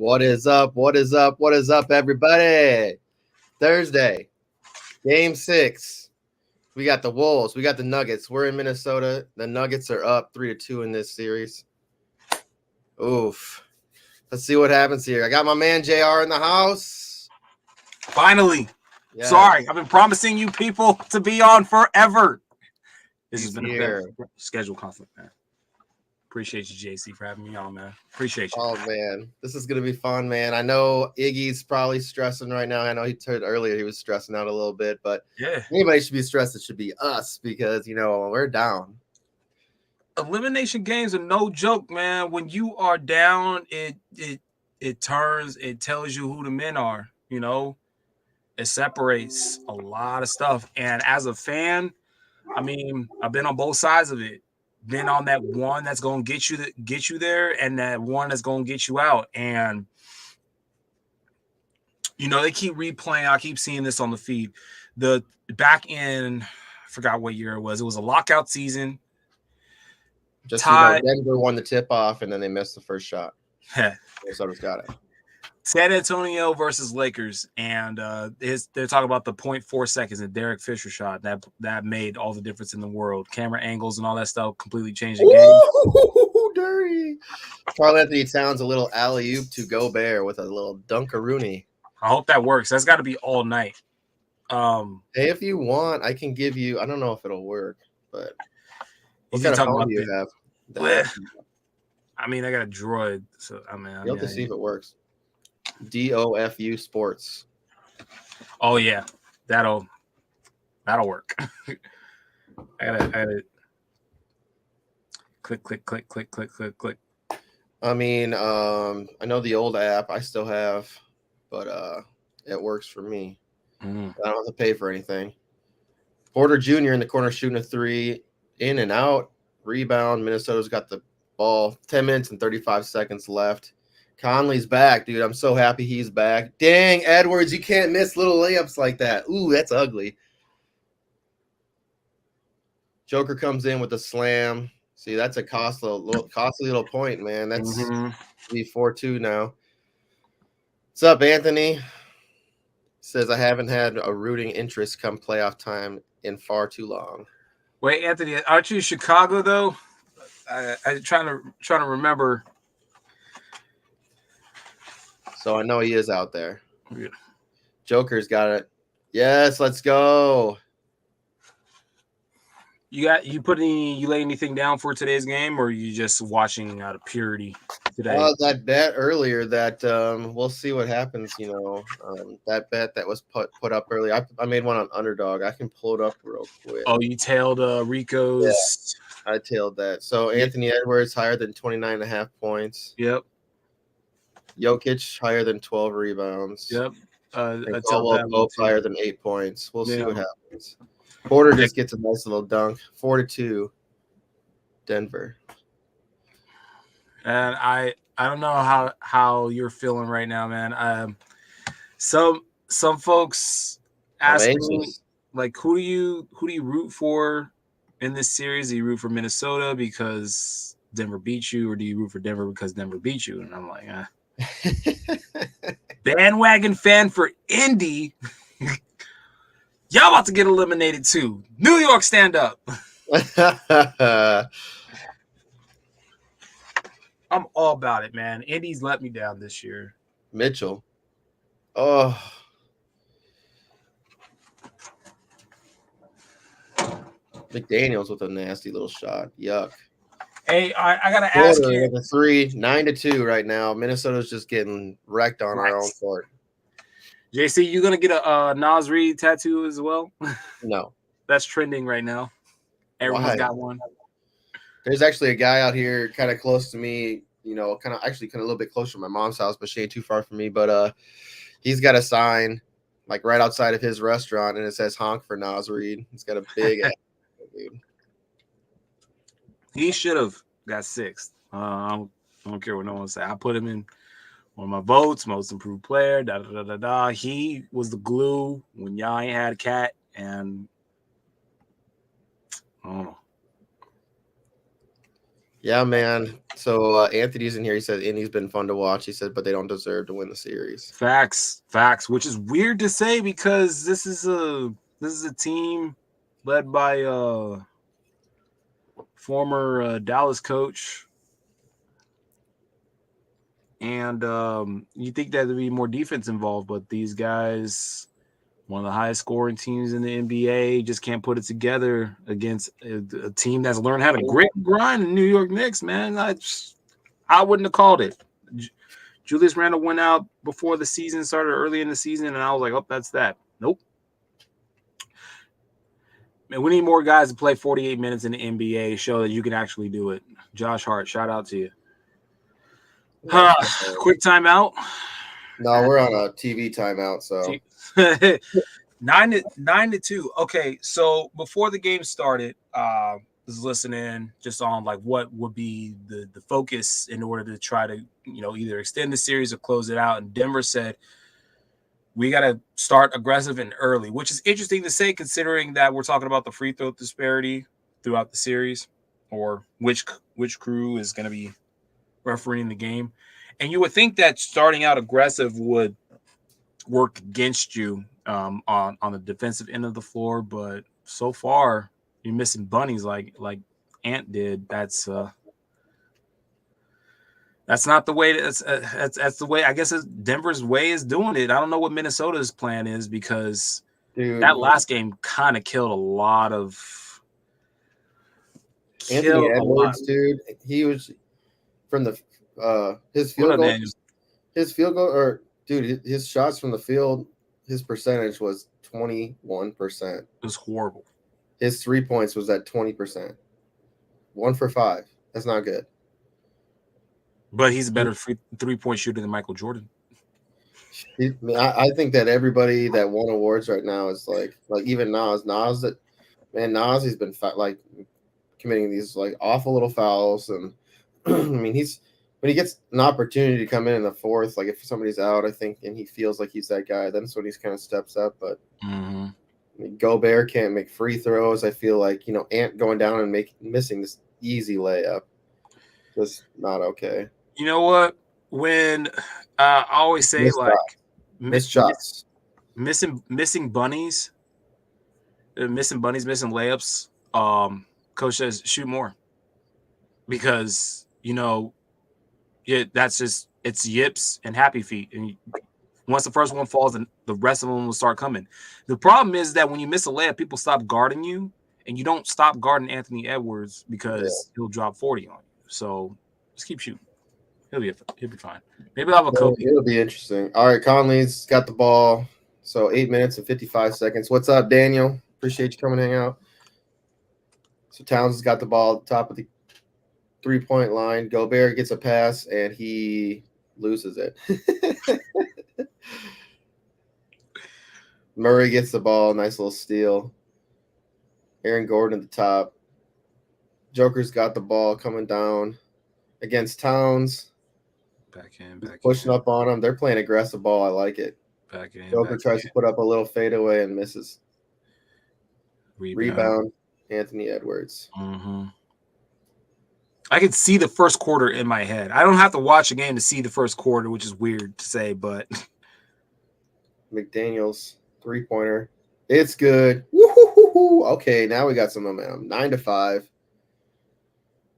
What is up? What is up? What is up, everybody? Thursday, game 6. We got the Wolves. We got the Nuggets. We're in Minnesota. The Nuggets are up 3-2 in this series. Oof. Let's see what happens here. I got my man JR in the house. Finally. Yeah. Sorry, I've been promising you people to be on forever. This has been a schedule conflict, man. Appreciate you, JC, for having me on, man. Appreciate you. Oh, man. This is going to be fun, man. I know Iggy's probably stressing right now. I know he told earlier he was stressing out a little bit, but yeah, anybody should be stressed. It should be us because, we're down. Elimination games are no joke, man. When you are down, it tells you who the men are, It separates a lot of stuff. And as a fan, I mean, I've been on both sides of it. Been on that one that's going to get you there and that one that's going to get you out. And, they keep replaying. I keep seeing this on the feed. The back in, I forgot what year it was. It was a lockout season. Just Denver won the tip-off, and then they missed the first shot. Minnesota's got it. San Antonio versus Lakers, and they're talking about the 0.4 seconds that Derek Fisher shot that made all the difference in the world. Camera angles and all that stuff completely changed the game. Ooh, dirty. Karl-Anthony Towns a little alley-oop to Gobert with a little dunkaroonie. I hope that works. That's got to be all night. Hey, if you want, I can give you. I don't know if it'll work, but what kind of phone do you have? I mean, I got a Droid, so you'll have to see if it works. DOFU Sports. Oh yeah, that'll work. I gotta click. I mean, I know the old app I still have, but it works for me. I don't have to pay for anything. Porter Jr. in the corner shooting a 3, in and out, rebound. Minnesota's got the ball. 10 minutes and 35 seconds left. Conley's back, dude. I'm so happy he's back. Dang, Edwards, you can't miss little layups like that. Ooh, that's ugly. Joker comes in with a slam. See, that's a costly little point, man. That's be 4-2 now. What's up, Anthony? Says I haven't had a rooting interest come playoff time in far too long. Wait, Anthony, aren't you in Chicago though? I'm trying to remember. So I know he is out there. Yeah. Joker's got it. Yes, let's go. You lay anything down for today's game, or are you just watching out of purity today? That bet earlier that we'll see what happens. That bet that was put up earlier. I made one on underdog. I can pull it up real quick. Oh, you tailed Rico's. Yeah, I tailed that. So Anthony Edwards higher than 29.5 points. Yep. Jokic higher than 12 rebounds. Yep. Both higher than 8 points. We'll see what happens. Porter just gets a nice little dunk. 4-2. Denver. And I don't know how you're feeling right now, man. Some folks ask me, like, who do you root for in this series? Do you root for Minnesota because Denver beat you, or do you root for Denver because Denver beat you? And I'm like, bandwagon fan for Indy. Y'all about to get eliminated too. New York, stand up. I'm all about it, man. Indy's let me down this year. Mitchell. Oh. McDaniels with a nasty little shot. Yuck. Hey, I gotta ask you. With a 3, 9-2 right now. Minnesota's just getting wrecked on our own court. JC, you gonna get a Nas Reed tattoo as well? No. That's trending right now. Everyone's got one. There's actually a guy out here kind of close to me, kind of a little bit closer to my mom's house, but she ain't too far from me. But he's got a sign like right outside of his restaurant, and it says "Honk for Nas Reed." He's got a big ass, dude. He should have got 6th. I don't care what no one say. I put him in one of my votes, most improved player. He was the glue when y'all ain't had a cat, and I don't know. Yeah, man. So Anthony's in here. He said Indy's been fun to watch. He said, but they don't deserve to win the series. Facts, which is weird to say because this is a team led by former Dallas coach. And you think that there'd be more defense involved, but these guys, one of the highest scoring teams in the NBA, just can't put it together against a team that's learned how to grit and grind. The New York Knicks, man, I wouldn't have called it. Julius Randle went out before the season started, early in the season, and I was like, oh, that's that. Nope. Man, we need more guys to play 48 minutes in the NBA, show that you can actually do it. Josh Hart, shout out to you. Quick timeout. No, we're on a TV timeout, so 9-2. Okay, so before the game started, was listening just on like what would be the focus in order to try to either extend the series or close it out. And Denver said we got to start aggressive and early, which is interesting to say considering that we're talking about the free throw disparity throughout the series, or which crew is going to be refereeing the game. And you would think that starting out aggressive would work against you on the defensive end of the floor, but so far you're missing bunnies like Ant did. That's not the way. That's the way. I guess Denver's way is doing it. I don't know what Minnesota's plan is because that last game kind of killed a lot of. Anthony Edwards, dude, he was from the his field goal. His field goal, or dude, his shots from the field, his percentage was 21%. It was horrible. His 3 points was at 20%. 1 for 5. That's not good. But he's a better 3-point shooter than Michael Jordan. I think that everybody that won awards right now is like even Nas. Nas, he's been like committing these like awful little fouls, and I mean when he gets an opportunity to come in the fourth, like if somebody's out, I think, and he feels like he's that guy, then that's when he's kind of steps up. But I mean, Gobert can't make free throws. I feel like Ant going down and missing this easy layup, just not okay. You know what? When I always say missed shots, missing bunnies, missing layups. Coach says shoot more because that's just it's yips and happy feet, and once the first one falls, then the rest of them will start coming. The problem is that when you miss a layup, people stop guarding you, and you don't stop guarding Anthony Edwards because he'll drop 40 on you. So just keep shooting. He'll be fine. Maybe I'll have a Kobe. It'll be interesting. All right, Conley's got the ball. So 8 minutes and 55 seconds. What's up, Daniel? Appreciate you coming hang out. So Towns has got the ball at the top of the 3-point line. Gobert gets a pass and he loses it. Murray gets the ball. Nice little steal. Aaron Gordon at the top. Joker's got the ball coming down against Towns. Back pushing up on him. They're playing aggressive ball. I like it. Joker tries to put up a little fadeaway and misses. Rebound. Anthony Edwards. I could see the first quarter in my head. I don't have to watch a game to see the first quarter, which is weird to say, but McDaniels 3-pointer. It's good. Woo-hoo-hoo-hoo. Okay, now we got some momentum. 9-5.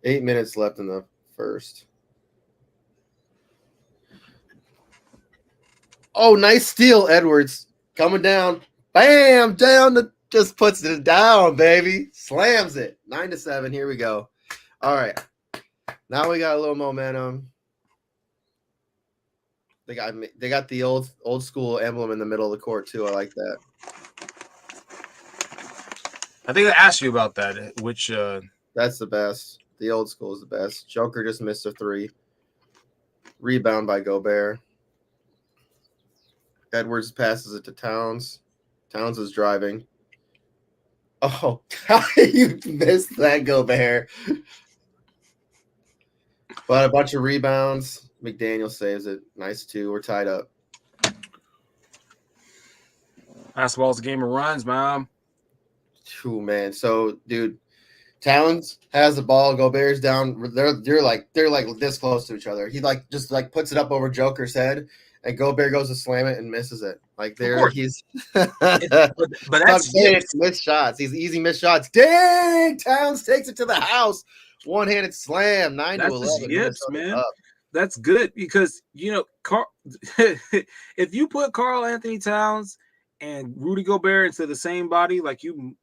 8 minutes left in the first. Oh, nice steal, Edwards. Coming down. Bam! Down just puts it down, baby. Slams it. 9-7. Here we go. All right. Now we got a little momentum. They got the old school emblem in the middle of the court too. I like that. I think I asked you about that. Which that's the best. The old school is the best. Joker just missed a 3. Rebound by Gobert. Edwards passes it to Towns. Towns is driving. Oh, you missed that, Gobert. But a bunch of rebounds. McDaniel saves it. Nice 2. We're tied up. Basketball's a game of runs, man. Oh, man. So, dude, Towns has the ball. Gobert's down. They're like this close to each other. He just puts it up over Joker's head, and Gobert goes to slam it and misses it. Like he's. but that's it's missed shots. These easy missed shots. Dang! Towns takes it to the house. One-handed slam. 9-11. Yips, man. Up. That's good because if you put Karl Anthony Towns and Rudy Gobert into the same body, like you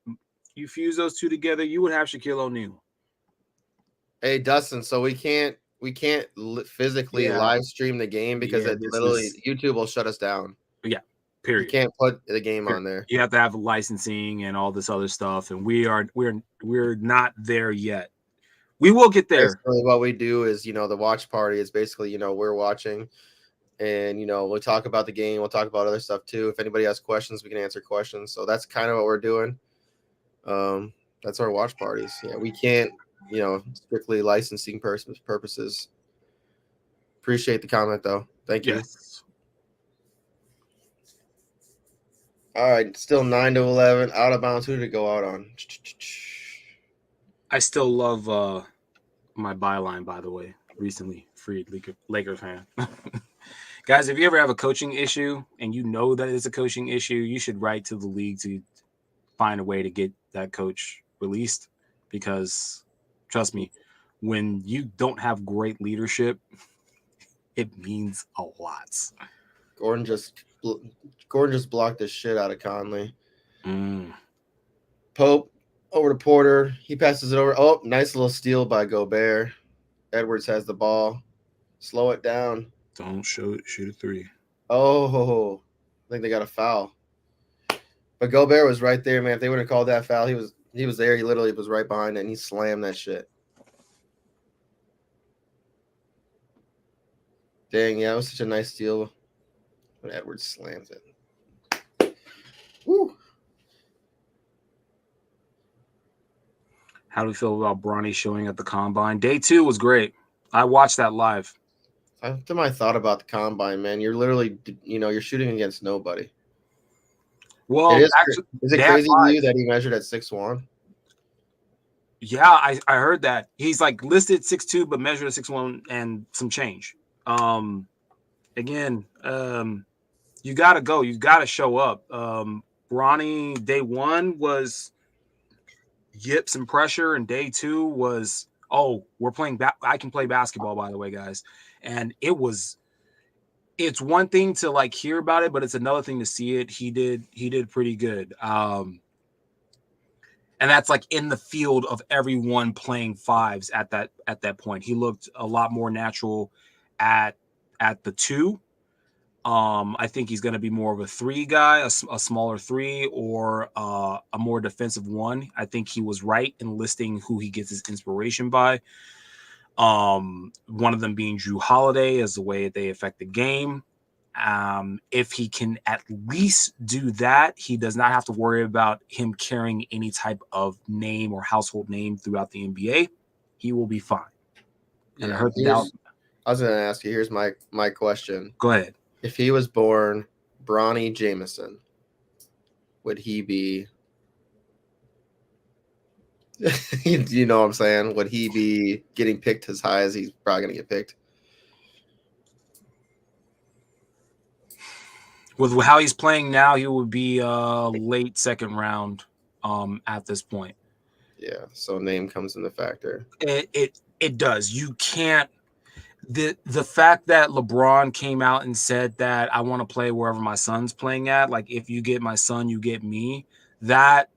fuse those two together, you would have Shaquille O'Neal. Hey Dustin, so we can't physically live stream the game because YouTube will shut us down. Yeah, period. You can't put the game on there. You have to have licensing and all this other stuff, and we're not there yet. We will get there. Basically, what we do is, the watch party is basically, we're watching, and we'll talk about the game. We'll talk about other stuff too. If anybody has questions, we can answer questions. So that's kind of what we're doing. That's our watch parties. Yeah, we can't, strictly licensing purposes. Appreciate the comment though. Thank you. Yes. All right, still 9-11, out of bounds. Who did it go out on? I still love my byline, by the way. Recently freed Lakers fan. Guys, if you ever have a coaching issue and you know that it's a coaching issue, you should write to the league to find a way to get that coach released, because trust me, when you don't have great leadership, it means a lot. Gordon just blocked the shit out of Conley. Pope over to Porter. He passes it over. Oh, nice little steal by Gobert. Edwards has the ball. Slow it down. Don't shoot a three. Oh, I think they got a foul. But Gobert was right there, man. If they wouldn't have called that foul, he was there. He literally was right behind it, and he slammed that shit. Dang, yeah, it was such a nice steal when Edwards slams it. Woo. How do we feel about Bronny showing at the Combine? Day 2 was great. I watched that live. After my thought about the Combine, man, you're literally, you're shooting against nobody. Well, is it crazy to you that he measured at 6'1"? Yeah, I heard that. He's like listed 6'2", but measured at 6'1" and some change. Again, you got to go. You got to show up. Bronny, day 1 was yips and pressure, and day 2 was, we're playing I can play basketball, by the way, guys. And it's one thing to like hear about it, but it's another thing to see it. He did pretty good. And that's like in the field of everyone playing fives at that point. He looked a lot more natural at the 2. I think he's going to be more of a 3 guy, a smaller 3, or a more defensive 1. I think he was right in listing who he gets his inspiration by. One of them being Drew Holiday as the way they affect the game. If he can at least do that, he does not have to worry about him carrying any type of name or household name throughout the NBA. He will be fine. And I was going to ask you, here's my question. Go ahead. If he was born Bronny Jameson, would he be you know what I'm saying? Would he be getting picked as high as he's probably going to get picked? With how he's playing now, he would be late second round at this point. Yeah, so name comes into factor. It does. You can't. The fact that LeBron came out and said that I want to play wherever my son's playing at, like if you get my son, you get me, that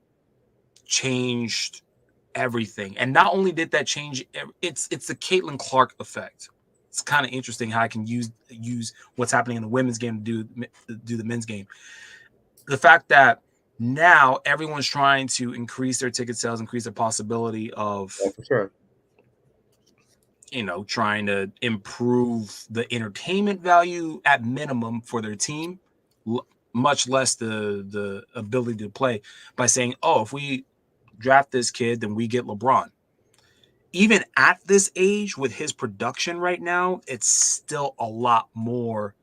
changed everything. And not only did that change, it's the Caitlin Clark effect. It's kind of interesting how I can use what's happening in the women's game to do the men's game. The fact that now everyone's trying to increase their ticket sales, increase their possibility of, for sure, trying to improve the entertainment value at minimum for their team, much less the ability to play, by saying, if we draft this kid, then we get LeBron. Even at this age, with his production right now, it's still a lot more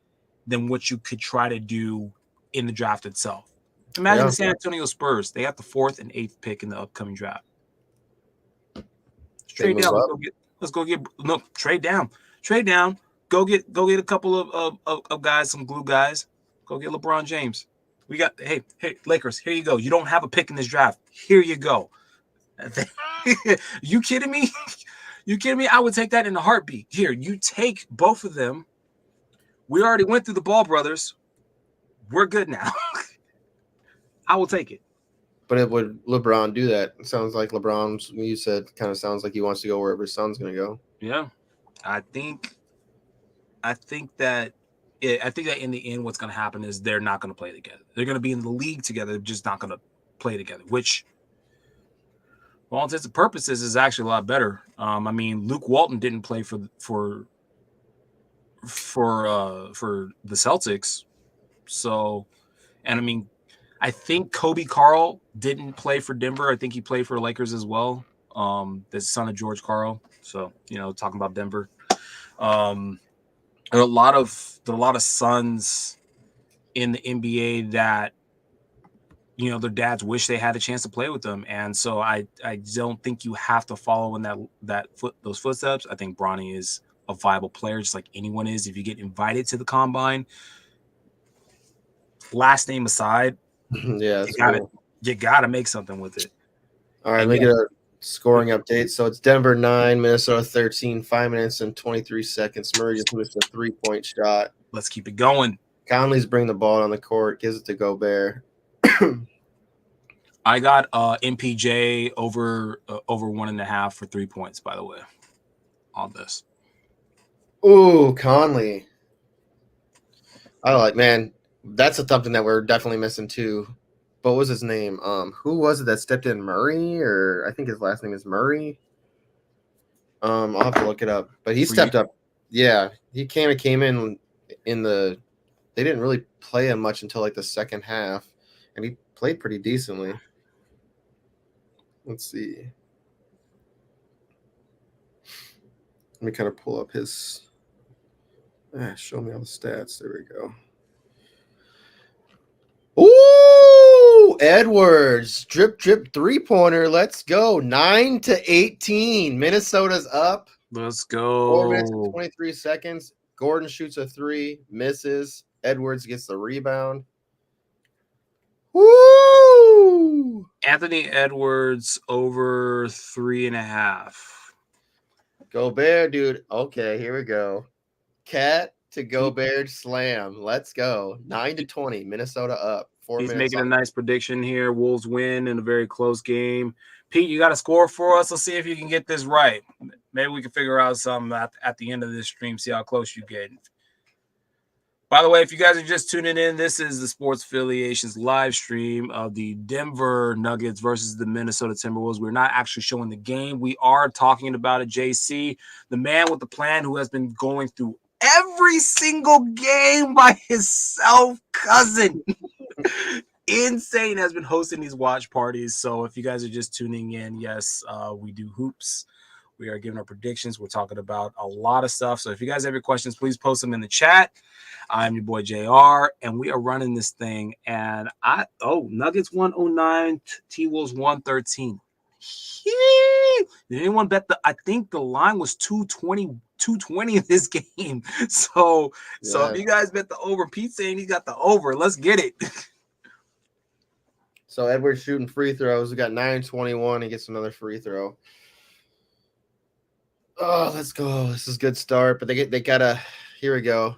than what you could try to do in the draft itself. Imagine the San Antonio Spurs. They have the 4th and 8th pick in the upcoming draft. Trade down. Let's go get no trade down. Trade down. Go get a couple of guys, some glue guys. Go get LeBron James. We got hey Lakers. Here you go. You don't have a pick in this draft. Here you go. You kidding me? You kidding me? I would take that in a heartbeat. Here, you take both of them. We already went through the Ball brothers. We're good now. I will take it. But would LeBron do that? It sounds like LeBron's, you said, kind of sounds like he wants to go wherever his son's going to go. Yeah. I think that in the end, what's going to happen is they're not going to play together. They're going to be in the league together, just not going to play together, which, for all intents and purposes, is actually a lot better. I mean, Luke Walton didn't play for the Celtics, so, and I mean, I think Kobe Carl didn't play for Denver. I think he played for the Lakers as well. The son of George Carl. So, talking about Denver. There are a lot of sons in the NBA that, their dads wish they had a chance to play with them. And so I don't think you have to follow in those footsteps. I think Bronny is a viable player, just like anyone is. If you get invited to the combine, last name aside, yeah, you gotta make something with it. All right, let me get a scoring update. So it's Denver 9, Minnesota 13, 5 minutes and 23 seconds. Murray just missed a 3-point shot. Let's keep it going. Conley's bringing the ball on the court, gives it to Gobert. I got MPJ over 1.5 for 3 points, by the way, on this. Ooh, Conley. Man, that's something that we're definitely missing too. What was his name? Who was it that stepped in? Murray, or I think his last name is Murray. I'll have to look it up. But he stepped up. Yeah, he came in the. They didn't really play him much until like the second half, and he played pretty decently. Let's see. Let me kind of pull up his. Show me all the stats. There we go. Ooh, Edwards, drip 3-pointer. Let's go. 9-18. Minnesota's up. Let's go. 4 minutes and 23 seconds. Gordon shoots a 3, misses. Edwards gets the rebound. Woo! Anthony Edwards over 3.5. Gobert, dude. Okay, here we go. Cat to Gobert slam. Let's go. 9-20. Minnesota up. 4 He's minutes. He's making a nice prediction here. Wolves win in a very close game. Pete, you got a score for us? Let's see if you can get this right. Maybe we can figure out something at the end of this stream, see how close you get. By the way, if you guys are just tuning in, this is the Sports Affiliation's live stream of the Denver Nuggets versus the Minnesota Timberwolves. We're not actually showing the game. We are talking about it. JC, the man with the plan who has been going through every single game by his cousin. Insane, has been hosting these watch parties. So if you guys are just tuning in, yes, we do hoops. We are giving our predictions. We're talking about a lot of stuff. So if you guys have your questions, please post them in the chat. I'm your boy JR, and we are running this thing. And Nuggets 109, T-Wolves 113. Did anyone bet I think the line was 220 in this game. So if you guys bet the over, Pete's saying he got the over. Let's get it. So Edwards shooting free throws. We got 9-21. He gets another free throw. Oh, let's go. This is a good start, but they gotta. Here we go.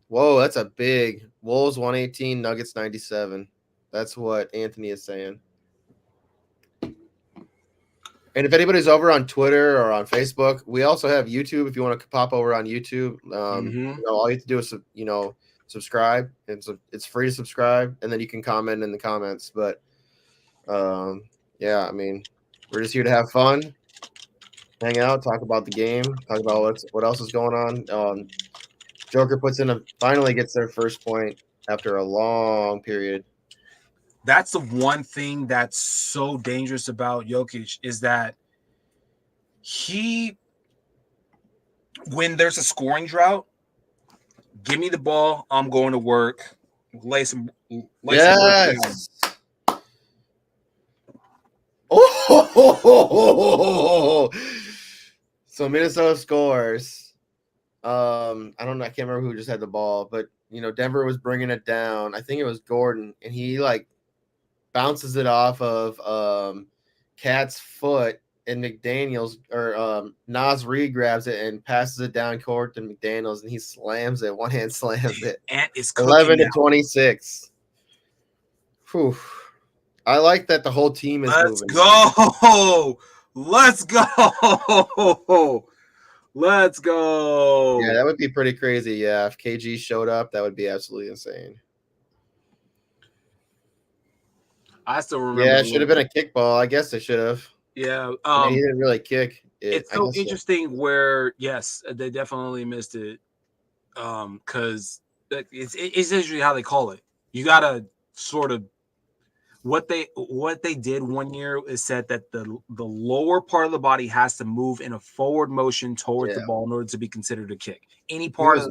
Whoa, that's a big Wolves 118, Nuggets 97. That's what Anthony is saying. And if anybody's over on Twitter or on Facebook, we also have YouTube. If you want to pop over on YouTube, all you have to do is subscribe. It's free to subscribe, and then you can comment in the comments. But yeah, I mean, we're just here to have fun, hang out, talk about the game, talk about what else is going on. Joker finally gets their first point after a long period. That's the one thing that's so dangerous about Jokic is that when there's a scoring drought, give me the ball, I'm going to work, lay some work down. Oh, So Minnesota scores. I don't know. I can't remember who just had the ball, but Denver was bringing it down. I think it was Gordon, and he like bounces it off of Cat's foot, and McDaniels or Nas Reed grabs it and passes it down court to McDaniels, and he slams it. One hand slams it. Ant is 11-26. Whew. I like that the whole team is moving. Let's go. Let's go. Yeah, that would be pretty crazy. Yeah, if KG showed up, that would be absolutely insane. I still remember. Yeah, it should have been a kickball. I guess they should have. Yeah. He didn't really kick it. It's so interesting where, yes, they definitely missed it. Because it's usually how they call it. You got to sort of what they did one year is said that the lower part of the body has to move in a forward motion towards the ball in order to be considered a kick. Any part of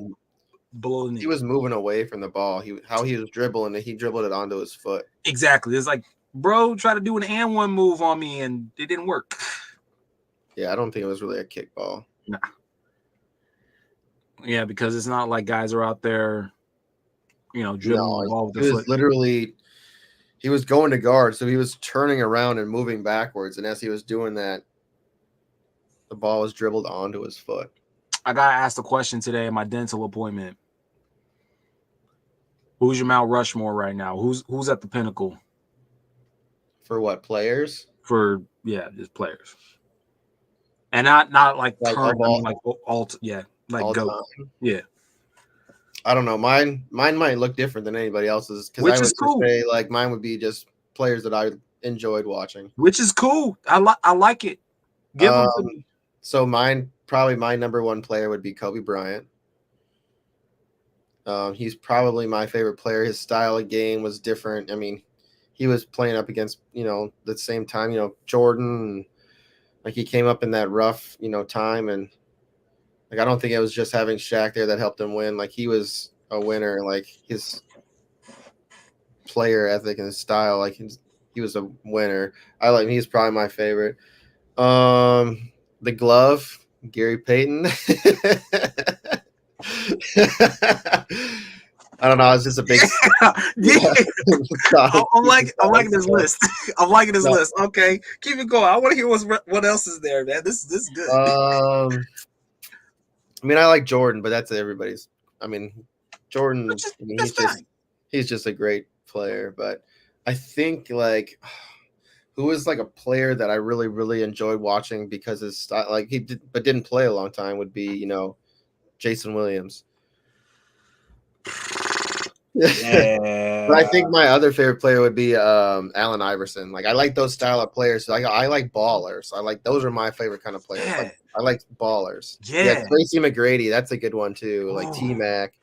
below the knee. He was moving away from the ball. How he was dribbling it, he dribbled it onto his foot. Exactly. It's like, bro, try to do an and one move on me and it didn't work. Yeah, I don't think it was really a kickball. Nah. Yeah, because it's not like guys are out there, dribbling the ball with their foot. Literally, he was going to guard, so he was turning around and moving backwards. And as he was doing that, the ball was dribbled onto his foot. I got asked a question today at my dental appointment. Who's your Mount Rushmore right now? Who's at the pinnacle? For what, players? For just players. And not like current, like GOAT. Yeah. I don't know. Mine might look different than anybody else's, because I would cool. Say like mine would be just players that I enjoyed watching. Which is cool. I like it. Give them to me. So probably my number one player would be Kobe Bryant. He's probably my favorite player. His style of game was different. I mean, he was playing up against, the same time, Jordan. Like he came up in that rough, time, and like I don't think it was just having Shaq there that helped him win. Like he was a winner. Like his player ethic and his style, like he was a winner. He's probably my favorite. The glove, Gary Payton. I don't know. It's just a big. I'm liking this list. I'm liking this list. Okay, keep it going. I want to hear what else is there, man. This is good. I mean, I like Jordan, but that's everybody's. I mean, Jordan. He's just a great player. But I think like, who is like a player that I really really enjoyed watching because his style, like but didn't play a long time, would be Jason Williams. Yeah. But I think my other favorite player would be Allen Iverson. Like I like those style of players. Like I like ballers. Those are my favorite kind of players. Yeah. I like ballers. Yeah, Tracy McGrady, that's a good one too. Like T-Mac.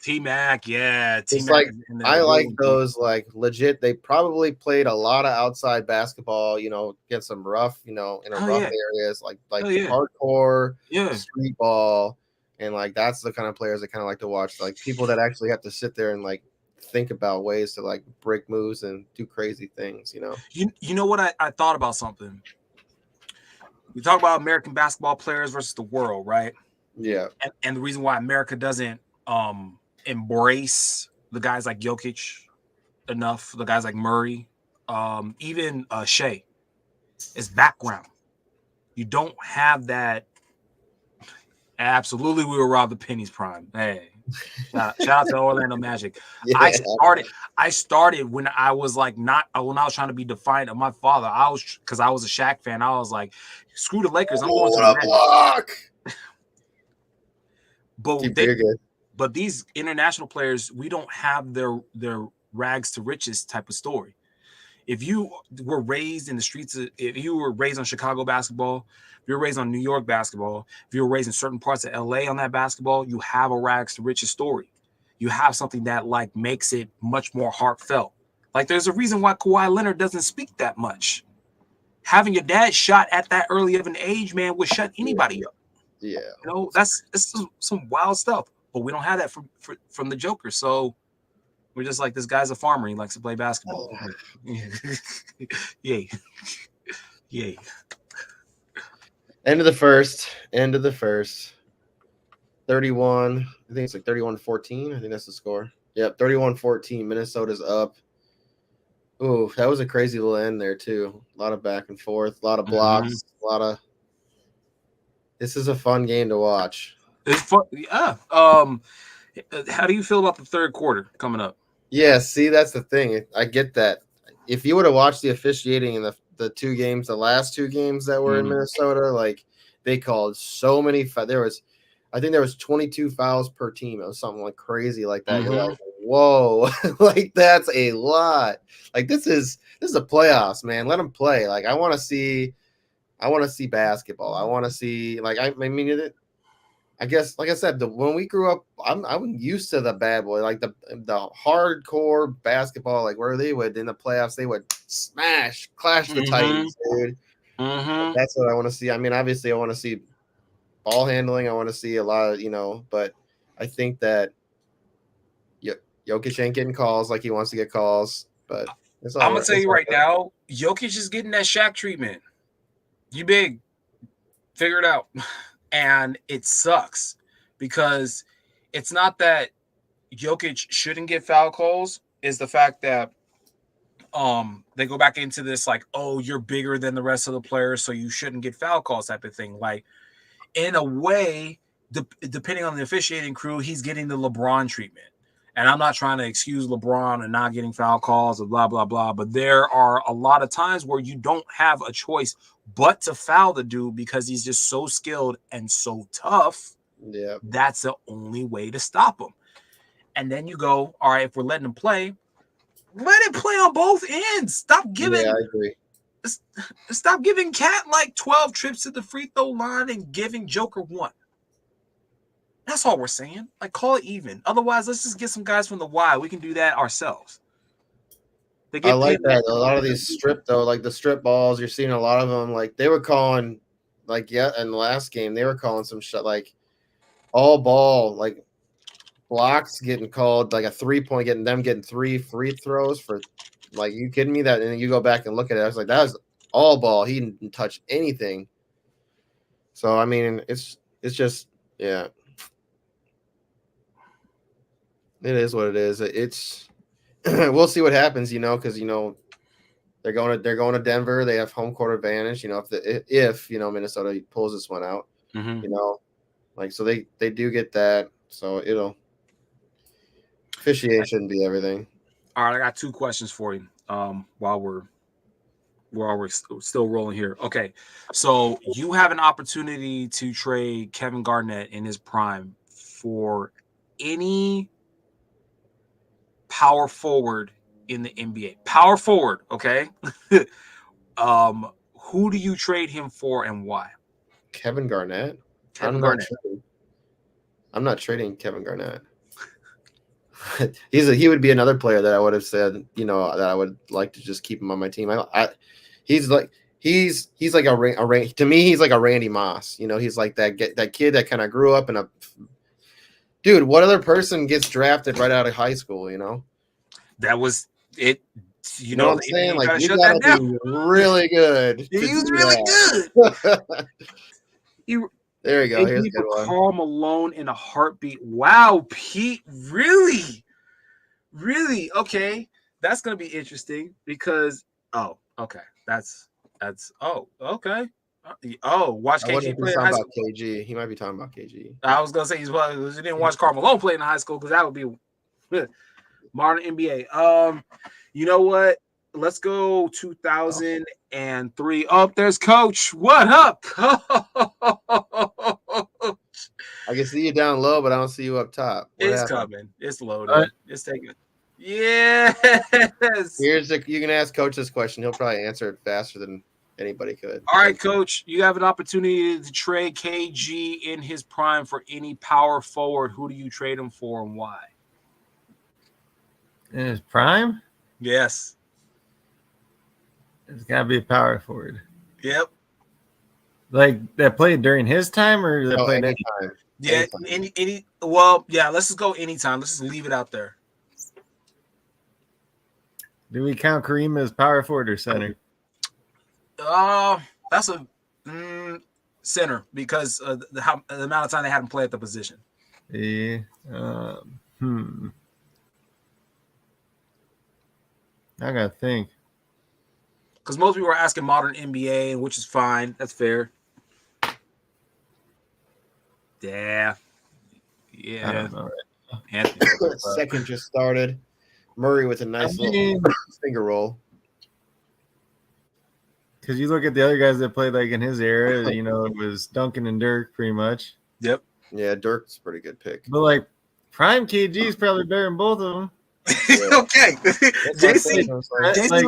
Yeah. It's like I like those like legit. They probably played a lot of outside basketball, against some rough, in rough areas, like hardcore street ball. And like that's the kind of players I kind of like to watch. Like people that actually have to sit there and like think about ways to like break moves and do crazy things, You know what I thought about something. We talk about American basketball players versus the world, right? Yeah. And the reason why America doesn't embrace the guys like Jokic enough, the guys like Murray, even Shea, is background. You don't have that. Absolutely, we were robbed the pennies prime. Hey, shout out to Orlando Magic. Yeah. I started when I was like when I was trying to be defiant of my father. Because I was a Shaq fan. I was like, screw the Lakers. I'm going to the Magic. But these international players, we don't have their rags to riches type of story. If you were raised in the streets, if you were raised on Chicago basketball, if you're raised on New York basketball, if you're raised in certain parts of LA on that basketball, you have a rags to riches story. You have something that like makes it much more heartfelt. Like there's a reason why Kawhi Leonard doesn't speak that much. Having your dad shot at that early of an age, man, would shut anybody up. Yeah. That's some wild stuff. But we don't have that from the Joker. So we're just like, this guy's a farmer. He likes to play basketball. Yay. End of the first. 31. I think it's like 31-14. I think that's the score. Yep, 31-14. Minnesota's up. Ooh, that was a crazy little end there too. A lot of back and forth, a lot of blocks, a lot of. This is a fun game to watch. It's fun. Yeah. How do you feel about the third quarter coming up? Yeah, see, that's the thing. I get that. If you would have watched the officiating in the two games, the last two games that were in Minnesota, like they called so many. I think there was 22 fouls per team. It was something like crazy like that. You're like, whoa, like that's a lot. Like this is a playoffs, man. Let them play. Like I want to see basketball. I want to see I mean. I guess, like I said, when we grew up, I'm used to the bad boy, like the hardcore basketball, like where they would in the playoffs, they would clash the Titans, dude. That's what I want to see. I mean, obviously, I want to see ball handling. I want to see a lot of, but I think that Jokic ain't getting calls like he wants to get calls. But I'm gonna tell you right now, Jokic is getting that Shaq treatment. You big, figure it out. And it sucks because it's not that Jokic shouldn't get foul calls. Is the fact that they go back into this like, oh, you're bigger than the rest of the players, so you shouldn't get foul calls type of thing. Like, in a way, depending on the officiating crew, he's getting the LeBron treatment. And I'm not trying to excuse LeBron and not getting foul calls or blah, blah, blah. But there are a lot of times where you don't have a choice but to foul the dude because he's just so skilled and so tough. Yeah. That's the only way to stop him. And then you go, all right, if we're letting him play, let it play on both ends. Stop giving. Yeah, I agree. Stop giving Cat like 12 trips to the free throw line and giving Joker 1. That's all we're saying. Like, call it even. Otherwise, let's just get some guys from the Y. We can do that ourselves. I like that. A lot of these strip, though, like the strip balls, you're seeing a lot of them. Like, they were calling, in the last game, they were calling some shit, like, all ball, like, blocks getting called, like a 3-point, getting 3 free throws for, like, you kidding me? That, and then you go back and look at it. I was like, that was all ball. He didn't touch anything. So, I mean, it's just, yeah. It is what it is. It's we'll see what happens, because they're going to Denver. They have home court advantage. If Minnesota pulls this one out, so they do get that. So officiating shouldn't be everything. All right, I got 2 questions for you. While we're still rolling here. Okay, so you have an opportunity to trade Kevin Garnett in his prime for any power forward in the NBA. Power forward, okay? Who do you trade him for and why? Kevin Garnett? I'm not trading Kevin Garnett. He would be another player that I would have said, that I would like to just keep him on my team. He's like a to me, he's like a Randy Moss. He's like that kid that kind of grew up in a dude. What other person gets drafted right out of high school? That was it. You know what I'm saying? Like, you gotta be really good. He was really good. There you go. Here's a good one. Karl Malone in a heartbeat. Wow, Pete, really? Really? Okay. That's gonna be interesting because okay. That's okay. Watch KG play in high school. KG. He might be talking about KG. I was gonna say he didn't watch Karl Malone play in high school because that would be modern NBA. You know what? Let's go 2003. Oh, there's Coach. What up, Coach? I can see you down low, but I don't see you up top. It's coming. It's loaded. It's taking. Yes. You can ask Coach this question. He'll probably answer it faster than anybody could. All right, Coach. You have an opportunity to trade KG in his prime for any power forward. Who do you trade him for and why? In his prime? Yes. It's got to be a power forward. Yep. Like that played during his time or that played anytime? Yeah, anytime. Well, yeah, let's just go anytime. Let's just leave it out there. Do we count Kareem as power forward or center? That's a Center, because the amount of time they had him play at the position. Yeah. I gotta think. Because most people are asking modern NBA, which is fine. That's fair. Yeah. I don't know. Second just started. Murray with a nice little finger roll. Because you look at the other guys that played like in his era, you know, it was Duncan and Dirk pretty much. Yep. Yeah, Dirk's a pretty good pick. But like prime KG is probably better than both of them. Yeah. Okay. JC was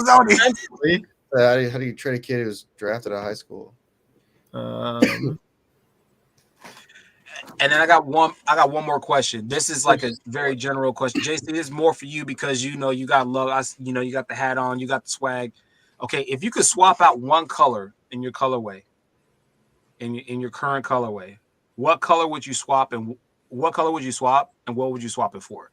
on it. How do you trade a kid who's drafted out of high school? And then I got one more question. This is like a very general question. JC, this is more for you because you know you got love. You got the hat on, you got the swag. Okay, if you could swap out one color in your colorway, in your current colorway, what color would you swap and what would you swap it for?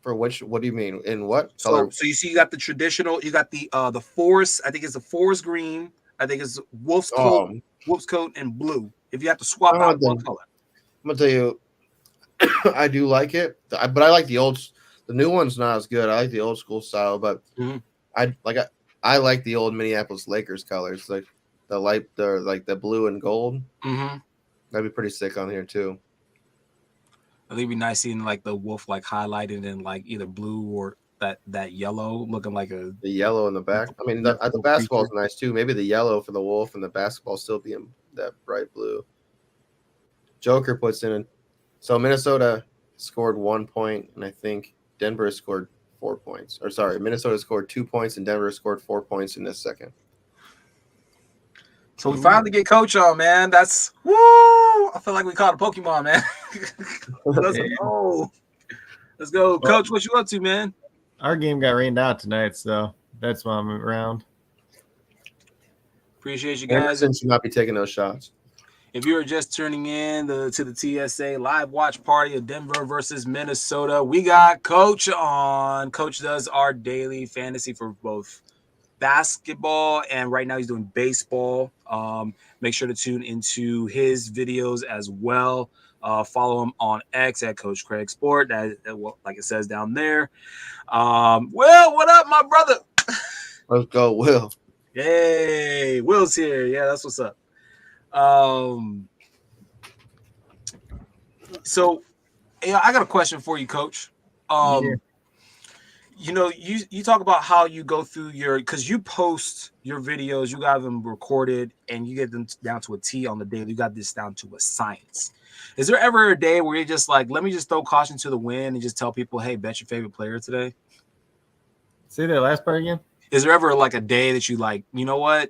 For which? What do you mean? In what color? So you see, you got the traditional. You got the forest. I think it's the forest green. I think it's wolf's coat, and blue. If you have to swap out one color, I'm gonna tell you, I do like it, but I like the old. The new one's not as good. I like the old school style, but I like the old Minneapolis Lakers colors, like the blue and gold. Mm-hmm. That'd be pretty sick on here too. I think it'd be nice seeing like the wolf like highlighted in like either blue or that yellow, looking like the yellow in the back. I mean, the basketball's nice too. Maybe the yellow for the wolf and the basketball still being that bright blue. Joker puts in. So Minnesota scored 1 point, and I think Denver scored 4 points. Or sorry, Minnesota scored 2 points, and Denver scored 4 points in this second. So we finally get Coach on, man. That's woo! I feel like we caught a Pokemon, man. Let's go, Coach. What you up to, man? Our game got rained out tonight, so that's why I'm around. Appreciate you guys. Anderson should not be taking those shots. If you are just tuning in to the TSA live watch party of Denver versus Minnesota, we got Coach on. Coach does our daily fantasy for both basketball and right now he's doing baseball. Make sure to tune into his videos as well. Follow him on X at Coach Craig Sport. That like it says down there. Will, what up, my brother? Let's go, Will. Yay, Will's here. Yeah, that's what's up. So yeah, I got a question for you, Coach. You know, you talk about how you go through because you post your videos, you got them recorded, and you get them down to a T on the daily. You got this down to a science. Is there ever a day where you're just like, let me just throw caution to the wind and just tell people, hey, bet your favorite player today? Say that last part again. Is there ever like a day that you like, you know what?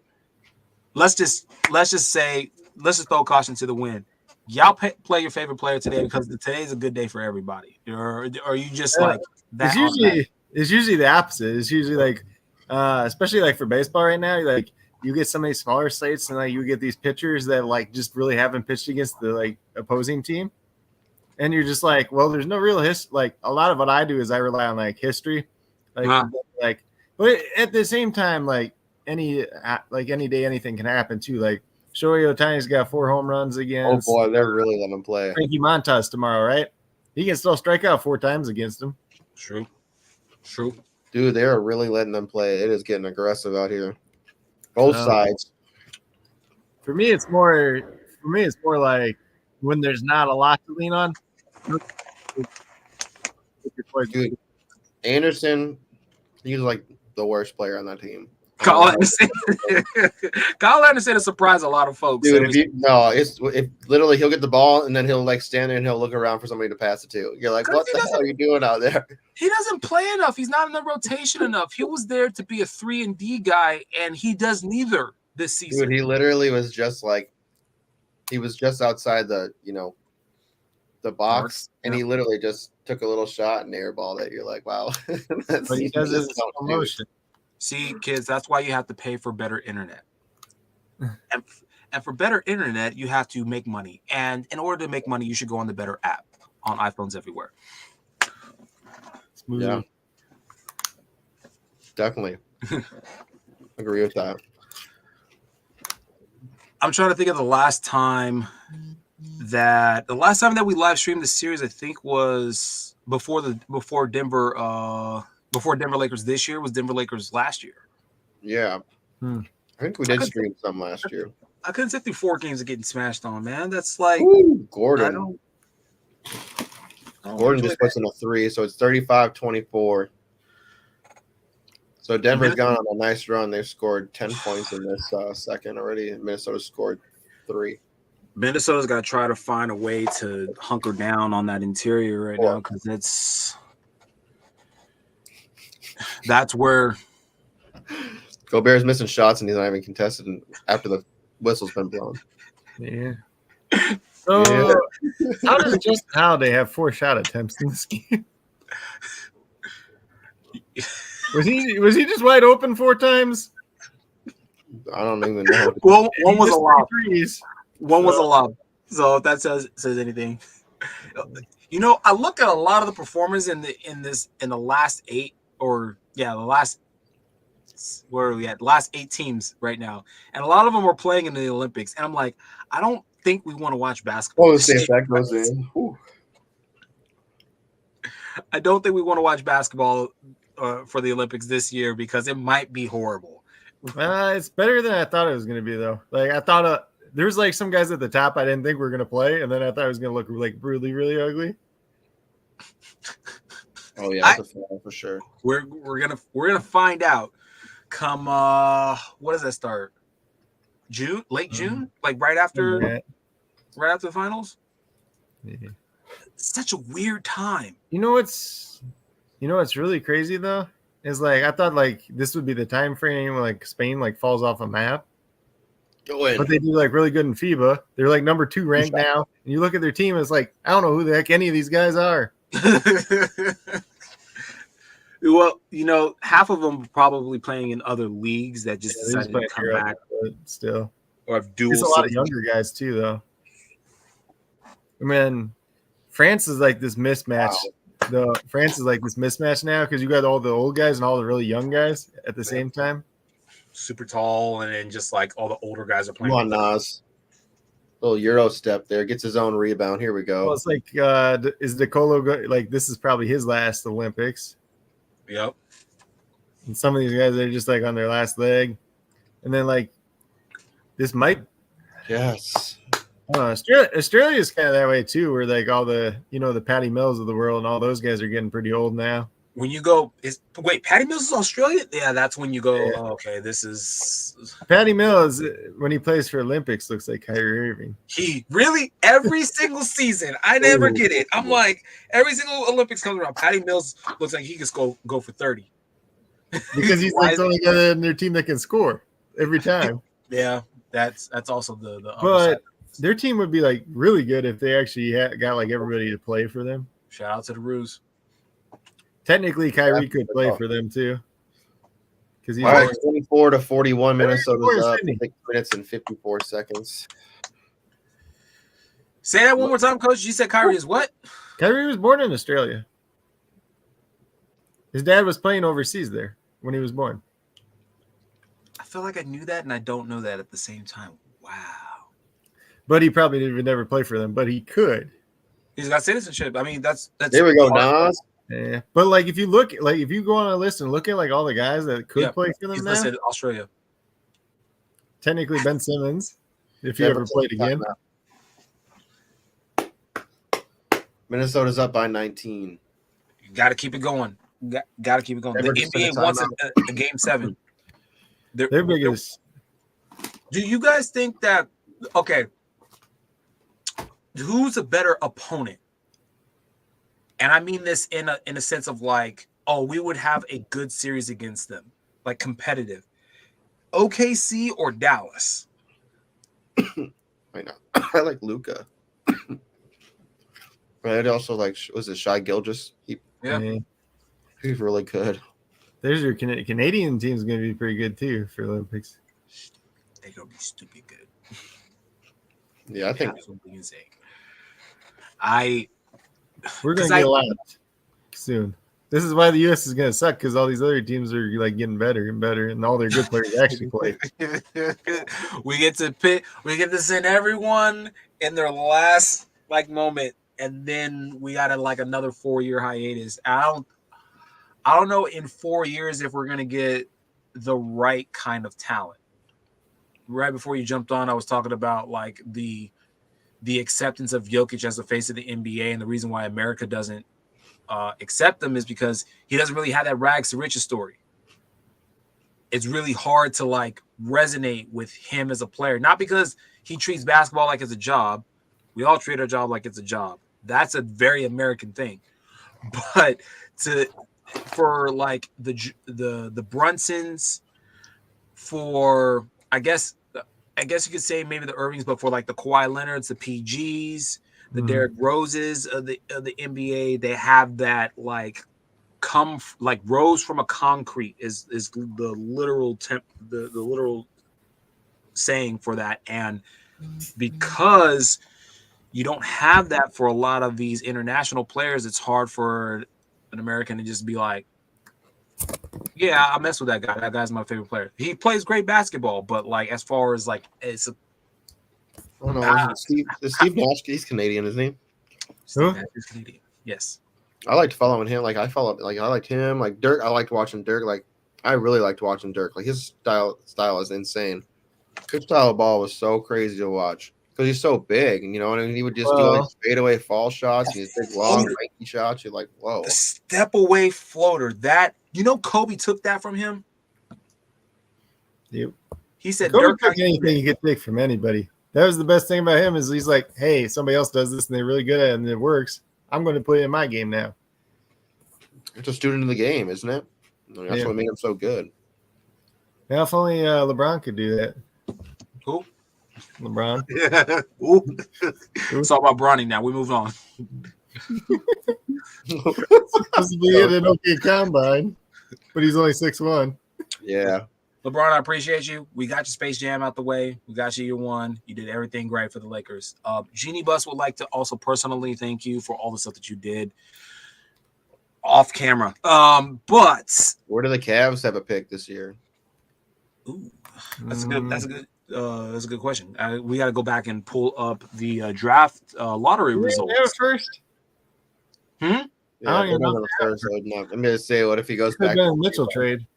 Let's just throw caution to the wind. Y'all play your favorite player today because today's a good day for everybody. Or are you just like that? It's usually the opposite. It's usually like, especially like for baseball right now, like you get so many smaller slates and like you get these pitchers that like just really haven't pitched against the like opposing team, and you're just like, well, there's no real like a lot of what I do is I rely on like history, like, but at the same time, like any day anything can happen too. Like Shohei Ohtani's got 4 home runs against. Oh boy, they're really letting him play. Frankie Montas tomorrow, right? He can still strike out 4 times against him. True. Dude, they're really letting them play. It is getting aggressive out here. Both sides. For me, it's more like when there's not a lot to lean on. Dude, Anderson, he's like the worst player on that team. Kyle Anderson has surprised a lot of folks. Dude, if literally he'll get the ball and then he'll like stand there and he'll look around for somebody to pass it to. You're like, what the hell are you doing out there? He doesn't play enough. He's not in the rotation enough. He was there to be a 3-and-D guy, and he does neither this season. Dude, he literally was just like, he was just outside the box, and he literally just took a little shot and airballed it. You're like, wow. But he does it in motion. See, kids, that's why you have to pay for better internet. And for better internet, you have to make money. And in order to make money, you should go on the Better app on iPhones everywhere. Smooth. Yeah. Definitely. Agree with that. I'm trying to think of the last time that we live streamed the series. I think was before Denver Lakers this year. Was Denver Lakers last year? Yeah, I think we did stream some last year. I couldn't sit through 4 games of getting smashed on, man. That's like Gordon. Gordon just puts in a 3, so it's 35-24. So Denver's gone on a nice run. They've scored 10 points in this second already. Minnesota scored 3. Minnesota's got to try to find a way to hunker down on that interior right now because that's where Gobert's missing shots and he's not even contested after the whistle's been blown. Yeah. So how does Justin Holiday have 4 shot attempts in this game? Was he just wide open 4 times? I don't even know. Well, one was a lob. One was a lob. So if that says anything. You know, I look at a lot of the performers in the last 8 where are we at? Last 8 teams right now. And a lot of them are playing in the Olympics. And I'm like, I don't think we want to watch basketball. Let's see if that goes in. I don't think we want to watch basketball for the Olympics this year because it might be horrible. It's better than I thought it was going to be, though. Like I thought there's like some guys at the top I didn't think were going to play, and then I thought it was going to look like really, really ugly. Oh yeah, that's a final for sure. We're gonna find out. Come what does that start? June, late June, like right after the finals. Yeah. It's such a weird time. You know what's really crazy though is like I thought like this would be the time frame when like Spain like falls off a map. But they do like really good in FIBA. They're like number 2 ranked now. And you look at their team, it's like I don't know who the heck any of these guys are. Well, you know, half of them probably playing in other leagues that just decided to come back. But still, or have dual. There's a lot of younger guys too, though. I mean, France is like this mismatch. Wow. France is like this mismatch now because you got all the old guys and all the really young guys at the same time. Super tall, and then just like all the older guys are playing. Come on, Nas. Little Euro step there. Gets his own rebound. Here we go. Well, it's like, is Decolo like this is probably his last Olympics. Yep. And some of these guys are just like on their last leg. And then like this might. Yes. Australia is kind of that way too, where like all the the Patty Mills of the world and all those guys are getting pretty old now. When you go, Patty Mills is Australia? Yeah, that's when you go, oh, okay, this is... Patty Mills, when he plays for Olympics, looks like Kyrie Irving. He really, every single season, I never get it. I'm like, every single Olympics comes around, Patty Mills looks like he could go for 30. Because he's like the only guy in their team that can score every time. Yeah, that's also the but their team would be like really good if they actually got like everybody to play for them. Shout out to the Roos. Technically, Kyrie could play for them too. Because he's 24-41. Minnesota's up. 6 minutes and 54 seconds. Say that one more time, Coach. You said Kyrie is what? Kyrie was born in Australia. His dad was playing overseas there when he was born. I feel like I knew that, and I don't know that at the same time. Wow. But he probably would never play for them. But he could. He's got citizenship. I mean, that's. There we go, Nas. Yeah, but like if you look, like if you go on a list and look at like all the guys that could play for them, he's now, listed Australia. Technically, Ben Simmons, if he ever played again. Minnesota's up by 19. You got to keep it going. Got to keep it going. The NBA wants a game 7. Their biggest. Do you guys think that? Okay, who's a better opponent? And I mean this in a sense of like, oh, we would have a good series against them, like competitive. OKC or Dallas? Why not? I like Luka. I'd also like, was it Shai Gilgeous? He's really good. There's your Canadian team's going to be pretty good too for Olympics. They're going to be stupid good. Yeah, I think insane. We're going to get a lot soon. This is why the U.S. is gonna suck because all these other teams are like getting better and better, and all their good players actually play. We get to send everyone in their last like moment, and then we got like another 4-year hiatus. I don't know in 4 years if we're gonna get the right kind of talent. Right before you jumped on, I was talking about like the acceptance of Jokic as the face of the NBA, and the reason why America doesn't accept him is because he doesn't really have that rags to riches story. It's really hard to like resonate with him as a player, not because he treats basketball like it's a job. We all treat our job like it's a job. That's a very American thing. But for like the Brunsons, for I guess you could say maybe the Irvings, but for like the Kawhi Leonards, the PGs, the Derrick Roses of the NBA, they have that like rose from a concrete is the literal the literal saying for that. And because you don't have that for a lot of these international players, it's hard for an American to just be like, yeah, I mess with that guy. That guy's my favorite player. He plays great basketball, but like as far as like it's I don't know. Steve Nash, he's Canadian, isn't he? Steve Nash is Canadian. Yes. I liked following him. Like I liked him. Like Dirk, I liked watching Dirk. Like I really liked watching Dirk. Like his style is insane. His style of ball was so crazy to watch because he's so big, and you know, and he would just do like fadeaway fall shots, and his big long lanky shots. You're like, whoa! The step away floater. That Kobe took that from him. Yep. He said Kobe Dirk took anything he could take from anybody. That was the best thing about him is he's like, hey, somebody else does this and they're really good at it and it works. I'm going to put it in my game now. It's a student of the game, isn't it? That's what made him so good. Now, if only LeBron could do that. Who? LeBron. Yeah. It's all about Bronny now. We move on. Supposed to be in an okay combine, but he's only 6'1". Yeah. LeBron, I appreciate you. We got your Space Jam out the way. We got you year one. You did everything great for the Lakers. Jeannie Bus would like to also personally thank you for all the stuff that you did off camera. But where do the Cavs have a pick this year? Ooh, that's a good question. We got to go back and pull up the draft lottery results first. Yeah, I don't know the first. I'm going to say, what if he goes back to Mitchell trade?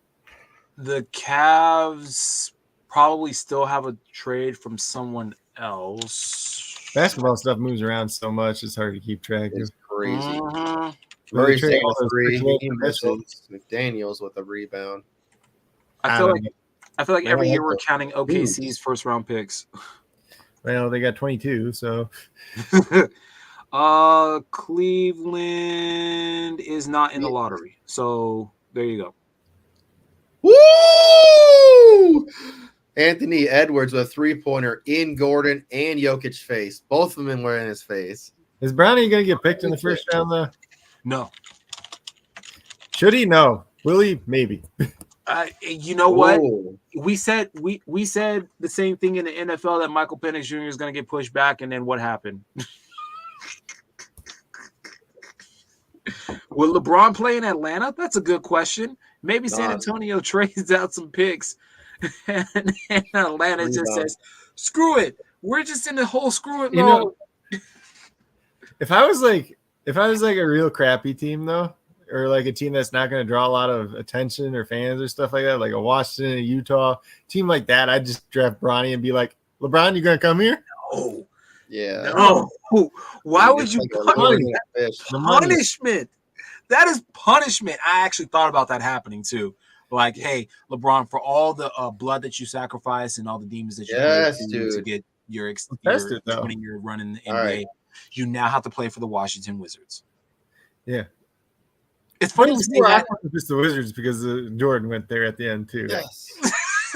The Cavs probably still have a trade from someone else. Basketball stuff moves around so much; it's hard to keep track of. It's crazy. Murray's McDaniels with a rebound. I feel like every year we're counting OKC's first round picks. Well, they got 22, so. Cleveland is not in the lottery, so there you go. Woo! Anthony Edwards with a 3-pointer in Gordon and Jokic's face. Both of them were in his face. Is Brownie going to get picked in the first round, though? No. Should he? No. Will he? Maybe. You know what? We said the same thing in the NFL that Michael Penix Jr. is going to get pushed back, and then what happened? Will LeBron play in Atlanta? That's a good question. Maybe San Antonio trades out some picks, and Atlanta just says, "Screw it, we're just in the whole screw it mode." If I was like a real crappy team though, or like a team that's not going to draw a lot of attention or fans or stuff like that, like a Washington, a Utah team like that, I'd just draft Bronny and be like, "LeBron, you going to come here?" No. Yeah. No. Why would you punishment? That is punishment. I actually thought about that happening too. Like, hey, LeBron, for all the blood that you sacrificed and all the demons that you to get your 20-year run in the NBA, you now have to play for the Washington Wizards. Yeah. It's funny to say that. Just the Wizards because Jordan went there at the end too. Yes.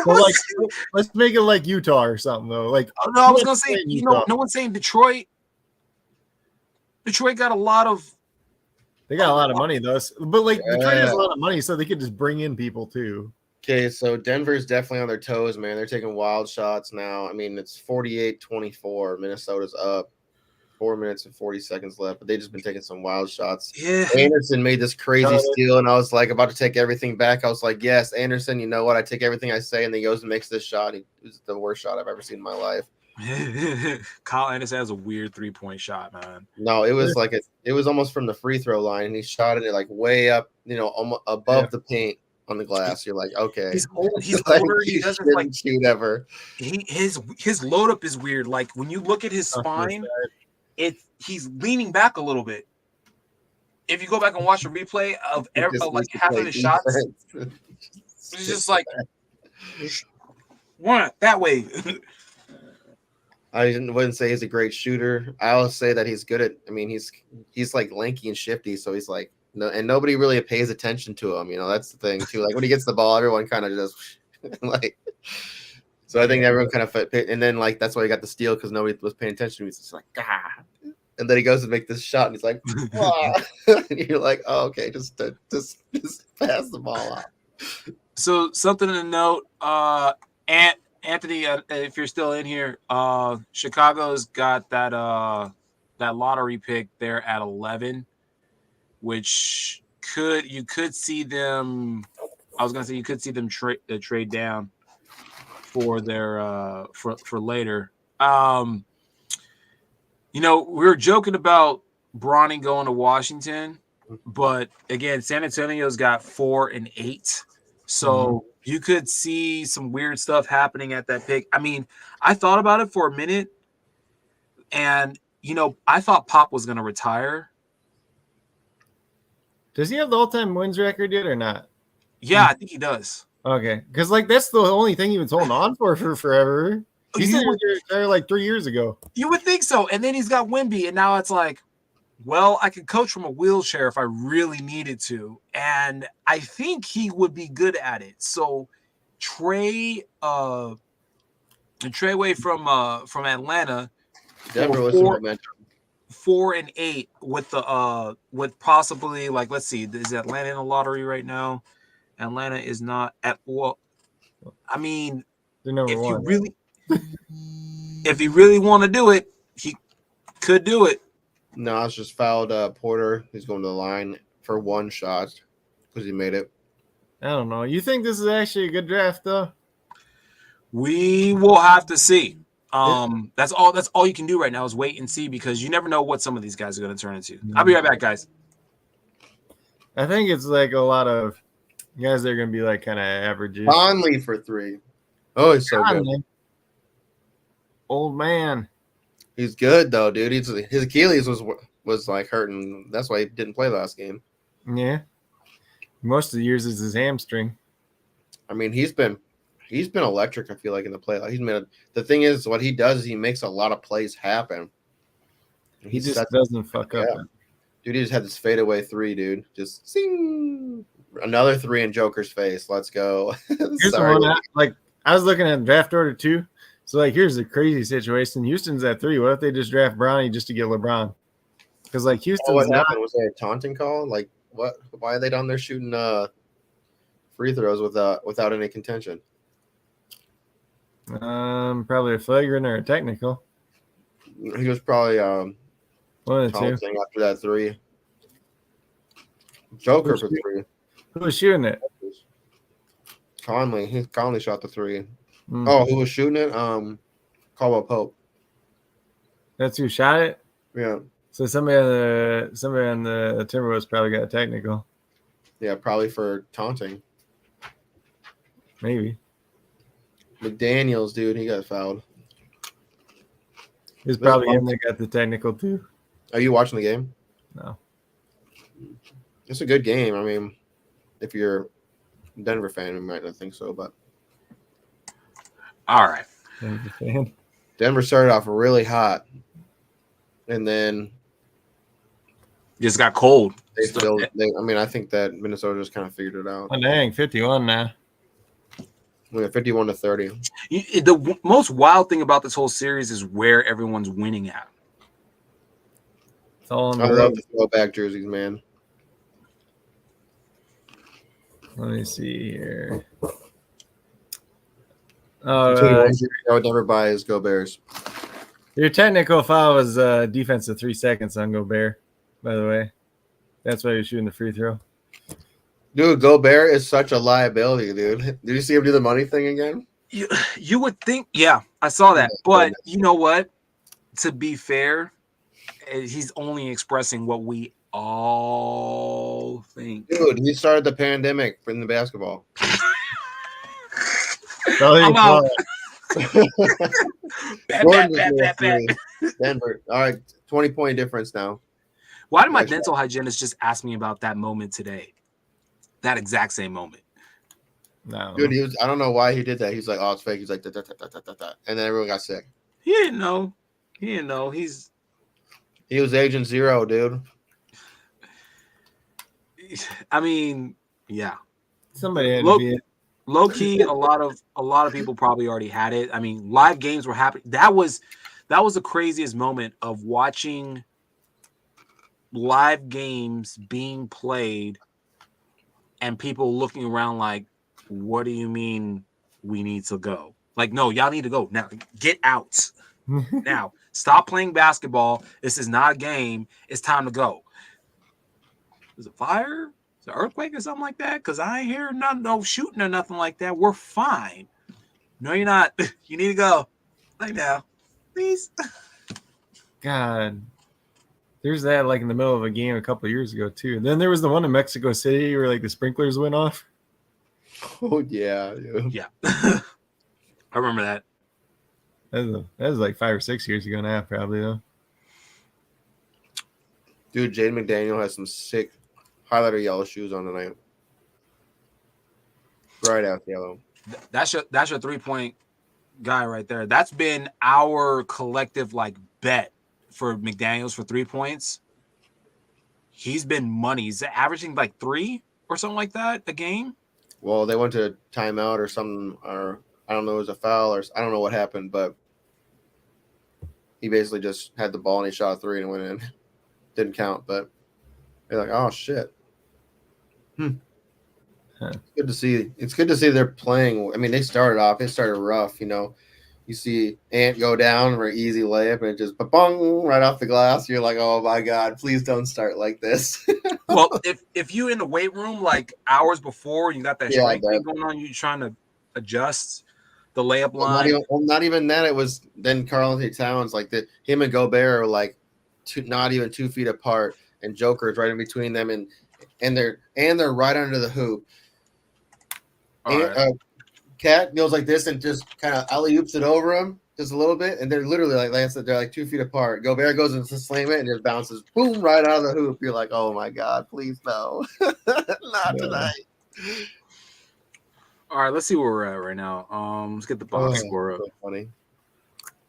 So like, let's make it like Utah or something though. Like, no, I was gonna say, no one's saying Detroit. Detroit got a lot of. They got a lot of money though, but like Detroit has a lot of money, so they could just bring in people too. Okay, so Denver's definitely on their toes, man. They're taking wild shots now. I mean, it's 48-24. Minnesota's up. 4 minutes and 40 seconds left, but they just been taking some wild shots. Yeah. Anderson made this crazy steal, and I was like about to take everything back. I was like, yes, Anderson, you know what? I take everything I say, and then he goes and makes this shot. It was the worst shot I've ever seen in my life. Kyle Anderson has a weird 3-point shot, man. No, it was like it was almost from the free throw line, and he shot it like way up, almost above the paint on the glass. You're like, okay, he's like, older. He doesn't like shoot ever. His load up is weird. Like when you look at his spine, he's leaning back a little bit. If you go back and watch a replay of like half of his shots, it's just like one that way. I wouldn't say he's a great shooter. I'll say that he's good at. I mean, he's like lanky and shifty, so he's like and nobody really pays attention to him. That's the thing too. Like when he gets the ball, everyone kind of just like. So I think everyone kind of and then like that's why he got the steal because nobody was paying attention. He's just like and then he goes to make this shot and he's like, and you're like, oh, okay, just pass the ball off. So something to note, Anthony, if you're still in here, Chicago's got that lottery pick there at 11, which you could see them. I was gonna say you could see them trade down for their for later. We were joking about Bronny going to Washington, but again, San Antonio's got 4 and 8, so. You could see some weird stuff happening at that pick. I mean, I thought about it for a minute, and, I thought Pop was going to retire. Does he have the all-time wins record yet or not? Yeah, I think he does. Okay, because, that's the only thing he was holding on for forever. He said he was going to retire, 3 years ago. You would think so, and then he's got Wemby, and now it's like, well, I could coach from a wheelchair if I really needed to, and I think he would be good at it. So Trey Way from Atlanta, Denver was 4 and 8 with possibly let's see, is Atlanta in the lottery right now? Atlanta is not at well. I mean, they're number one. If he really want to do it, he could do it. No, it's just fouled Porter. He's going to the line for 1 shot because he made it. I don't know. You think this is actually a good draft, though? We will have to see. That's all you can do right now is wait and see because you never know what some of these guys are going to turn into. I'll be right back, guys. I think it's a lot of guys that are going to be kind of averages. Conley for 3. Oh, he's so good. Old man. He's good though, dude. His Achilles was hurting. That's why he didn't play last game. Yeah. Most of the years is his hamstring. I mean, he's been electric. I feel like in the play. The thing is, what he does is he makes a lot of plays happen. He just doesn't fuck up. Dude, he just had this fadeaway 3, dude. Just sing another 3 in Joker's face. Let's go. Here's the one. I was looking at draft order too. So, here's the crazy situation. Houston's at 3. What if they just draft Bronny just to get LeBron? Because, Houston. What happened? Was there a taunting call? What? Why are they down there shooting free throws without any contention? Probably a flagrant or a technical. He was probably one of the two after that 3. Joker for 3. Who was shooting it? Conley. Conley shot the 3. Oh, who was shooting it? Caldwell Pope. That's who shot it? Yeah. So somebody on the Timberwolves probably got a technical. Yeah, probably for taunting. Maybe. McDaniels, dude, he got fouled. It's probably him that got the technical too. Are you watching the game? No. It's a good game. I mean, if you're a Denver fan, you might not think so, but all right. Denver started off really hot, and then just got cold. I think that Minnesota just kind of figured it out. Oh, dang, 51 now. We have 51-30. The most wild thing about this whole series is where everyone's winning at. It's all on I the love the throwback jerseys, man. Let me see here. I would never buy is Go Bears. Your technical foul was defense of 3 seconds on Gobert, by the way. That's why you're shooting the free throw. Dude, Gobert is such a liability, dude. Did you see him do the money thing again? You would think, yeah, I saw that. But you know what? To be fair, he's only expressing what we all think. Dude, he started the pandemic in the basketball. I'm out. Denver. All right, 20-point difference now. Why did my dental hygienist just ask me about that moment today? That exact same moment. No. Dude, I don't know why he did that. He's like, oh, it's fake. He's like, da, da, da, da, da, da. And then everyone got sick. He didn't know. He was Agent Zero, dude. I mean, yeah. Somebody had to be it. Low key, a lot of people probably already had it. I mean, live games were happening. That was the craziest moment of watching live games being played and people looking around like, what do you mean we need to go? Like, no, y'all need to go now. Get out now. Stop playing basketball. This is not a game. It's time to go. Is it fire? Is it an earthquake or something like that? Because I ain't hear no shooting or nothing like that. We're fine. No, you're not. You need to go. Like now. Please. God. There's that like in the middle of a game a couple of years ago too. And then there was the one in Mexico City where like the sprinklers went off. Oh yeah. Yeah. I remember that. That was like 5 or 6 years ago now, probably though. Dude, Jaden McDaniel has some sick highlighter yellow shoes on tonight. Bright out yellow. That's your 3-point guy right there. That's been our collective like bet for McDaniels for 3 points. He's been money. He's averaging like 3 or something like that a game. Well, they went to timeout or something, or I don't know, it was a foul or I don't know what happened, but he basically just had the ball and he shot a 3 and went in. Didn't count, but they're like, oh shit. Huh. It's good to see. It's good to see they're playing. I mean, they started rough, you know. You see Ant go down for an easy layup and it just ba-bong right off the glass. You're like, oh my God, please don't start like this. Well, if you in the weight room like hours before, you got that strength thing going on, you're trying to adjust the layup line. Not even that. It was then Karl-Anthony Towns, like him and Gobert are like not even 2 feet apart, and Joker's right in between them, and they're right under the hoop. Cat goes like this and just kind of alley-oops it over him just a little bit, and they're literally like I said, they're like 2 feet apart. Gobert goes and slam it and just bounces, boom, right out of the hoop. You're like, oh my God, please no, not tonight. All right, let's see where we're at right now. Let's get the box score up. So funny.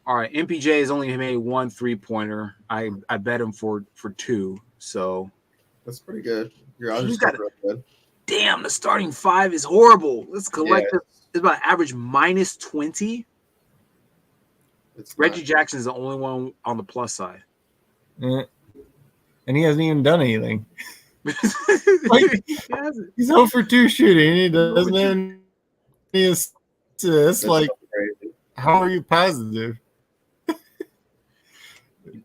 All right, MPJ has only made 1 3-pointer. I bet him for 2, so that's pretty good. Your odds are real good. Damn, the starting 5 is horrible. Let's collect it. It's about average minus 20. Reggie Jackson is the only one on the plus side. And he hasn't even done anything. He's 0 for 2 shooting. He doesn't have any assists. Like, how are you positive?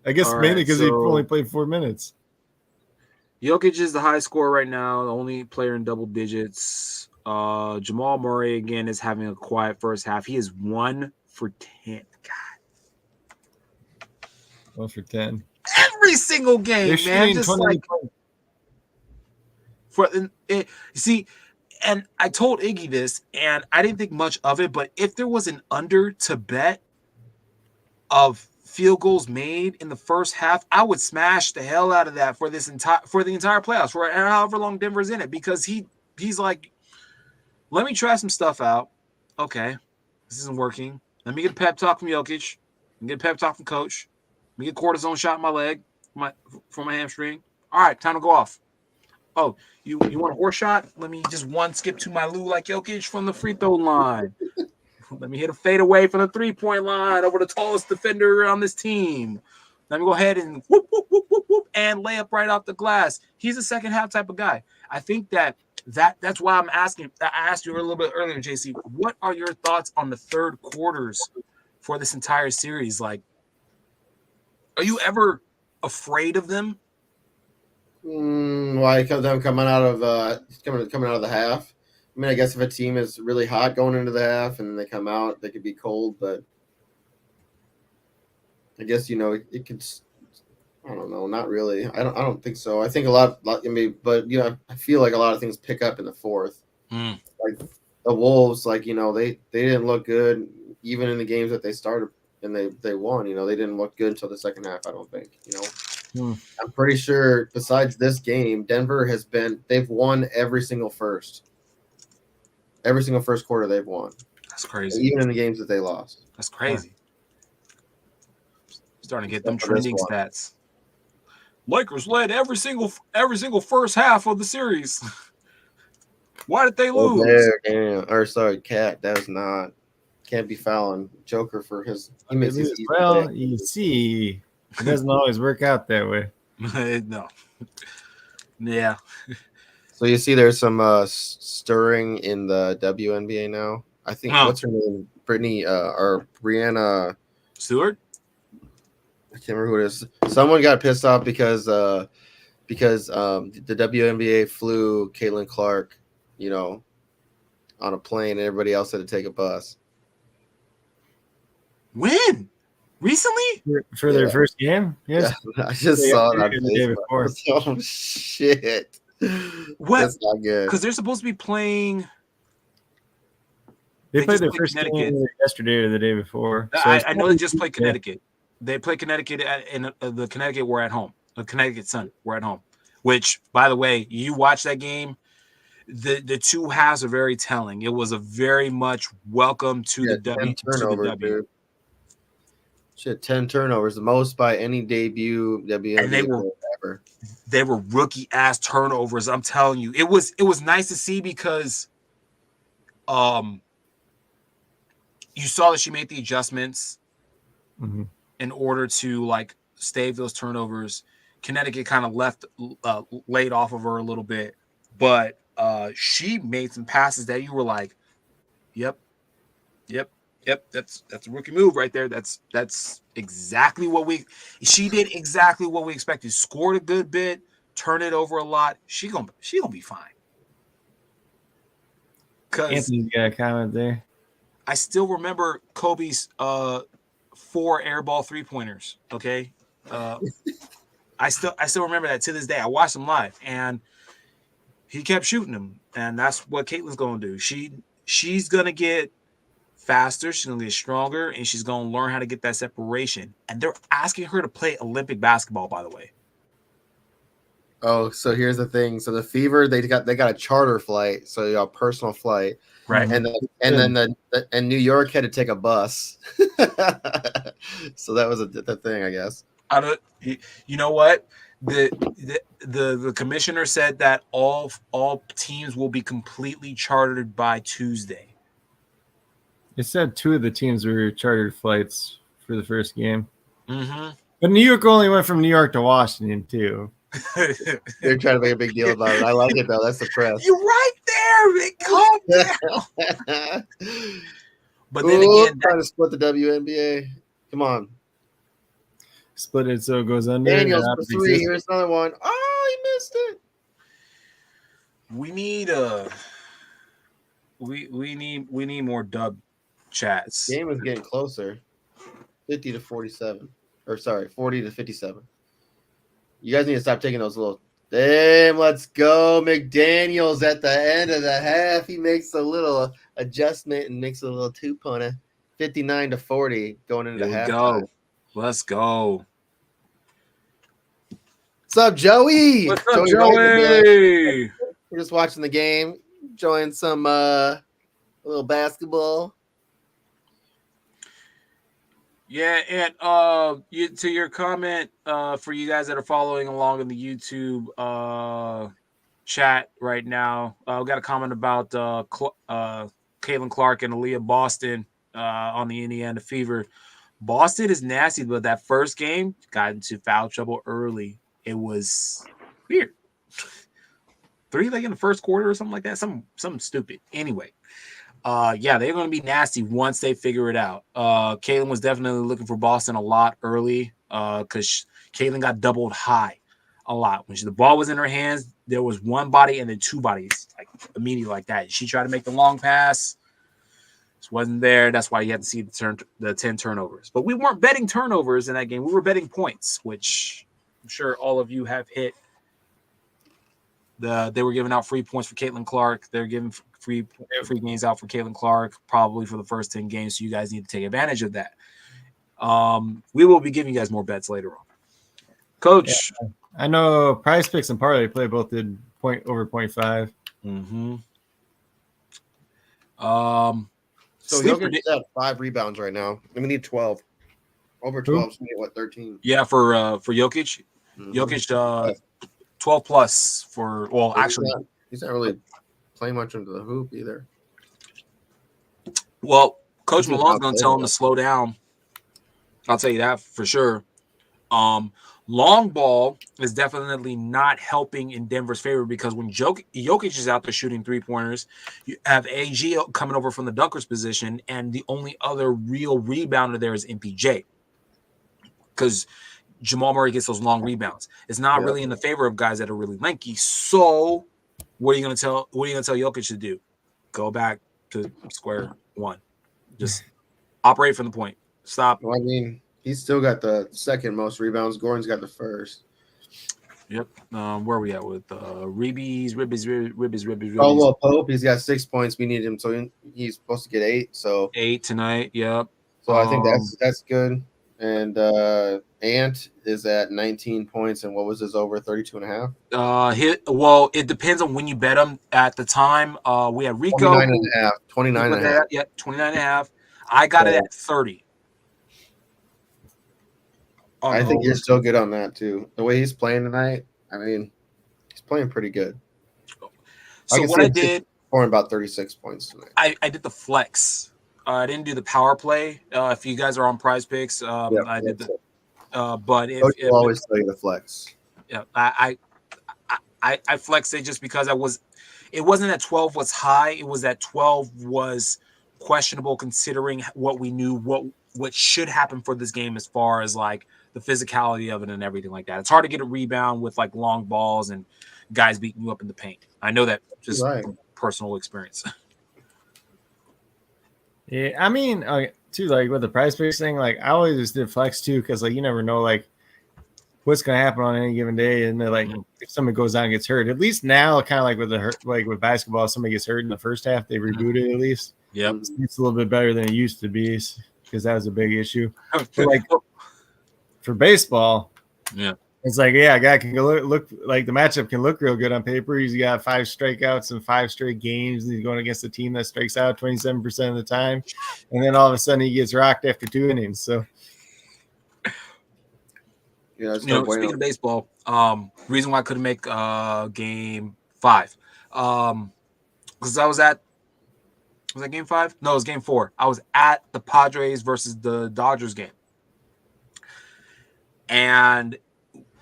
I guess mainly because he only played 4 minutes. Jokic is the high scorer right now, the only player in double digits. Jamal Murray, again, is having a quiet first half. He is 1 for 10. God. 1 for 10. Every single game, man. Just like see, and I told Iggy this, and I didn't think much of it, but if there was an under to bet of field goals made in the first half, I would smash the hell out of that for the entire playoffs, for however long Denver's in it, because he's like, let me try some stuff out. Okay, this isn't working. Let me get a pep talk from Jokic. Let me get a pep talk from Coach. Let me get a cortisone shot in my leg for my hamstring. All right, time to go off. Oh, you want a horse shot? Let me just skip to my Lou like Jokic from the free throw line. Let me hit a fade away from the 3-point line over the tallest defender on this team. Let me go ahead and whoop, whoop, whoop, whoop, whoop, and lay up right off the glass. He's a second half type of guy. I think that's why I'm asking. I asked you a little bit earlier, JC. What are your thoughts on the third quarters for this entire series? Like, Are you ever afraid of them? Why? Because them coming out of coming out of the half. I mean, I guess if a team is really hot going into the half and they come out, they could be cold. But I guess it could. I don't know. Not really. I don't think so. I think a lot. I mean, but I feel like a lot of things pick up in the fourth. Like the Wolves, they didn't look good even in the games that they started and they won. They didn't look good until the second half. I don't think. I'm pretty sure besides this game, Denver they've won every single first quarter they've won. That's crazy. Even in the games that they lost. That's crazy. Starting to get them trending stats. Lakers led every single first half of the series. Why did they lose? Cat. That was not. Can't be fouling Joker for his. He makes his well, you see, it doesn't always work out that way. No. Yeah. So you see, there's some stirring in the WNBA now. I think what's her name, Brianna Stewart. I can't remember who it is. Someone got pissed off because the WNBA flew Caitlin Clark, on a plane, and everybody else had to take a bus. When? Recently? For their first game? Yes. Yeah, I just saw it on Facebook. Oh, shit. What? That's not good. Because they're supposed to be playing. They played their first game yesterday or the day before. So I know they just played Connecticut. They play Connecticut in the Connecticut. We're at home. The Connecticut Sun. We're at home. Which, by the way, you watch that game. The two halves are very telling. It was a very much welcome to the W. Dude. Shit, 10 turnovers, the most by any debut WNBA ever. They were rookie ass turnovers. I'm telling you, it was nice to see because, you saw that she made the adjustments in order to stave those turnovers. Connecticut kind of laid off of her a little bit, but she made some passes that you were like, yep, that's a rookie move right there. That's exactly what she did exactly what we expected. Scored a good bit, turned it over a lot. She gonna be fine. Anthony's got a comment there. I still remember Kobe's 4 airball 3-pointers. Okay. I still remember that to this day. I watched him live and he kept shooting them. And that's what Caitlin's gonna do. She's gonna get faster, she's gonna get stronger, and she's gonna learn how to get that separation. And they're asking her to play Olympic basketball, by the way. Oh, so here's the thing. So the Fever, they got a charter flight, so a personal flight, right? And then New York had to take a bus. So that was the thing, I guess. You know what? The commissioner said that all teams will be completely chartered by Tuesday. It said 2 of the teams were chartered flights for the first game. Mm-hmm. But New York only went from New York to Washington, too. They're trying to make a big deal about it. I like it, though. That's the press. You're right there. Calm down. But then again, trying to split the WNBA. Come on. Split it so it goes under. Daniels for 3. Here's another one. Oh, he missed it. We need we need more dub chats. Game is getting closer. 50 to 47. Or sorry, 40 to 57. You guys need to stop taking those little. Damn, let's go. McDaniels at the end of the half. He makes a little adjustment and makes a little 2-pointer. 59 to 40 going into halftime. Let's go. What's up, Joey? What's up, Joey? We're just watching the game, enjoying some little basketball. Yeah, and to your comment, for you guys that are following along in the YouTube chat right now, we got a comment about Caitlin Clark and Aaliyah Boston on the Indiana Fever. Boston is nasty, but that first game got into foul trouble early. It was weird. 3 in the first quarter or something like that. Something stupid. Anyway. Yeah, they're going to be nasty once they figure it out. Caitlin was definitely looking for Boston a lot early. because Caitlin got doubled high a lot. When the ball was in her hands, there was one body and then two bodies, like immediately like that. She tried to make the long pass. It wasn't there. That's why you had to see the 10 turnovers. But we weren't betting turnovers in that game. We were betting points, which I'm sure all of you have hit. They were giving out free points for Caitlin Clark. They're giving free games out for Caitlin Clark, probably for the first 10 games. So you guys need to take advantage of that. We will be giving you guys more bets later on. Coach. Yeah, I know Prize Picks and Parlay Play both did over 0.5. Mm-hmm. So Jokic is at 5 rebounds right now. And we need 12. Over 12, so we get 13? Yeah, for Jokic. Mm-hmm. Jokic 12 plus for he's not really playing much into the hoop either. Well, Coach Malone's gonna tell him to slow down. I'll tell you that for sure. Long ball is definitely not helping in Denver's favor because when Jokic is out there shooting 3-pointers, you have AG coming over from the dunker's position, and the only other real rebounder there is MPJ because Jamal Murray gets those long rebounds. It's not really in the favor of guys that are really lanky. So, what are you gonna tell Jokic to do? Go back to square one. Just operate from the point. Stop. Well, I mean, he's still got the second most rebounds. Gordon's got the first. Yep. Where are we at with Ribbies? Oh, well, Pope, he's got 6 points. We need him, so he's supposed to get 8. So 8 tonight. Yep. So I think that's good. And Ant is at 19 points, and what was his over 32.5? Well, it depends on when you bet him. At the time, we had Rico 29.5. 29.5. Yeah, 29.5. I got it at 30. I think you're still good on that too. The way he's playing tonight, I mean, he's playing pretty good. So what I did, scoring about 36 points tonight. I did the flex. I didn't do the power play. If you guys are on Prize Picks, I did the. But if always tell you the flex. Yeah, I flexed it just because it wasn't that 12 was high. It was that 12 was questionable considering what we knew what should happen for this game as far as like the physicality of it and everything like that. It's hard to get a rebound with like long balls and guys beating you up in the paint. I know that just from personal experience. Yeah, I mean, too, like with the Prize Picks thing, like I always just did flex too, because like you never know like what's gonna happen on any given day, and like if somebody goes down and gets hurt. At least now, kind of like with basketball, if somebody gets hurt in the first half, they reboot it at least. Yep, it's a little bit better than it used to be because that was a big issue. But like for baseball, yeah. It's like, yeah, a guy can look like the matchup can look real good on paper. He's got 5 strikeouts in 5 straight games. And he's going against a team that strikes out 27% of the time. And then all of a sudden he gets rocked after 2 innings. So, yeah, speaking of baseball, reason why I couldn't make game 5. Because was that game 5? No, it was game 4. I was at the Padres versus the Dodgers game. And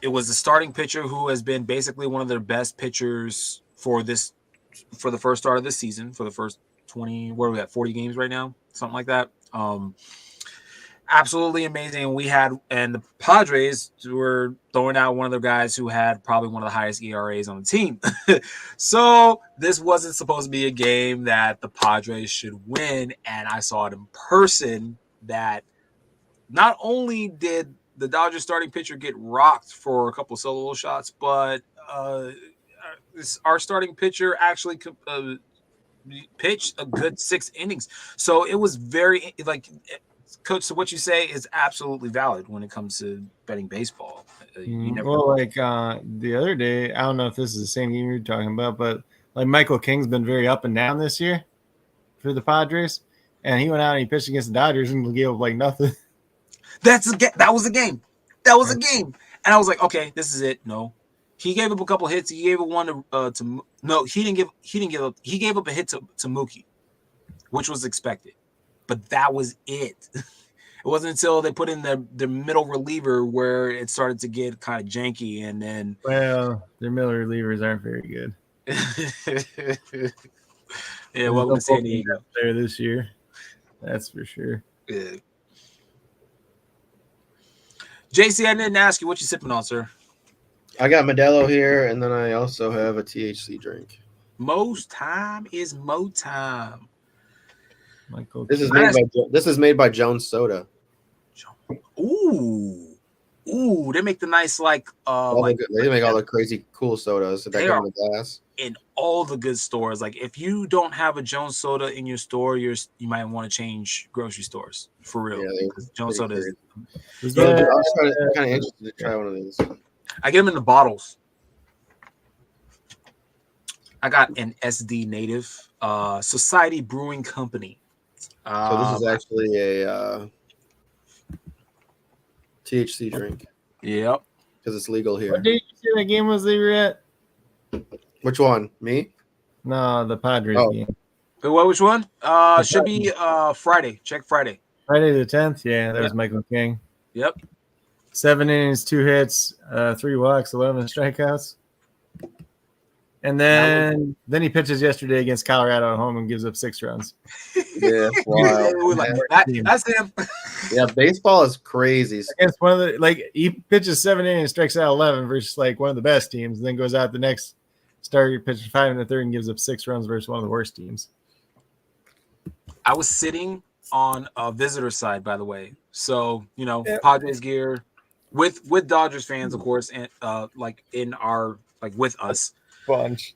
it was the starting pitcher who has been basically one of their best pitchers for the first start of this season, for the first 20, where are we at, 40 games right now? Something like that. Absolutely amazing. And the Padres were throwing out one of their guys who had probably one of the highest ERAs on the team. So this wasn't supposed to be a game that the Padres should win. And I saw it in person that not only did the Dodgers starting pitcher get rocked for a couple solo shots, but our starting pitcher actually pitched a good 6 innings. So it was very like, Coach. So what you say is absolutely valid when it comes to betting baseball. Like the other day, I don't know if this is the same game you're talking about, but like Michael King's been very up and down this year for the Padres, and he went out and he pitched against the Dodgers and gave up like nothing. That was a game. That was a game. And I was like, okay, this is it. No. He gave up a couple hits. He gave up one to no, he didn't give up. He gave up a hit to Mookie, which was expected. But that was it. It wasn't until they put in the middle reliever where it started to get kind of janky, and then their middle relievers aren't very good. Yeah, welcome to San Diego there this year. That's for sure. Yeah. JC, I didn't ask you what you sipping on, sir. I got Modelo here, and then I also have a THC drink. Most time is mo time. Michael, This is made by Jones Soda. Ooh, they make the nice they make all the crazy cool sodas that come in the glass. In all the good stores. Like if you don't have a Jones Soda in your store, you might want to change grocery stores for real. Yeah, Jones Soda is. I'm kind of interested to try one of these. I get them in the bottles. I got an SD Native Society Brewing Company. So this is actually a THC drink. Yep. Because it's legal here. What did you say that game was they were at? Which one? Me? No, the Padres game. Which one? Should be Friday. Check Friday. Friday the 10th? Yeah, that was Michael King. Yep. 7 innings, 2 hits, 3 walks, 11 strikeouts. And then he pitches yesterday against Colorado at home and gives up 6 runs. Yeah, wow. That's him. Yeah, baseball is crazy. Against one of the he pitches 7 innings, strikes out 11 versus one of the best teams, and then goes out the next start, pitches 5 1/3 and gives up 6 runs versus one of the worst teams. I was sitting on a visitor side, by the way. So, Padres gear with Dodgers fans, of course, and in our with us. Bunch.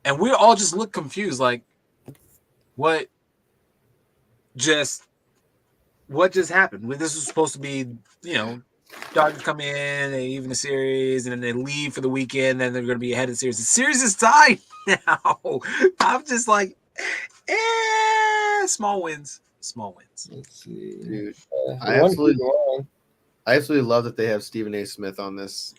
And we all just look confused, like what just happened? This was supposed to be, Dodgers come in, they even the series, and then they leave for the weekend, then they're going to be ahead of the series. The series is tied now. I'm just like, small wins. Let's see. Dude, I absolutely love that they have Stephen A. Smith on this.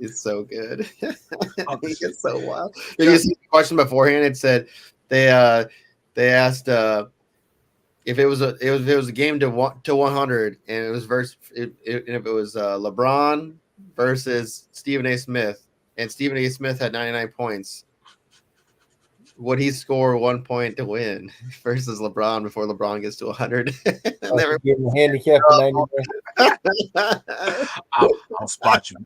It's so good. He gets so wild. You see the question beforehand. It said they asked if it was a game to 100, and it was if it was LeBron versus Stephen A. Smith, and Stephen A. Smith had 99 points. Would he score 1 point to win versus LeBron before LeBron gets to 100? Never give him a handicap for 99. I'll spot you.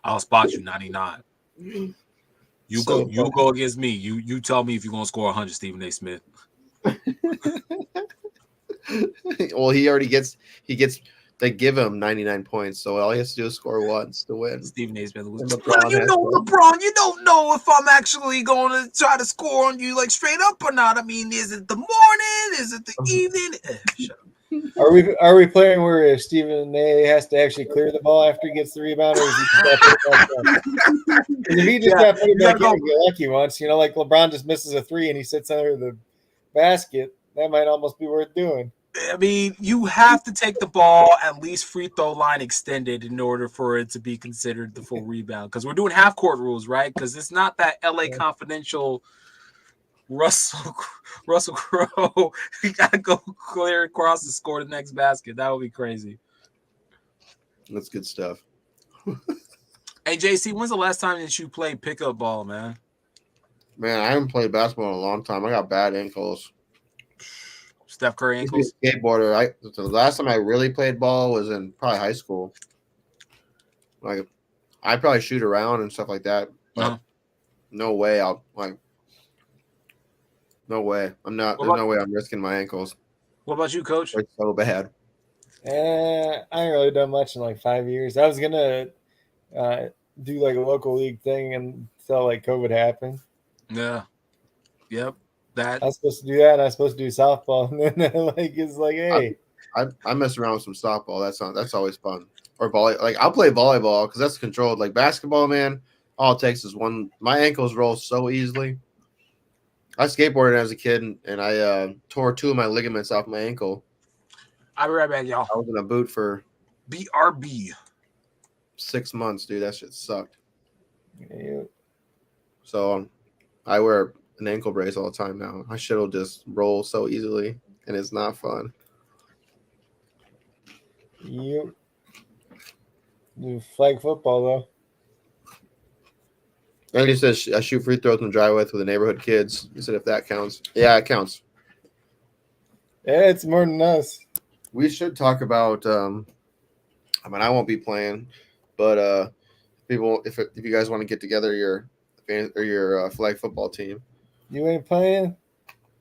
I'll spot you 99. You go against me. You tell me if you're gonna score 100, Stephen A. Smith. Well, they give him 99 points, so all he has to do is score once to win. Stephen A. Smith was LeBron, you don't know if I'm actually going to try to score on you straight up or not. I mean, is it the morning? Is it the evening? Shut up. Are we playing where Stephen A. has to actually clear the ball after he gets the rebound, or is he just if he just got put it back in and get lucky once, like LeBron just misses a 3 and he sits under the basket, that might almost be worth doing. I mean, you have to take the ball at least free throw line extended in order for it to be considered the full rebound, because we're doing half court rules, right? Because it's not that LA Confidential Russell Crowe. You gotta go clear across and score the next basket. That would be crazy. That's good stuff. Hey JC, when's the last time that you played pickup ball, man? Man, I haven't played basketball in a long time. I got bad ankles. Steph Curry ankles. Skateboarder. The last time I really played ball was in probably high school. I probably shoot around and stuff like that, but no way. No way. I'm not. There's no way I'm risking my ankles. What about you, Coach? It's so bad. I ain't really done much in 5 years. I was gonna do a local league thing until COVID happened. Yeah. Yep. I was supposed to do that, and I was supposed to do softball, and then it's hey. I mess around with some softball. That's always fun. Or volley. I'll play volleyball because that's controlled. Basketball, man, all it takes is one. My ankles roll so easily. I skateboarded as a kid, and I tore 2 of my ligaments off my ankle. I'll be right back, y'all. I was in a boot for BRB 6 months, dude. That shit sucked. Yeah. So I wear an ankle brace all the time now. My shit will just roll so easily, and it's not fun. You do flag football though. And he says I shoot free throws and drive with the neighborhood kids. He said if that counts. Yeah, it counts. Yeah, it's more than us. We should talk about I mean, I won't be playing, but people, if you guys want to get together your flag football team, You ain't playing?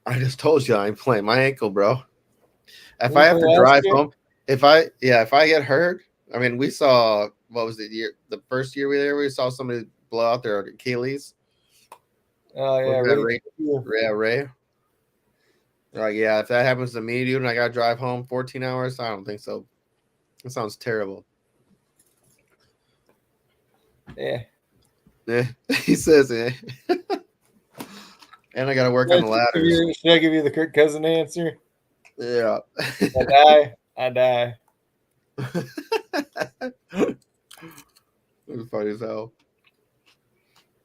I just told you I ain't playing. My ankle, bro. If You I have play to last drive year? home, if I get hurt, I mean, we saw what was it the first year we saw somebody blow out their Achilles. Oh yeah, Ray. Like, yeah, if that happens to me, dude, and I gotta drive home 14 hours, I don't think so. That sounds terrible. Yeah. Yeah, he says it. And I gotta work on the ladders. Should I give you the Kirk Cousin answer? Yeah. I die. It's funny as hell.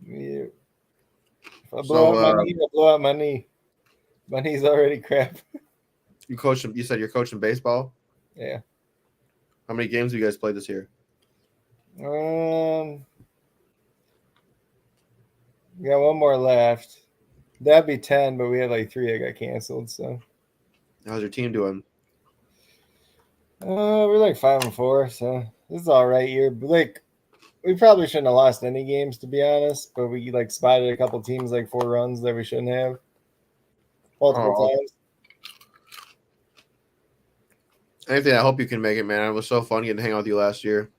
Yeah. If I blow out my knee, I blow out my knee. My knee's already crap. You said you're coaching baseball? Yeah. How many games have you guys played this year? We got one more left. That'd be 10, but we had like 3 that got canceled. So How's your team doing? we're like 5-4, so this is all right year. But like, we probably shouldn't have lost any games, to be honest. But we like spotted a couple teams like 4 runs that we shouldn't have multiple times. Anthony, I hope you can make it, man. It was so fun getting to hang out with you last year.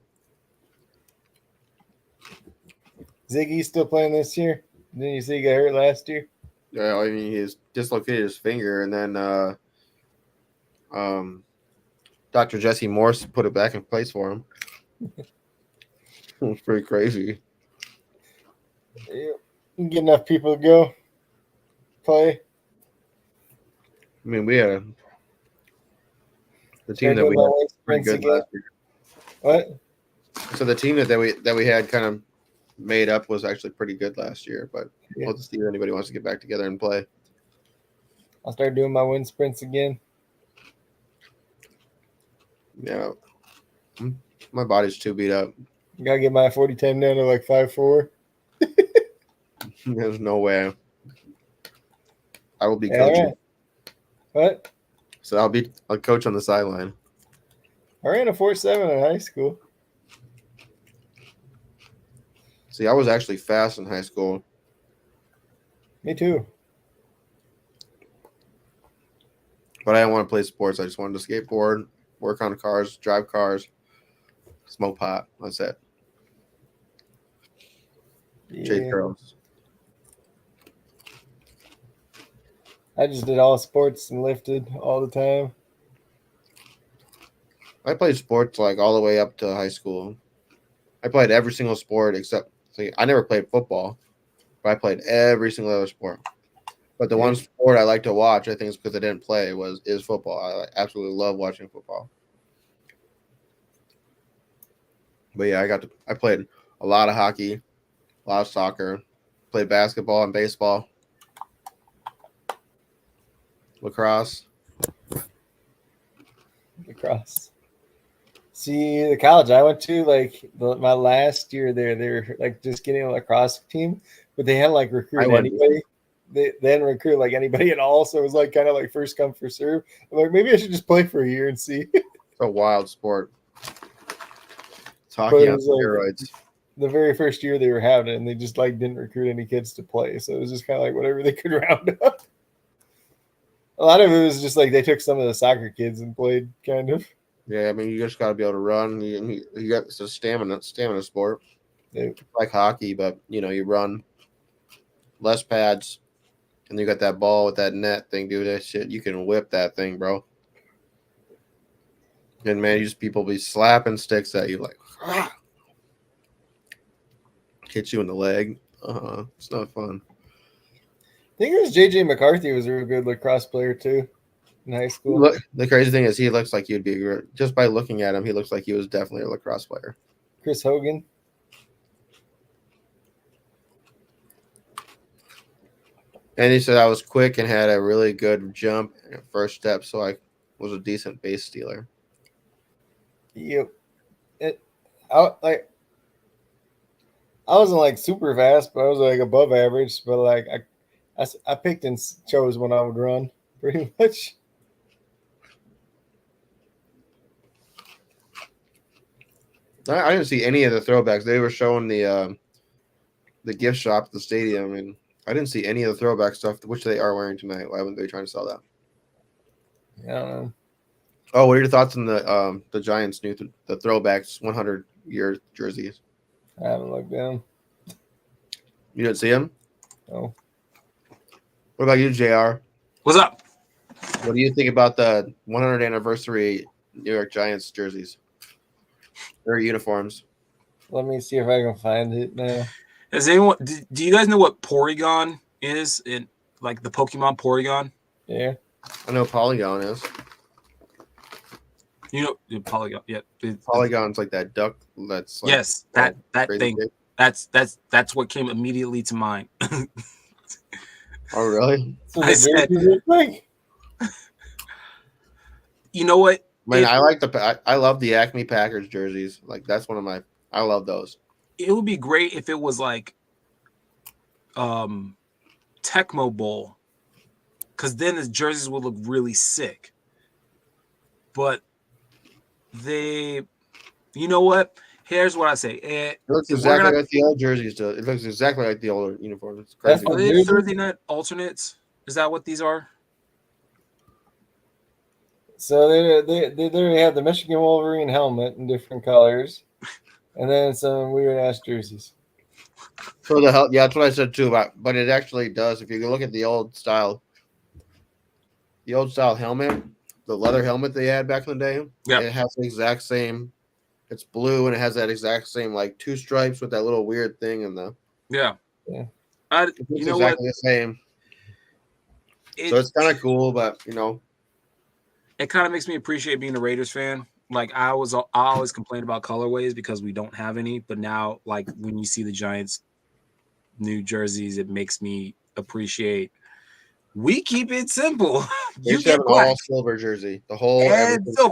Ziggy's still playing this year. Didn't you see he got hurt last year? Yeah, I mean, he's dislocated his finger, and then Dr. Jesse Morse put it back in place for him. It was pretty crazy. Yeah. You can get enough people to go play. I mean, we had the team that we had pretty good last year. What? So the team that we had kind of made up was actually pretty good last year, but we'll just see if anybody wants to get back together and play. I'll start doing my wind sprints again. Yeah. My body's too beat up. Gotta get my 40 time down to like 5'4". There's no way. I will be coaching. Right. What? So I'll coach on the sideline. I ran a 4.7 in high school. See, I was actually fast in high school. Me too. But I didn't want to play sports. I just wanted to skateboard, work on cars, drive cars, smoke pot. That's it. Chase girls. I just did all sports and lifted all the time. I played sports like all the way up to high school. I played every single sport except I never played football, but I played every single other sport. But the one sport I like to watch, I think it's because I didn't play, is football. I absolutely love watching football. But yeah, I played a lot of hockey, a lot of soccer, played basketball and baseball, lacrosse. See, the college I went to, like my last year there, they were like just getting a lacrosse team, but they hadn't like recruited anybody. They didn't recruit like anybody at all, so it was like kind of like first come first serve. I'm like, maybe I should just play for a year and see. It's a wild sport. It's hockey on steroids. Like, the very first year they were having it, and they just like didn't recruit any kids to play, so it was just kind of like whatever they could round up. A lot of it was just like they took some of the soccer kids and played kind of. Yeah, I mean, you just got to be able to run. You got it's a stamina sport. Yeah. Like hockey, but you run, less pads, and you got that ball with that net thing, dude. That shit, you can whip that thing, bro. And man, people be slapping sticks at you like, hit you in the leg. It's not fun. I think it was JJ McCarthy was a real good lacrosse player too in high school. Look, the crazy thing is he looks like you'd be just by looking at him. He looks like he was definitely a lacrosse player. Chris Hogan. And he said I was quick and had a really good jump and first step, so I was a decent base stealer. Yep. I wasn't like super fast, but I was like above average. But like I picked and chose when I would run, pretty much. I didn't see any of the throwbacks. They were showing the gift shop at the stadium, and I didn't see any of the throwback stuff, which they are wearing tonight. Why wouldn't they trying to sell that? I don't know. Oh, what are your thoughts on the Giants' new the throwbacks 100-year jerseys? I haven't looked down. You didn't see them? No. What about you, JR? What's up? What do you think about the 100th anniversary New York Giants jerseys? Their uniforms. Let me see if I can find it now. Does anyone? Do you guys know what Porygon is in like the Pokemon Porygon? Yeah. I know Polygon is. You know Polygon. Yeah. Polygon's like that duck. That's like yes, that thing. Kid. That's what came immediately to mind. Oh really? So I said, you know what? Man, I love the Acme Packers jerseys. Like that's one of my. I love those. It would be great if it was like, Tecmo Bowl, because then the jerseys would look really sick. But you know what? Here's what I say. It looks exactly like the old jerseys do. It looks exactly like the old uniforms. It's crazy. Are they Thursday night alternates? Is that what these are? So they have the Michigan Wolverine helmet in different colors, and then some weird ass jerseys. So yeah, that's what I said too. But it actually does. If you look at the old style helmet, the leather helmet they had back in the day, it has the exact same. It's blue and it has that exact same like two stripes with that little weird thing in the. Yeah. Yeah. You know exactly what? the same. So it's kind of cool, but you know. It kind of makes me appreciate being a Raiders fan. Like I always complain about colorways because we don't have any, but now like when you see the Giants new jerseys, it makes me appreciate we keep it simple. You get an all silver jersey. The whole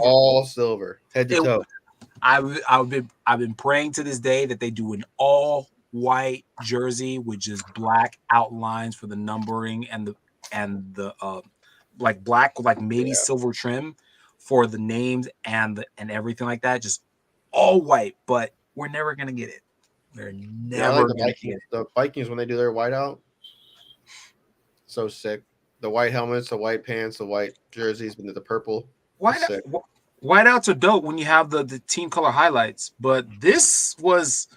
all silver, head to toe. I've been praying to this day that they do an all white jersey with just black outlines for the numbering and the like black with like maybe silver trim for the names and everything like that. Just all white, but we're never gonna get it. We're never gonna get it. The Vikings when they do their whiteout, so sick. The white helmets, the white pants, the white jerseys, but the purple. Whiteouts are dope when you have the team color highlights, but this was.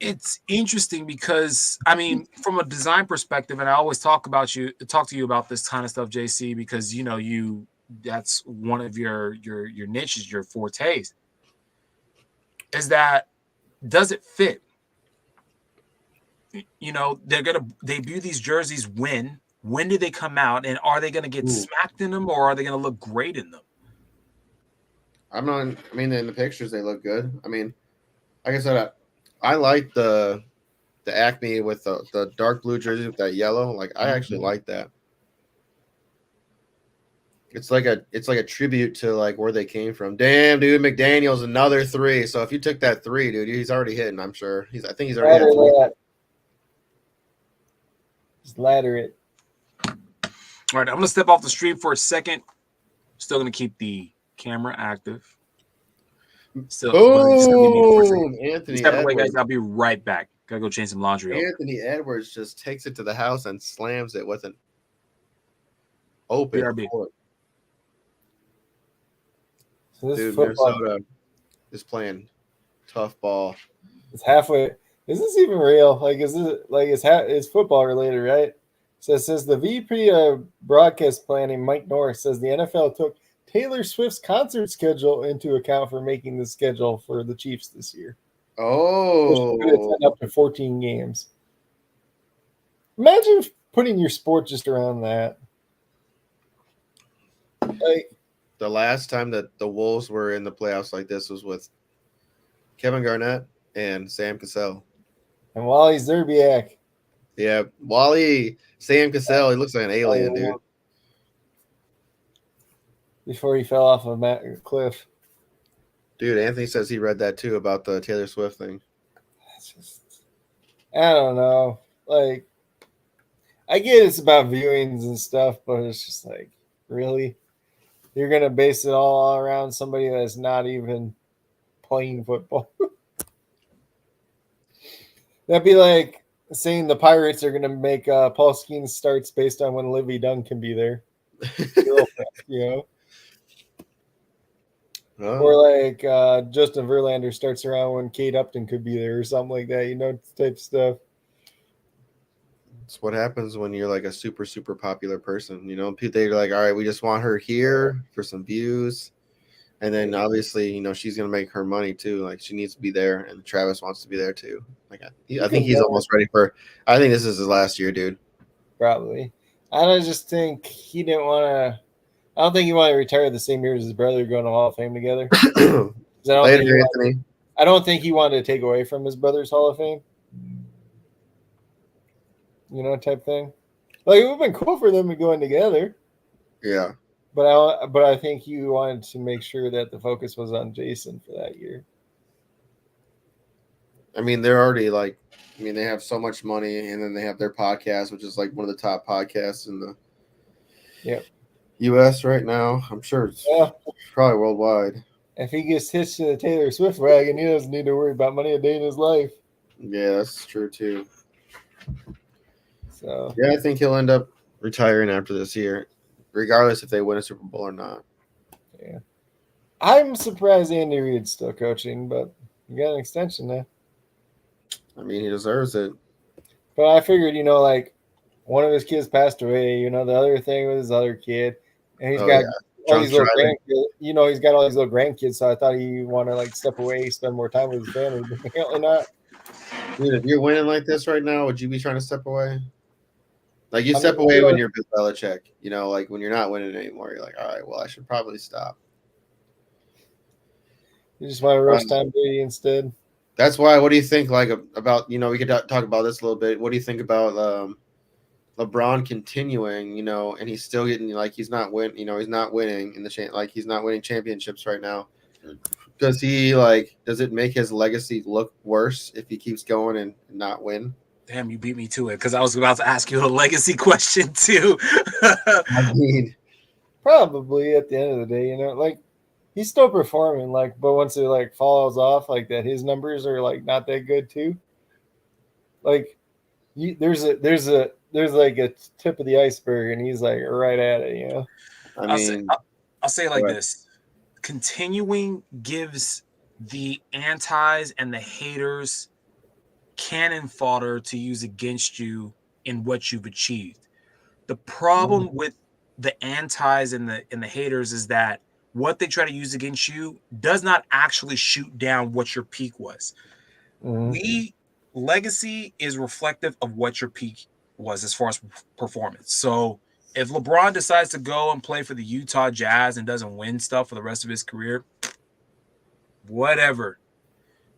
It's interesting because I mean, from a design perspective, and I always talk to you about this kind of stuff, JC, because you know that's one of your niches, your fortes. Is that does it fit? You know, they're gonna debut these jerseys when do they come out, and are they gonna get smacked in them, or are they gonna look great in them? I mean, in the pictures they look good. I mean, like I said, I like the Acme with the dark blue jersey with that yellow. Like I actually like that. It's like a tribute to like where they came from. Damn, dude, McDaniel's another 3. So if you took that 3, dude, he's already hitting. I'm sure I think he's already had 3. Just ladder it. All right, I'm gonna step off the stream for a second. Still gonna keep the camera active. Anthony step away, Edwards. guys. I'll be right back. Gotta go change some laundry. Anthony Edwards just takes it to the house and slams it with an open court. So dude, Minnesota is playing tough ball. It's halfway. Is this even real? Like, is this like it's football related, right? So it says the VP of broadcast planning, Mike Norris, says the NFL took Taylor Swift's concert schedule into account for making the schedule for the Chiefs this year. Oh, attend up to 14 games. Imagine putting your sport just around that. Like the last time that the Wolves were in the playoffs like this was with Kevin Garnett and Sam Cassell. And Wally Zerbiak. Yeah, Sam Cassell, he looks like an alien, dude. Before he fell off a cliff. Dude, Anthony says he read that too about the Taylor Swift thing. I don't know. Like, I get it's about viewings and stuff, but it's just like, really? You're going to base it all around somebody that's not even playing football. That'd be like saying the Pirates are going to make Paul Skeens starts based on when Livy Dunn can be there. You know? Or like Justin Verlander starts around when Kate Upton could be there or something like that, type stuff. It's what happens when you're like a super, super popular person. They're like, all right, we just want her here for some views. And then obviously, she's going to make her money too. Like she needs to be there, and Travis wants to be there too. Like I think he's almost ready I think this is his last year, dude. Probably. I just think he didn't want to. I don't think he wanted to retire the same year as his brother going to Hall of Fame together. Later, Anthony. I don't think he wanted to take away from his brother's Hall of Fame. Type thing. Like it would have been cool for them to go in together. Yeah. But I think he wanted to make sure that the focus was on Jason for that year. I mean, they're already they have so much money, and then they have their podcast, which is like one of the top podcasts in the U.S. right now. I'm sure it's probably worldwide. If he gets hitched to the Taylor Swift wagon, he doesn't need to worry about money a day in his life. Yeah, that's true too. So yeah, I think he'll end up retiring after this year, regardless if they win a Super Bowl or not. Yeah, I'm surprised Andy Reid's still coaching, but you got an extension now. I mean, he deserves it. But I figured, like one of his kids passed away. The other thing was his other kid, and he's got all these little grandkids. He's got all these little grandkids. So I thought he wanted to step away, spend more time with his family. But apparently not. Dude, if you're winning like this right now, would you be trying to step away? Like you step away when you're Bill Belichick, like when you're not winning anymore, you're like, all right, well, I should probably stop. You just want to roast Tom Brady instead. That's why. What do you think? About we could talk about this a little bit. What do you think about LeBron continuing? And he's still getting he's not winning in the he's not winning championships right now. Does he does it make his legacy look worse if he keeps going and not win? Damn, you beat me to it because I was about to ask you a legacy question too. I mean, probably at the end of the day, he's still performing, but once it falls off, that his numbers are not that good too. There's a tip of the iceberg, and he's right at it, I'll say it like this: continuing gives the antis and the haters cannon fodder to use against you in what you've achieved. The problem with the antis and the haters is that what they try to use against you does not actually shoot down what your peak was. Legacy is reflective of what your peak was as far as performance. So if LeBron decides to go and play for the Utah Jazz and doesn't win stuff for the rest of his career, whatever.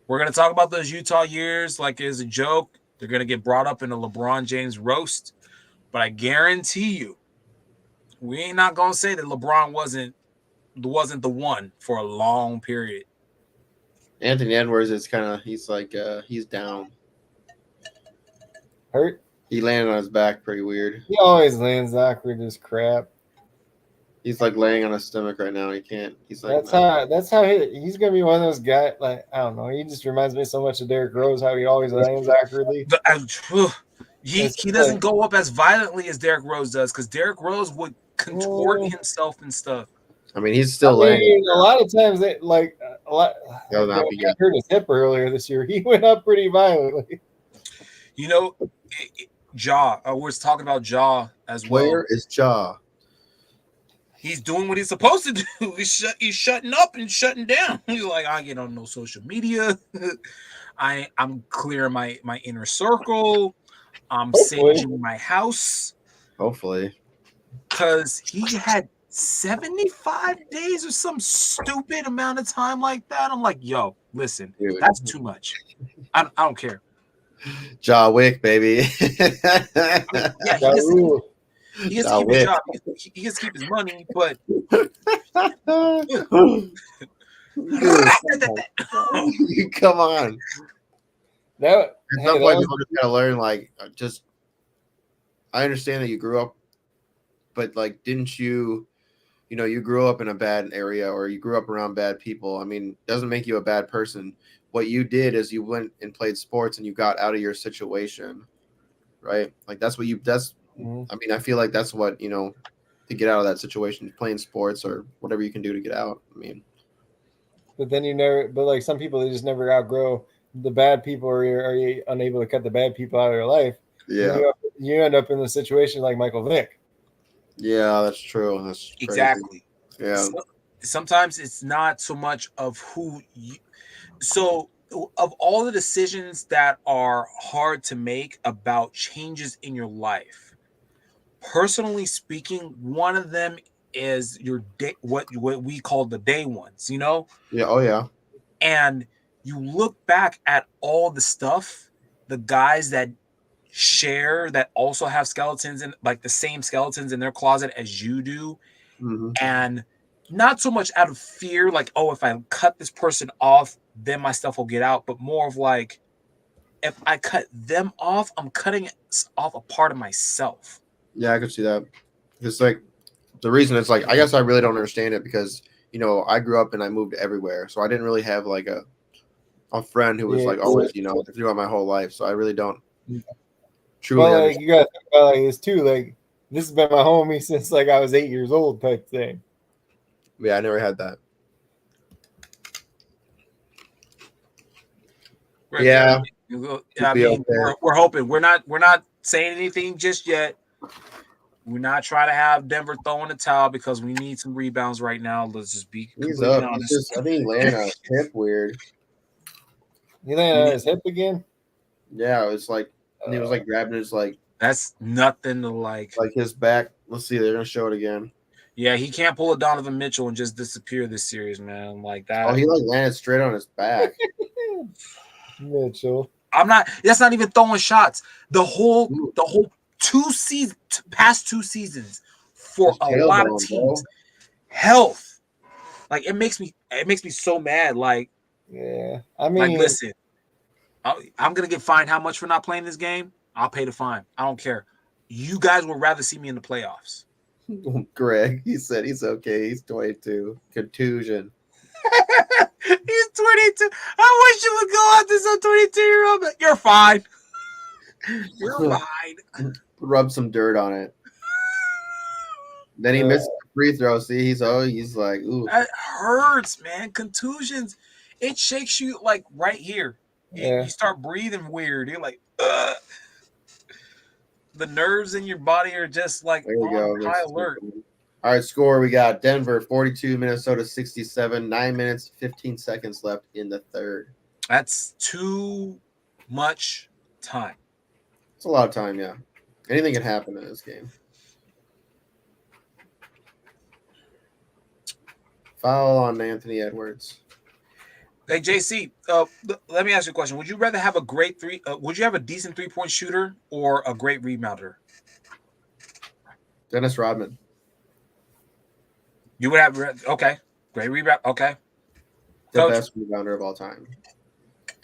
We're going to talk about those Utah years like it's a joke. They're going to get brought up in a LeBron James roast. But I guarantee you, we ain't not going to say that LeBron wasn't the one for a long period. Anthony Edwards is he's down. Hurt? He landed on his back pretty weird. He always lands awkward as crap. He's laying on his stomach right now. He can't. He's that's how he's gonna be one of those guys. I don't know. He just reminds me so much of Derrick Rose. How he always lands awkwardly. He doesn't go up as violently as Derrick Rose does because Derrick Rose would contort himself and stuff. I mean, he's still laying. A lot of times, I heard his hip earlier this year. He went up pretty violently. Ja. We're talking about Ja as well. Where is Ja? He's doing what he's supposed to do. He's shutting up and shutting down. He's like, I get on no social media. I'm clearing my inner circle. I'm saging my house. Hopefully. Because he had 75 days or some stupid amount of time like that. I'm like, yo, listen, dude, that's too much. I don't care. Ja Wick, baby. He gets to keep his job. He gets to keep his money, but come on. At some point, people just gotta learn. I understand that you grew up, but didn't you you grew up in a bad area or you grew up around bad people. I mean, it doesn't make you a bad person. What you did is you went and played sports and you got out of your situation, right? Like that's what you. I mean, I feel like that's what to get out of that situation, playing sports or whatever you can do to get out. I mean, but then like some people, they just never outgrow the bad people, or are unable to cut the bad people out of their life. yeah, you end up in the situation like Michael Vick. Yeah, that's true. That's crazy. Exactly. Yeah. Sometimes it's not so much of who you. So, of all the decisions that are hard to make about changes in your life, personally speaking, one of them is your day, what we call the day ones, Yeah. Oh, yeah. And you look back at all the stuff, the guys that share that also have skeletons and like the same skeletons in their closet as you do, and not so much out of fear, like, oh, if I cut this person off, then my stuff will get out, but more of like, if I cut them off, I'm cutting off a part of myself. Yeah, I could see that. It's like the reason it's like I guess I really don't understand it because I grew up and I moved everywhere, so I didn't really have like a friend who was like always throughout my whole life. So I really don't truly. Well, like you got to think about like this too. Like this has been my homie since like I was 8 years old, type thing. Yeah, I never had that. Yeah, I mean, we're hoping. We're not saying anything just yet. We're not trying to have Denver throwing the towel because we need some rebounds right now. Let's just be completely honest. I think he landed on his hip weird. He landed on his hip again? Yeah, it was like he was like grabbing his like. That's nothing to like his back. Let's see, they're gonna show it again. Yeah, he can't pull a Donovan Mitchell and just disappear this series, man. Like that. Oh, he like landed straight on his back. Mitchell. That's not even throwing shots. The whole past 2 seasons for a lot of teams. Health. Like it makes me so mad. Like, yeah. I mean, like listen, I'm gonna get fined how much for not playing this game? I'll pay the fine. I don't care. You guys would rather see me in the playoffs. Greg, he said he's okay. He's 22. Contusion. He's 22. I wish you would go out to some 22-year-old. You're fine. You're fine. Rub some dirt on it. Then he missed the free throw. See, he's like, ooh. That hurts, man. Contusions, it shakes you like right here. You start breathing weird. You're like, ugh. The nerves in your body are just like on high alert. All right, score. We got Denver 42, Minnesota 67, 9 minutes, 15 seconds left in the third. That's too much time. It's a lot of time, yeah. Anything can happen in this game. Foul on Anthony Edwards. Hey, JC, let me ask you a question. Would you rather have would you have a decent 3-point shooter or a great rebounder? Dennis Rodman. You would have, okay. Great rebound, okay. The best rebounder of all time.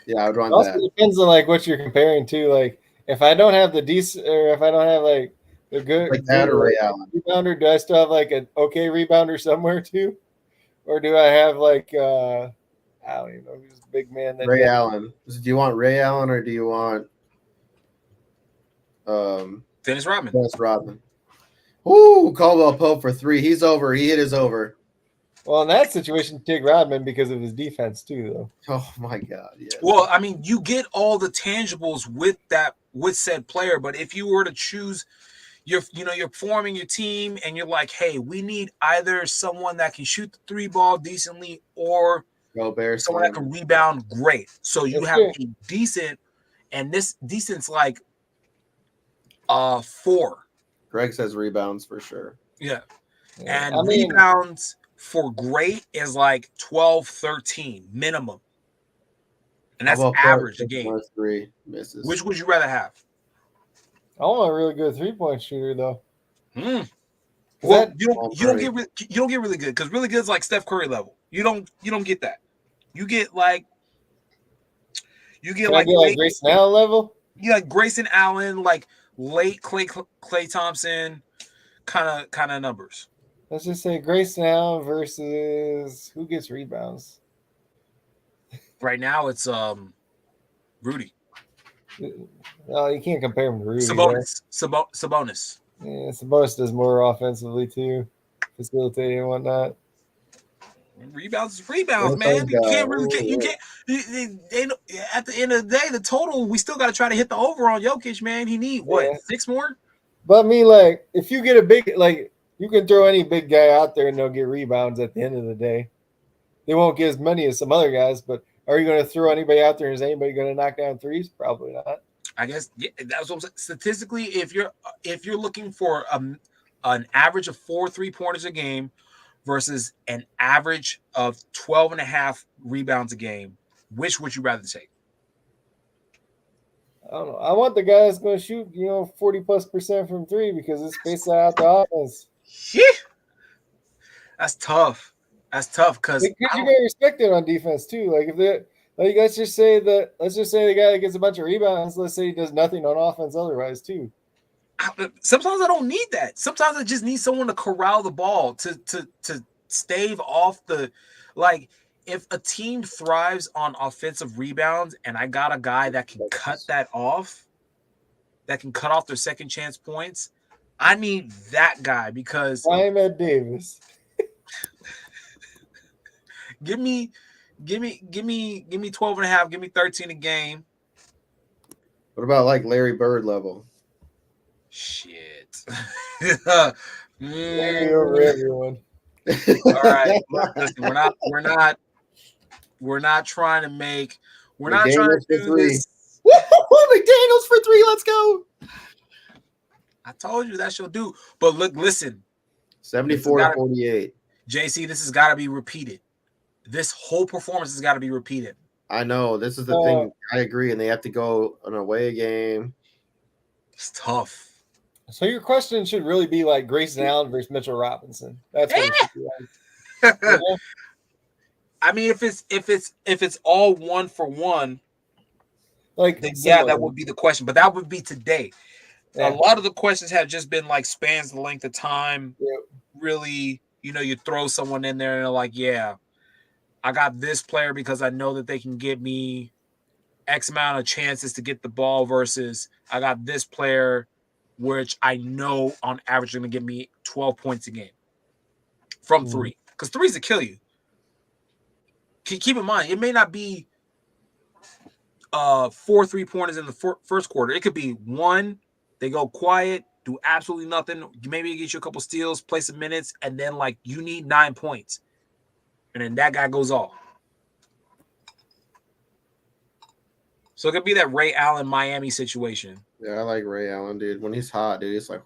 Yeah, I would want also that. It depends on like what you're comparing to. Like, if I don't have the decent, or if I don't have like the good, like that or Ray Allen rebounder, do I still have like an okay rebounder somewhere too, or do I have like I don't even know who's a big man? Ray Allen. Do you want Ray Allen or do you want Dennis Rodman? Dennis Rodman. Ooh, Caldwell Pope for 3. He's over. He hit his over. Well, in that situation, take Rodman because of his defense too, though. Oh my God! Yeah. Well, I mean, you get all the tangibles with said player, but if you were to choose, you're forming your team, and you're like, hey, we need either someone that can shoot the 3 ball decently, or someone that can rebound great. So you have a decent, and this decent's like 4. Greg says rebounds for sure. Yeah. And rebounds for great is like 12, 13 minimum. And that's average a game. 3 misses. Which would you rather have? I want a really good 3-point shooter though. Well, you don't get really good, because really good is like Steph Curry level. You don't get that. You get like Grayson Allen level. You like Grayson Allen, like late Klay Thompson kind of numbers. Let's just say Grayson Allen versus who gets rebounds. Right now, it's Rudy. No, you can't compare him to Rudy. Sabonis. Sabonis. Yeah, Sabonis does more offensively too, facilitating and whatnot. Rebounds is rebounds, man. You can't really get you can't. At the end of the day, the total we still got to try to hit the over on Jokic, man. He need what 6 more? But I mean, like, if you get a big, like, you can throw any big guy out there and they'll get rebounds at the end of the day. They won't get as many as some other guys, but are you going to throw anybody out there? And is anybody going to knock down threes? Probably not. I guess that's what I'm saying. Statistically, if you're looking for an average of 4 3-pointers a game versus an average of 12.5 rebounds a game, which would you rather take? I don't know. I want the guy that's going to shoot, 40+% from 3 because it's based out the offense. Yeah, that's tough. That's tough because you got to respect it on defense too. Like if they, like let's just say the guy that gets a bunch of rebounds, let's say he does nothing on offense otherwise too. Sometimes I don't need that. Sometimes I just need someone to corral the ball to stave off the like. If a team thrives on offensive rebounds and I got a guy that can cut that off, that can cut off their second chance points, I need that guy because I'm Ed Davis. give me 12.5, give me 13 a game. What about like Larry Bird level? Shit. Larry over everyone. All right. Listen, we're not trying to make. We're not trying to do this. McDaniels for 3. Let's go. I told you that she'll do. But look, listen. 74-48. JC, this has got to be repeated. This whole performance has got to be repeated. I know. This is the thing. I agree. And they have to go an away game. It's tough. So your question should really be like Grayson Allen versus Mitchell Robinson. That's what it should be like. You know? I mean, if it's all 1-for-1, like then yeah, that would be the question. But that would be today. Yeah. A lot of the questions have just been like spans the length of time. Yeah. Really, you throw someone in there and they're like, yeah, I got this player because I know that they can get me X amount of chances to get the ball versus I got this player which I know on average is going to give me 12 points a game from 3. Because 3s will kill you. Keep in mind, it may not be 4 3-pointers in the first quarter. It could be 1, they go quiet, do absolutely nothing. Maybe get you a couple steals, play some minutes, and then like you need 9 points. And then that guy goes off. So it could be that Ray Allen Miami situation. Yeah, I like Ray Allen, dude. When he's hot, dude, it's like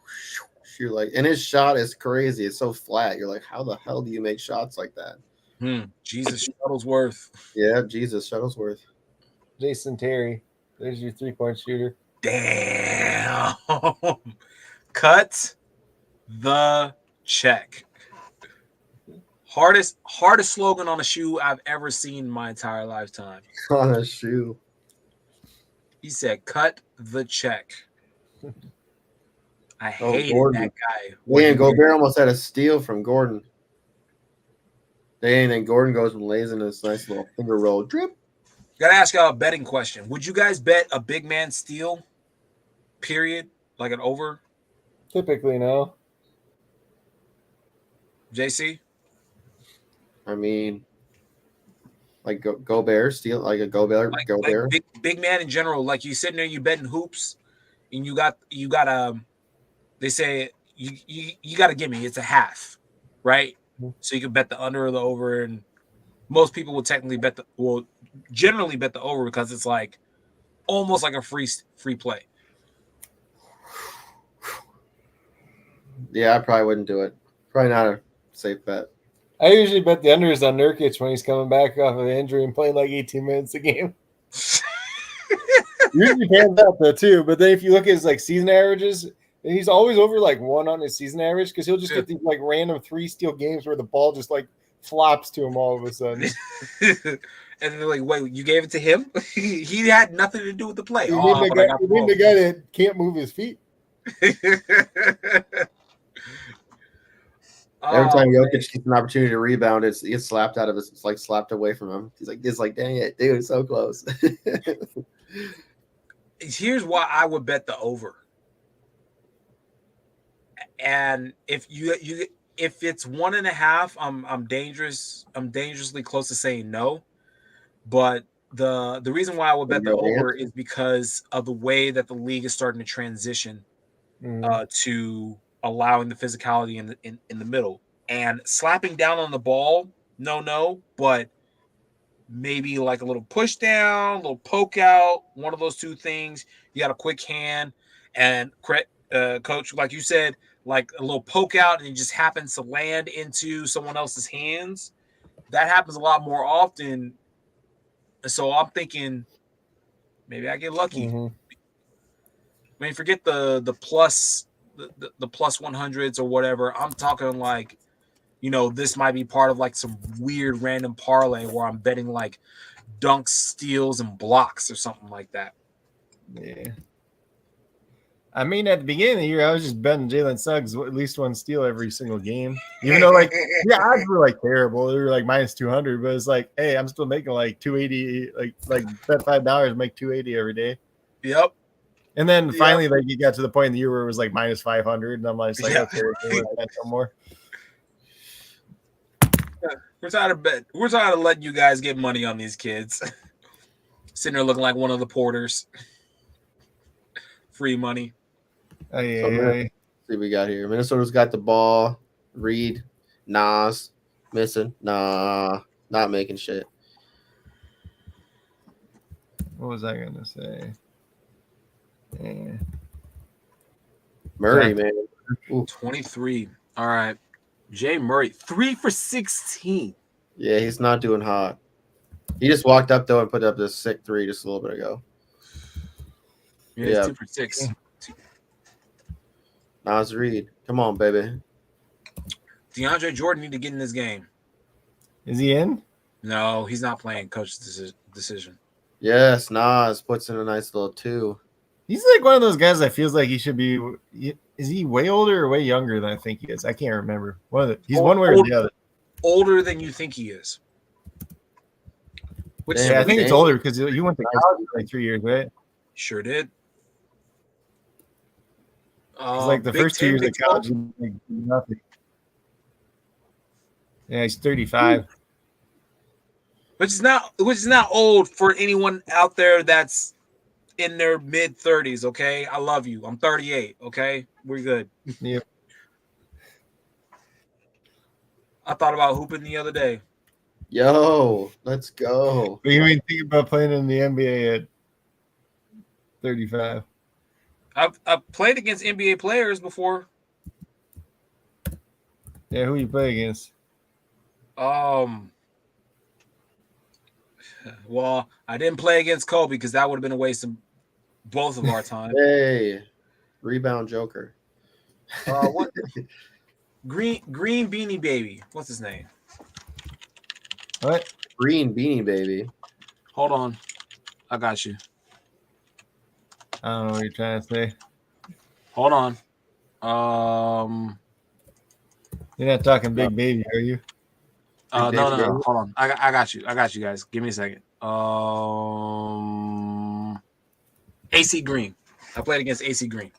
shoot, like, and his shot is crazy. It's so flat. You're like, how the hell do you make shots like that? Jesus Shuttlesworth. Yeah, Jesus Shuttlesworth. Jason Terry. There's your 3-point shooter. Damn. Cut the check. Hardest slogan on a shoe I've ever seen in my entire lifetime. On a shoe. He said, cut the check. I hated that guy. Man, Gobert almost had a steal from Gordon. Dang, and Gordon goes and lays in this nice little finger roll. Drip. Gotta ask y'all a betting question. Would you guys bet a big man steal? Period? Like an over? Typically, no. JC? I mean, like Gobert steal, like a Gobert. Like big man in general. Like you sitting there, you betting hoops, and you got they say you got to give me. It's a half, right? So you can bet the under or the over, and most people will generally bet the over because it's like almost like a free play. Yeah, I probably wouldn't do it. Probably not a safe bet. I usually bet the unders on Nurkic when he's coming back off of injury and playing like 18 minutes a game. Usually pans out though too, but then if you look at his like season averages, he's always over like 1 on his season average because he'll just get these like random 3-steal games where the ball just like flops to him all of a sudden. And they're like, "Wait, you gave it to him? He had nothing to do with the play." You mean the guy that can't move his feet? And Every time Jokic gets an opportunity to rebound, it gets slapped out of his. It's like slapped away from him. He's like, dang it, dude, so close. Here's why I would bet the over. And if if it's 1.5, I'm dangerously close to saying no. But the reason why I would bet the over is because of the way that the league is starting to transition to allowing the physicality in the middle. And slapping down on the ball, no, but maybe like a little push down, a little poke out, one of those two things. You got a quick hand, and coach, like you said, like a little poke out, and it just happens to land into someone else's hands. That happens a lot more often. So I'm thinking maybe I get lucky. I mean, forget the plus the plus 100s or whatever. I'm talking like, this might be part of like some weird random parlay where I'm betting like dunks, steals, and blocks or something like that. Yeah. I mean, at the beginning of the year, I was just betting Jalen Suggs at least one steal every single game. Even though, like, the odds were like terrible. They were like minus 200, but it's like, hey, I'm still making like 280. Like bet $5, make 280 every day. Yep. And then finally, like, you got to the point in the year where it was like minus 500, and I'm like, okay, no more. We're tired of bet. We're tired of letting you guys get money on these kids. Sitting there looking like one of the porters. Free money. Oh, yeah. See what we got here. Minnesota's got the ball. Reed, Nas, missing. Nah, not making shit. What was I gonna say? Yeah. Murray, man. Ooh. 23. All right. Jay Murray, 3 for 16. Yeah, he's not doing hot. He just walked up, though, and put up this sick 3 just a little bit ago. Yeah, 2 for 6. Nas Reed. Come on, baby. DeAndre Jordan need to get in this game. Is he in? No, he's not playing. Coach's decision. Yes, Nas puts in a nice little 2. He's like one of those guys that feels like he should be. Is he way older or way younger than I think he is? I can't remember. He's one way or the other. Older than you think he is. I think it's older because you went to college for like 3 years, right? Sure did. It's like the first 2 years of college, like nothing. Yeah, he's 35. Which is not old for anyone out there that's in their mid 30s. Okay, I love you. I'm 38. Okay, we're good. Yep. I thought about hooping the other day. Yo, let's go. But you ain't think about playing in the NBA at 35. I've played against NBA players before. Yeah, who you play against? Well, I didn't play against Kobe because that would have been a waste of both of our time. Hey, rebound joker. What? Green Beanie Baby. What's his name? What? Green Beanie Baby. Hold on. I got you. I don't know what you're trying to say. Hold on. You're not talking Big Baby, are you? No. Hold on. I got you. I got you guys. Give me a second. AC Green. I played against AC Green.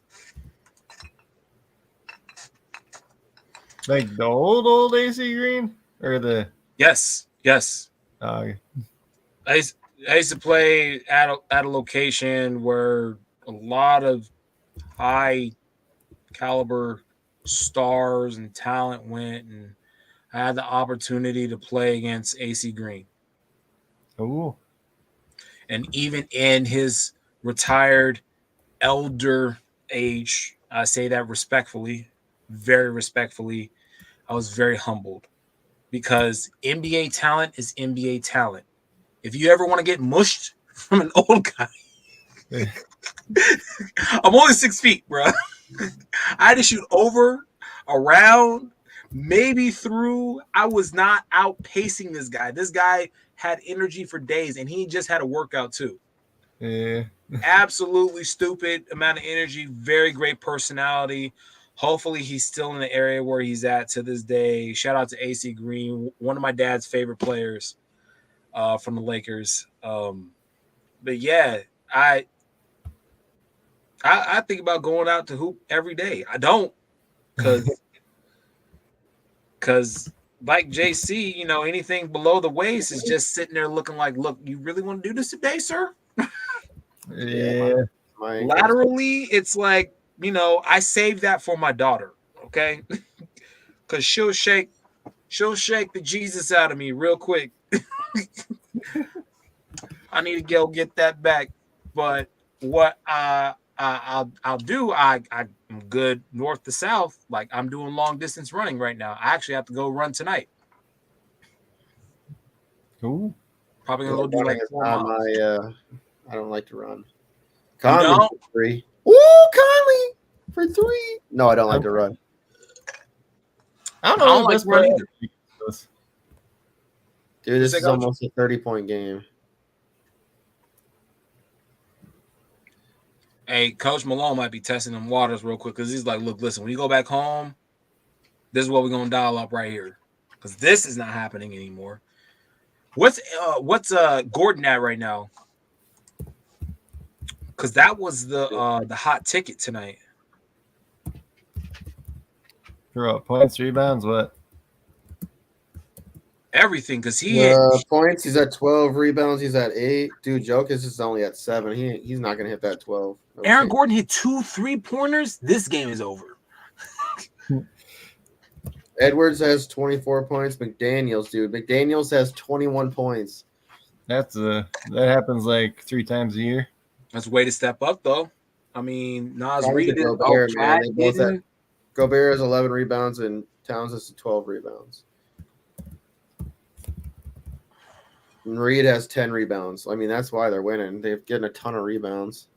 Like the old AC Green? Or the Yes. Oh, okay. I used to play at a location where a lot of high caliber stars and talent went, and I had the opportunity to play against AC Green. Oh. And even in his retired elder age, I say that respectfully, very respectfully, I was very humbled because NBA talent is NBA talent. If you ever want to get mushed from an old guy, I'm only 6 feet, bro. I had to shoot over, around, maybe through. I was not outpacing this guy. This guy had energy for days, and he just had a workout too. Yeah. Absolutely stupid amount of energy. Very great personality. Hopefully he's still in the area where he's at to this day. Shout out to AC Green, one of my dad's favorite players from the Lakers. But yeah, I think about going out to hoop every day. I don't because like JC, you know, anything below the waist is just sitting there looking like, look, you really want to do this today, sir? Yeah. Laterally, it's like, you know, I saved that for my daughter, okay? Because she'll shake the Jesus out of me real quick. I need to go get that back. But what I'll do, I'm good north to south. Like I'm doing long distance running right now. I actually have to go run tonight. Ooh. Probably gonna go do like 4 miles. I don't like to run. Conley for 3. Woo, Conley for 3. No, I don't like to run. I don't like to run either. Dude, this is almost a 30-point game. Hey, Coach Malone might be testing them waters real quick because he's like, look, listen, when you go back home, this is what we're gonna dial up right here. Because this is not happening anymore. What's Gordon at right now? Because that was the hot ticket tonight. For what, points, rebounds, what? Everything, because points. He's at 12 rebounds. He's at 8. Dude, Jokic is only at 7. He's not gonna hit that 12. Aaron Gordon hit 2 3-pointers. This game is over. Edwards has 24 points. McDaniels has 21 points. That happens like 3 times a year. That's a way to step up, though. I mean, Nas Reed is Gobert has 11 rebounds and Towns has 12 rebounds. And Reed has 10 rebounds. I mean, that's why they're winning. They're getting a ton of rebounds.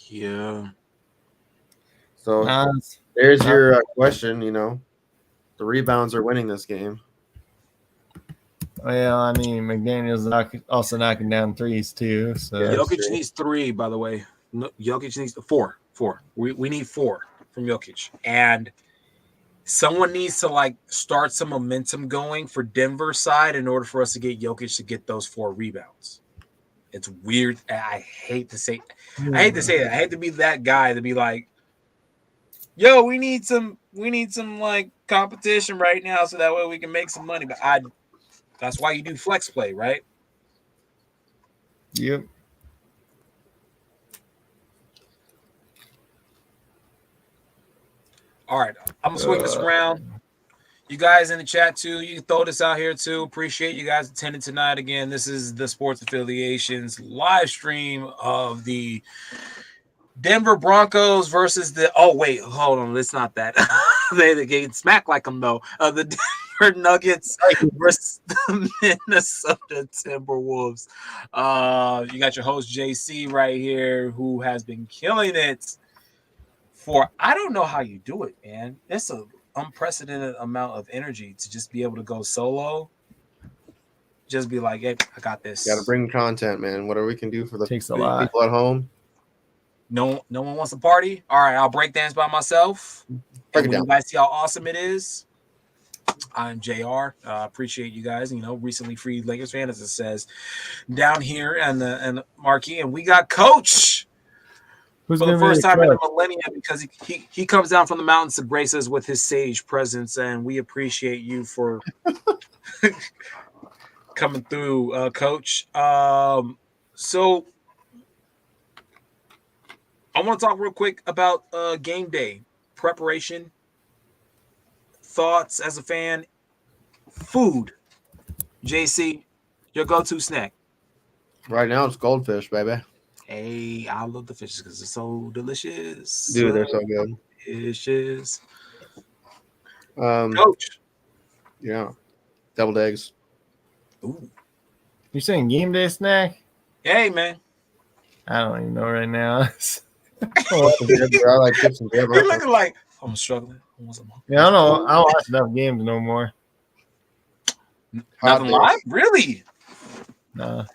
Yeah. So there's your question, you know. The rebounds are winning this game. Well, I mean, McDaniel's also knocking down threes, too. So Jokic needs 3, by the way. Jokic needs 4. We need 4 from Jokic. And someone needs to, like, start some momentum going for Denver's side in order for us to get Jokic to get those 4 rebounds. It's weird. I hate to say that. I hate to be that guy to be like, yo, we need some like competition right now so that way we can make some money. But that's why you do flex play, right? Yep. All right. I'm gonna swing this around. You guys in the chat too, you can throw this out here too. Appreciate you guys attending tonight. Again, this is the Sports Affiliations live stream of the Denver Broncos versus the. Oh wait, hold on, it's not that. they get smacked like them though. The Denver Nuggets versus the Minnesota Timberwolves. You got your host JC right here, who has been killing it. I don't know how you do it, man. It's a unprecedented amount of energy to just be able to go solo. Just be like, hey, I got this. Got to bring content, man. Whatever we can do for the people at home. No one wants to party. All right, I'll break dance by myself. And you guys see how awesome it is. I'm JR. Appreciate you guys. You know, recently freed Lakers fan, as it says down here and the marquee. And we got Coach for the first time in a millennium because he comes down from the mountains to grace us with his sage presence, and we appreciate you for coming through, Coach. So I want to talk real quick about game day preparation, thoughts as a fan, food. JC, your go-to snack? Right now it's goldfish, baby. Hey, I love the fishes because they're so delicious. Dude, they're so good. Delicious. Coach. Yeah. Deviled eggs. Ooh. You saying game day snack? Hey, man. I don't even know right now. I like chips and dip. You're looking like I'm struggling. Yeah, I don't watch enough games no more. Nothing live? Really? Nah.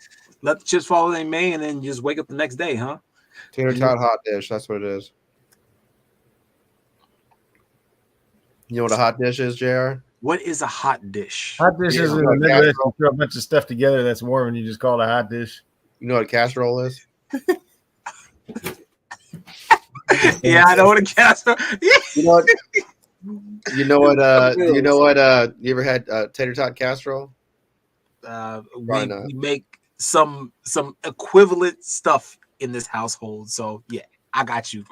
Let the chips fall in May and then just wake up the next day, huh? Tater tot hot dish. That's what it is. You know what a hot dish is, JR? What is a hot dish? Hot dish is Yeah, in the Midwest. You throw a bunch of stuff together that's warm, and you just call it a hot dish. You know what a casserole is? Yeah, I know what a casserole. You know what? You know what? You know what? You ever had tater tot casserole? We make some equivalent stuff in this household. So yeah, I got you.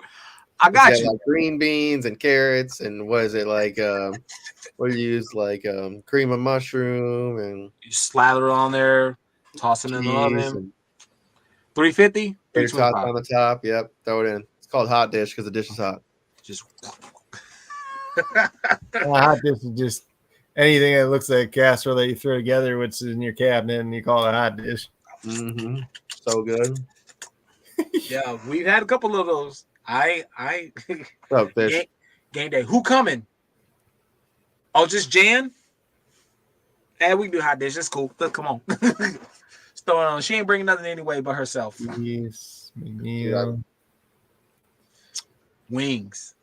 I got you. Like green beans and carrots and what is it like? What do you use? Like cream of mushroom and You slather it on there, toss it in the oven. 350, tater tots on the top. Yep, throw it in. It's called hot dish because the dish is hot. Just hot dish is just anything that looks like a casserole that you throw together, which is in your cabinet, and you call it a hot dish. Mm-hmm. So good. Yeah, we've had a couple of those. What's up, fish? Game day. Who coming? Oh, just Jan? Hey, we can do hot dish. That's cool. Come on. Just throw it on. She ain't bringing nothing anyway but herself. Yes. Yeah. Wings.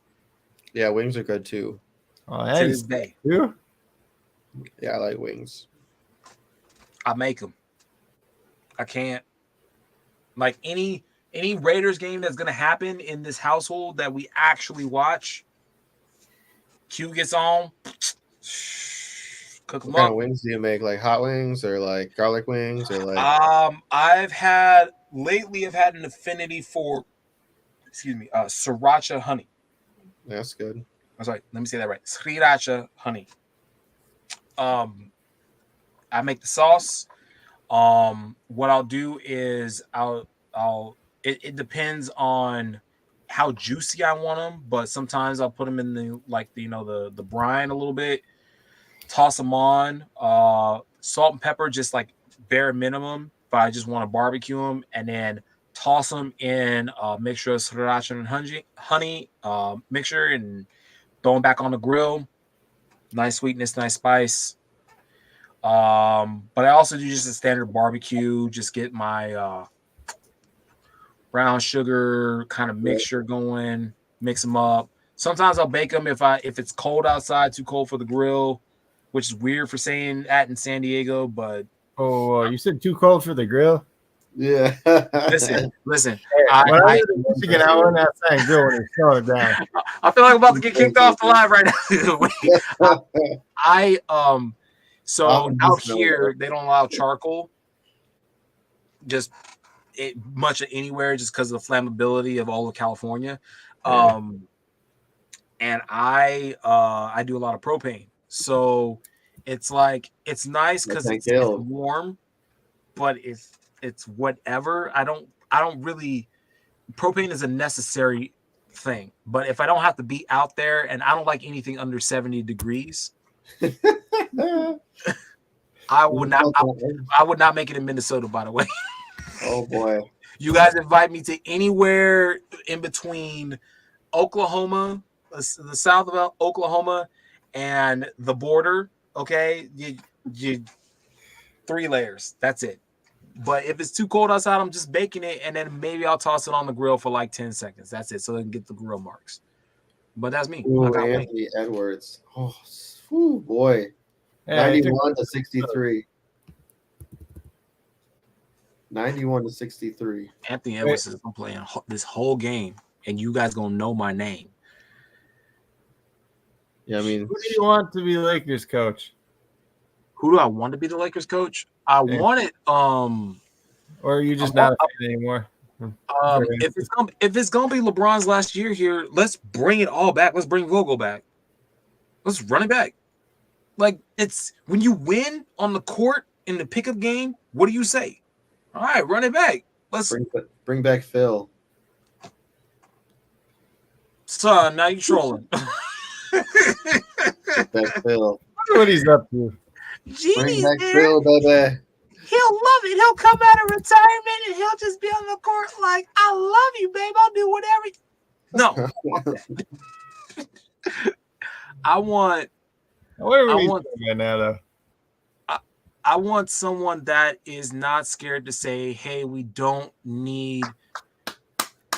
Yeah, wings are good too. Oh, to this day. Yeah, I like wings. I make them. I can't. Like any Raiders game that's gonna happen in this household that we actually watch, Q gets on. Cook them What kind up. of wings do you make? Like hot wings or like garlic wings or like? I've had an affinity for, sriracha honey. That's good. I'm sorry, let me say that right. Sriracha honey. I make the sauce. What I'll do is it depends on how juicy I want them, but sometimes I'll put them in the brine a little bit, toss them on, salt and pepper, just like bare minimum, but I just want to barbecue them, and then toss them in a mixture of sriracha and honey mixture, and throw them back on the grill. Nice sweetness, nice spice. But I also do just a standard barbecue, just get my brown sugar kind of mixture going, mix them up. Sometimes I'll bake them if it's cold outside, too cold for the grill, which is weird for saying that in San Diego, but you said too cold for the grill? Yeah. listen. Hey, I Michigan, I went outside and grill when it's snowing down. I feel like I'm about to get kicked off the live right now. So out here they don't allow charcoal, just much anywhere, just because of the flammability of all of California. And I do a lot of propane, so it's like it's nice because it's warm, but it's whatever. I don't really. Propane is a necessary thing, but if I don't have to be out there, and I don't like anything under 70 degrees, I would not make it in Minnesota, by the way. Oh boy. You guys invite me to anywhere in between Oklahoma, the south of Oklahoma, and the border. Okay, you 3 layers. That's it. But if it's too cold outside, I'm just baking it, and then maybe I'll toss it on the grill for like 10 seconds. That's it, so they can get the grill marks. But that's me. Ooh, Anthony Edwards. Oh, boy. 91 to 63. 91 to 63. Anthony Edwards is playing this whole game, and you guys gonna know my name. Yeah, I mean, who do you want to be Lakers coach? Who do I want to be the Lakers coach? I want it. Or are you just not a fan anymore? If it's gonna be LeBron's last year here, let's bring it all back. Let's bring Vogel back. Let's run it back. Like, it's when you win on the court in the pickup game. What do you say? All right, run it back. Let's bring back Phil. Son, now you trolling. Back Phil. What he's up to. Genie's bring back there. Phil, baby. He'll love it. He'll come out of retirement and he'll just be on the court like, I love you, babe. I'll do whatever. No. I want I want someone that is not scared to say, hey, we don't need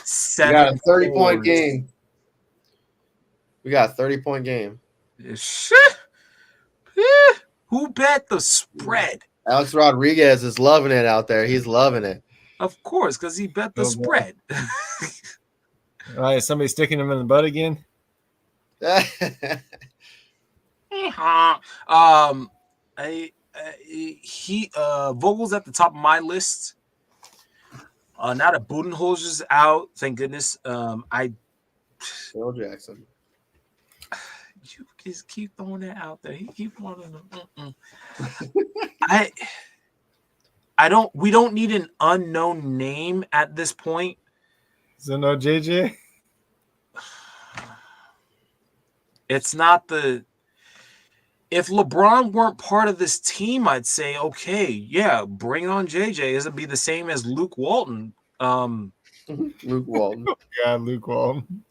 7. We got a 30-point game. We got a 30-point game. Shit. Who bet the spread? Alex Rodriguez is loving it out there. He's loving it. Of course, because he bet the spread. All right, somebody sticking him in the butt again. Vogel's at the top of my list. Now that Budenholzer's out, thank goodness. Phil Jackson. You just keep throwing that out there. He keep wanting to. We don't need an unknown name at this point. So no JJ. It's not the. If LeBron weren't part of this team, I'd say, okay, yeah, bring on JJ. It'd be the same as Luke Walton. Luke Walton. Yeah, Luke Walton.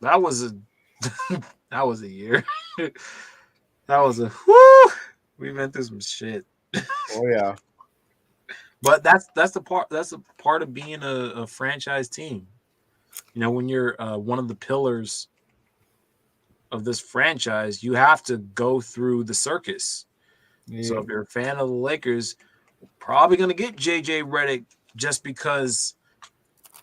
That was a year. That was a whoo. We went through some shit. Oh yeah. But that's the part of being a franchise team. You know, when you're one of the pillars of this franchise, you have to go through the circus. Yeah. So if you're a fan of the Lakers, probably going to get JJ Redick just because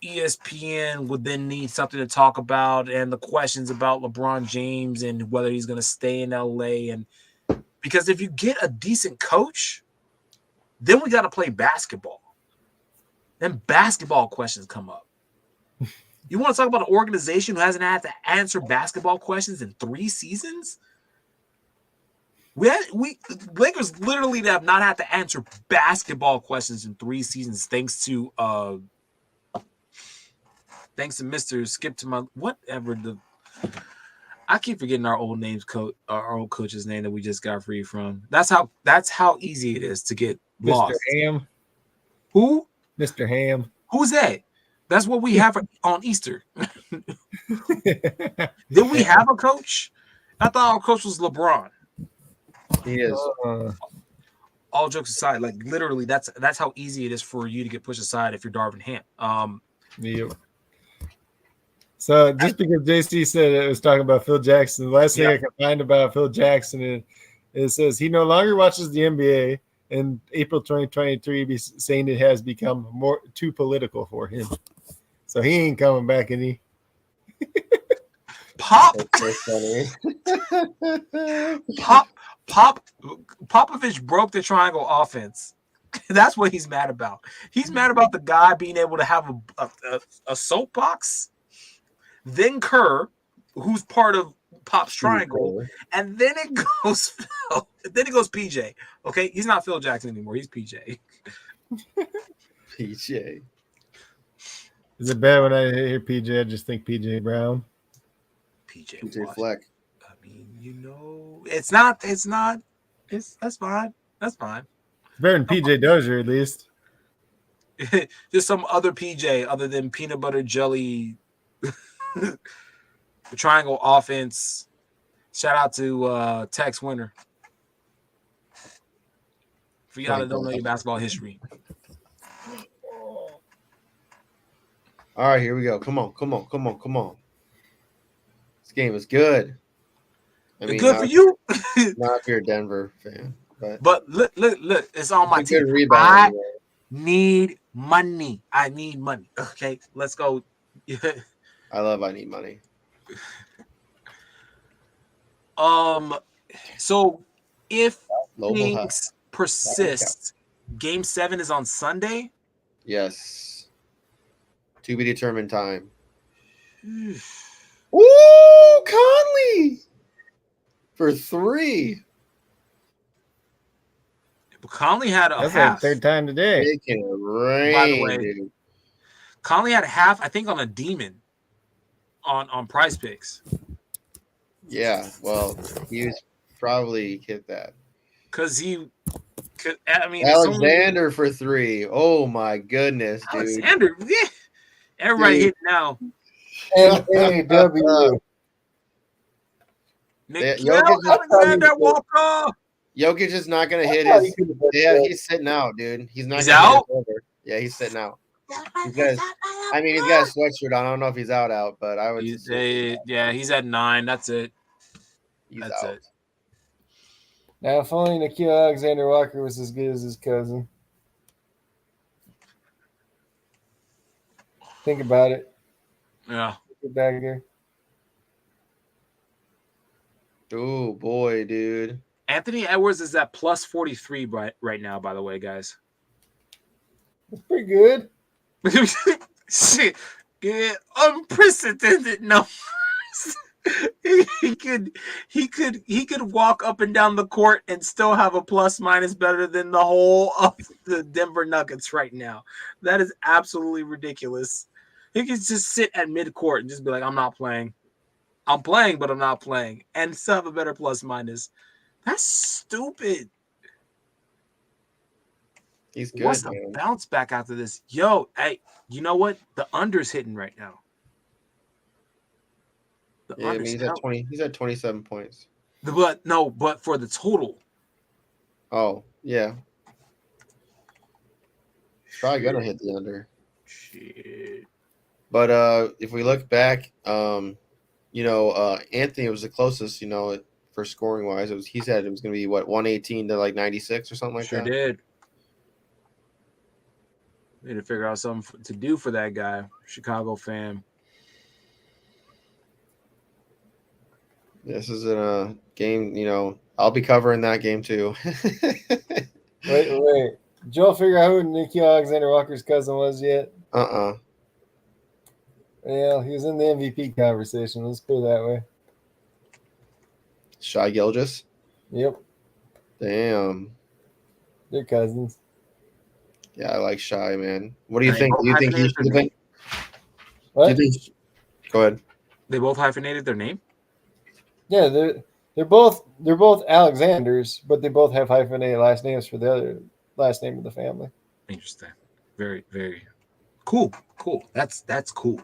ESPN would then need something to talk about and the questions about LeBron James and whether he's going to stay in LA. And because if you get a decent coach, then we got to play basketball. Then basketball questions come up. You want to talk about an organization who hasn't had to answer basketball questions in 3 seasons? Lakers literally have not had to answer basketball questions in 3 seasons, thanks to Mr. Skip to my whatever the. I keep forgetting our old coach's name that we just got free from. That's how easy it is to get lost. Mr. Ham. Who? Mr. Ham. Who's that? That's what we have on Easter. Did we have a coach? I thought our coach was LeBron. He is. All jokes aside, like literally, that's how easy it is for you to get pushed aside if you're Darvin Ham. Yep. So just because JC said it was talking about Phil Jackson, the last thing I can find about Phil Jackson it says he no longer watches the NBA. In April 2023, saying it has become too political for him. So he ain't coming back, any. Popovich broke the triangle offense. That's what he's mad about. He's mad about the guy being able to have a soapbox, then Kerr, who's part of Pop's triangle, and then it goes Phil. Then it goes PJ. Okay, he's not Phil Jackson anymore. He's PJ. PJ. Is it bad when I hear PJ? I just think PJ Brown. PJ Fleck. I mean, you know, it's not. That's fine. That's fine. It's better than PJ Dozier, at least. Just some other PJ other than peanut butter jelly. The triangle offense. Shout out to Tex Winter. For y'all that don't know your basketball history. All right, here we go. Come on. This game is good. I mean, good for you. Not if you're a Denver fan. But look, it's on my team. I need money. Okay, let's go. I need money. So if things persist, Game 7 is on Sunday. Yes. To be determined time. Ooh, Conley for 3. Conley had a That's half. like third time today. It can rain, by the way, dude. Conley had a half, I think, on a demon on Prize Picks. Yeah, well, he was probably hit that. Alexander for 3. Oh my goodness, dude. Alexander, yeah. Everybody hit now. LAW. Alexander Walker. Jokic is not going to hit his. Yeah, he's sitting out, dude. He's not. He's out. Yeah, he's sitting out. He's got a sweatshirt on. I don't know if he's out, but I would. Yeah, he's at 9. That's it. He's That's out. it. Now, if only Nikhil Alexander-Walker was as good as his cousin. Think about it. Yeah. Get back here. Oh boy, dude. Anthony Edwards is at plus 43 right now, by the way, guys. That's pretty good. Shit. Yeah, unprecedented numbers. he could walk up and down the court and still have a plus minus better than the whole of the Denver Nuggets right now. That is absolutely ridiculous. He could just sit at mid-court and just be like, I'm not playing. I'm playing, but I'm not playing. And still have a better plus minus. That's stupid. He's good. What's the bounce back after this? Yo, hey, you know what? The under's hitting right now. Yeah, I mean, he's at 20. He's at 27 points. But for the total. Oh, yeah. He's probably gonna hit the under. Shit. But if we look back, Anthony was the closest, for scoring wise. He said it was gonna be 118 to 96 or something like that. Sure did. Need to figure out something to do for that guy, Chicago fan. This is a game, I'll be covering that game too. Wait. Did y'all figure out who Nikhil Alexander-Walker's cousin was yet? Well, he was in the MVP conversation. Let's put it that way. Shai Gilgeous? Yep. Damn. They're cousins. Yeah, I like Shai, man. What do you think? Do you think he should have been? What? Go ahead. They both hyphenated their name? Yeah, they're both Alexanders, but they both have hyphenated last names for the other last name of the family. Interesting. Very, very cool. That's cool.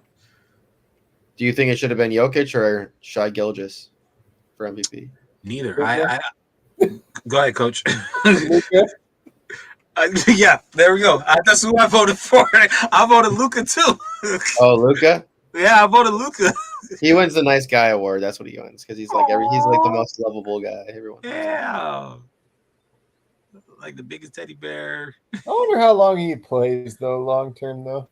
Do you think it should have been Jokic or Shai Gilgeous for MVP? Neither. I go ahead, Coach. Luka? Yeah, there we go. That's who I voted for. I voted Luka too. Oh, Luka? Yeah, I voted Luka. He wins the nice guy award. That's what he wins because he's like the most lovable guy. Everyone. Yeah. Like the biggest teddy bear. I wonder how long he plays though, long term though.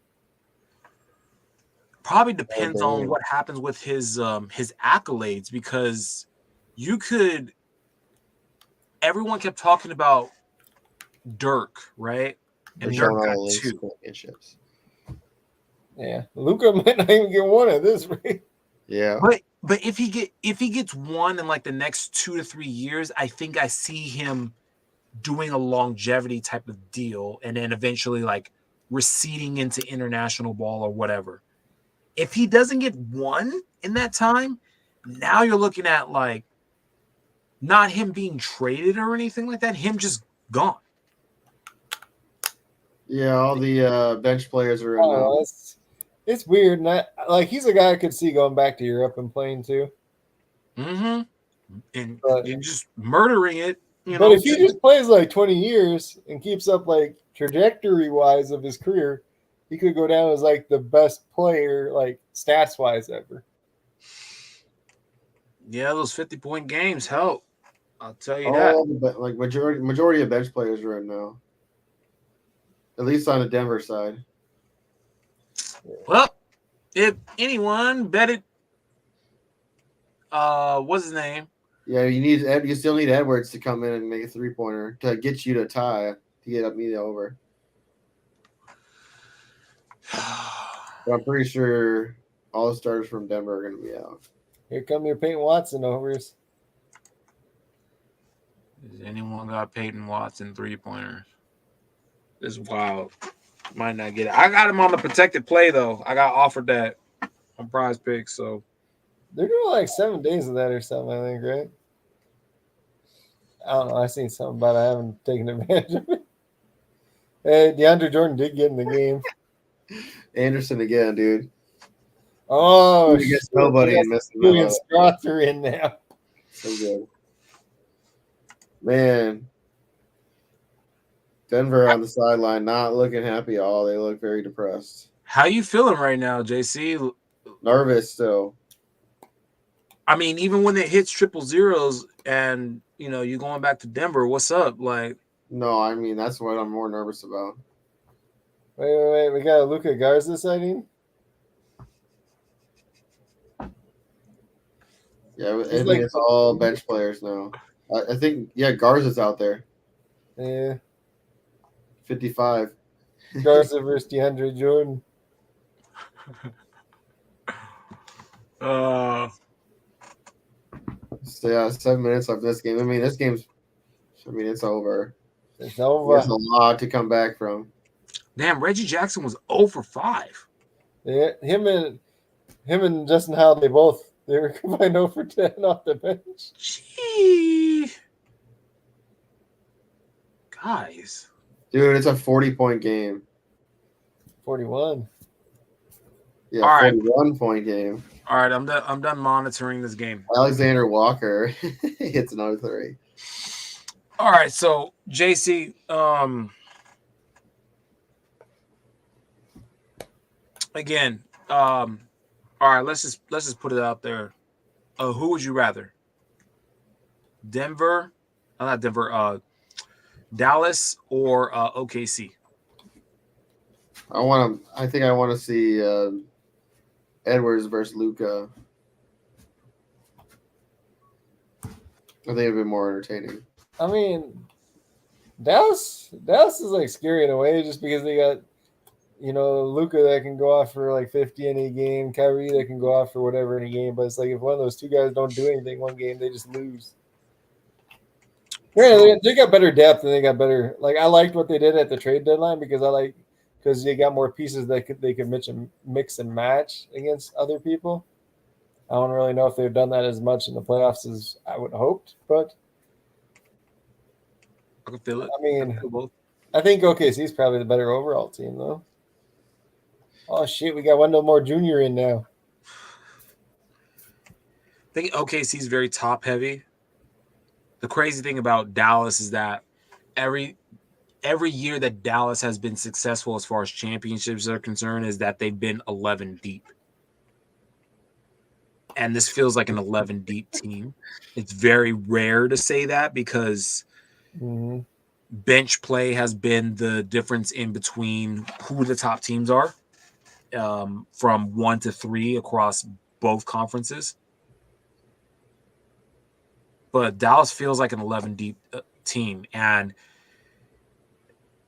Probably depends on what happens with his accolades, because everyone kept talking about Dirk, right? And Dirk got 2 championships. Yeah, Luka might not even get one at this rate. Yeah, but if he gets one in like the next 2 to 3 years, I think I see him doing a longevity type of deal, and then eventually like receding into international ball or whatever. If he doesn't get one in that time, now you're looking at like not him being traded or anything like that, him just gone. Yeah, all the bench players are in. It's weird. Like he's a guy I could see going back to Europe and playing too. Mm-hmm. And you're just murdering it. But if he just plays like 20 years and keeps up like trajectory wise of his career, he could go down as like the best player, like stats wise ever. Yeah, those 50-point games help. I'll tell you that. But like majority of bench players are in now. At least on the Denver side. Well, if anyone betted, what's his name? Yeah, you still need Edwards to come in and make a 3-pointer to get you to tie to get up me over. But I'm pretty sure all the starters from Denver are going to be out. Here come your Peyton Watson overs. Has anyone got Peyton Watson 3-pointers? This is wild. Might not get it. I got him on the protected play though. I got offered that on Prize Picks, so they're doing like 7 days of that or something, I think, right? I don't know. I seen something about it. I haven't taken advantage of it. Hey, DeAndre Jordan did get in the game. Anderson again, dude. Oh, he gets nobody and missing Julian Strother in now. So good. Man. Denver on the sideline, not looking happy at all. They look very depressed. How you feeling right now, JC? Nervous still. I mean, even when it hits triple zeros and, you're going back to Denver, what's up? Like, no, I mean, that's what I'm more nervous about. Wait. We got a Luka Garza sighting? Yeah, I think it's all bench players now. I think, Garza's out there. Yeah. 55. Garza versus DeAndre Jordan. So, yeah, 7 minutes of this game. I mean, it's over. It's over. There's a lot to come back from. Damn, Reggie Jackson was 0 for 5. Yeah, him and Justin Howell, they were combined 0 for 10 off the bench. Gee. Guys. Dude, it's a 40-point game. 41. Yeah, all 41-point game. All right, I'm done monitoring this game. Alexander Walker hits another 3. All right, so JC, again, all right, let's just put it out there. Who would you rather? Not Denver, Dallas or OKC? I think I want to see Edwards versus Luka. I think it'd be more entertaining. I mean, Dallas is like scary in a way just because they got, Luka that can go off for like 50 in a game, Kyrie that can go off for whatever in a game. But it's like if one of those two guys don't do anything one game, they just lose. Yeah, they got better depth and they got better. Like I liked what they did at the trade deadline because they got more pieces that they could mix and match against other people. I don't really know if they've done that as much in the playoffs as I would have hoped, but I can feel it. I mean, I think OKC is probably the better overall team, though. Oh shit, we got Wendell Moore Jr. in now. I think OKC is very top heavy. The crazy thing about Dallas is that every year that Dallas has been successful as far as championships are concerned is that they've been 11 deep. And this feels like an 11 deep team. It's very rare to say that because bench play has been the difference in between who the top teams are from 1 to 3 across both conferences. But Dallas feels like an 11 deep team. And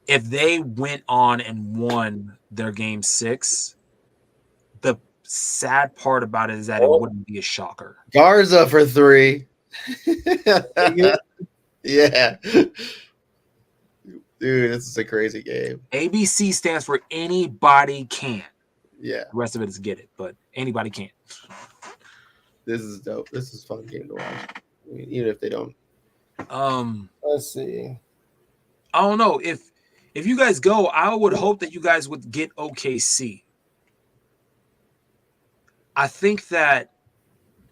if they went on and won their game 6, the sad part about it is that it wouldn't be a shocker. Garza for 3. Yeah. Dude, this is a crazy game. ABC stands for anybody can. Yeah. The rest of it is get it, but anybody can. This is dope. This is a fun game to watch. I mean, even if they don't. Let's see. I don't know. If you guys go, I would hope that you guys would get OKC. I think that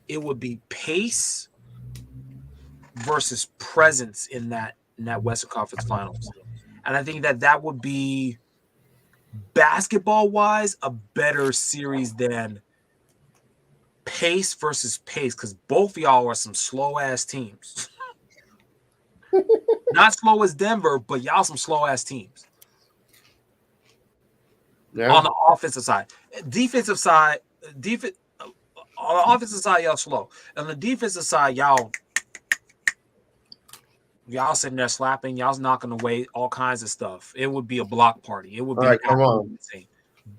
it would be pace versus presence in that Western Conference Finals. And I think that would be basketball-wise a better series than pace versus pace because both of y'all are some slow-ass teams. Not slow as Denver, but y'all some slow-ass teams. Yeah. On the offensive side. On the offensive side, y'all slow. On the defensive side, y'all sitting there slapping, y'all's knocking away all kinds of stuff. It would be a block party. It would be come on. Insane.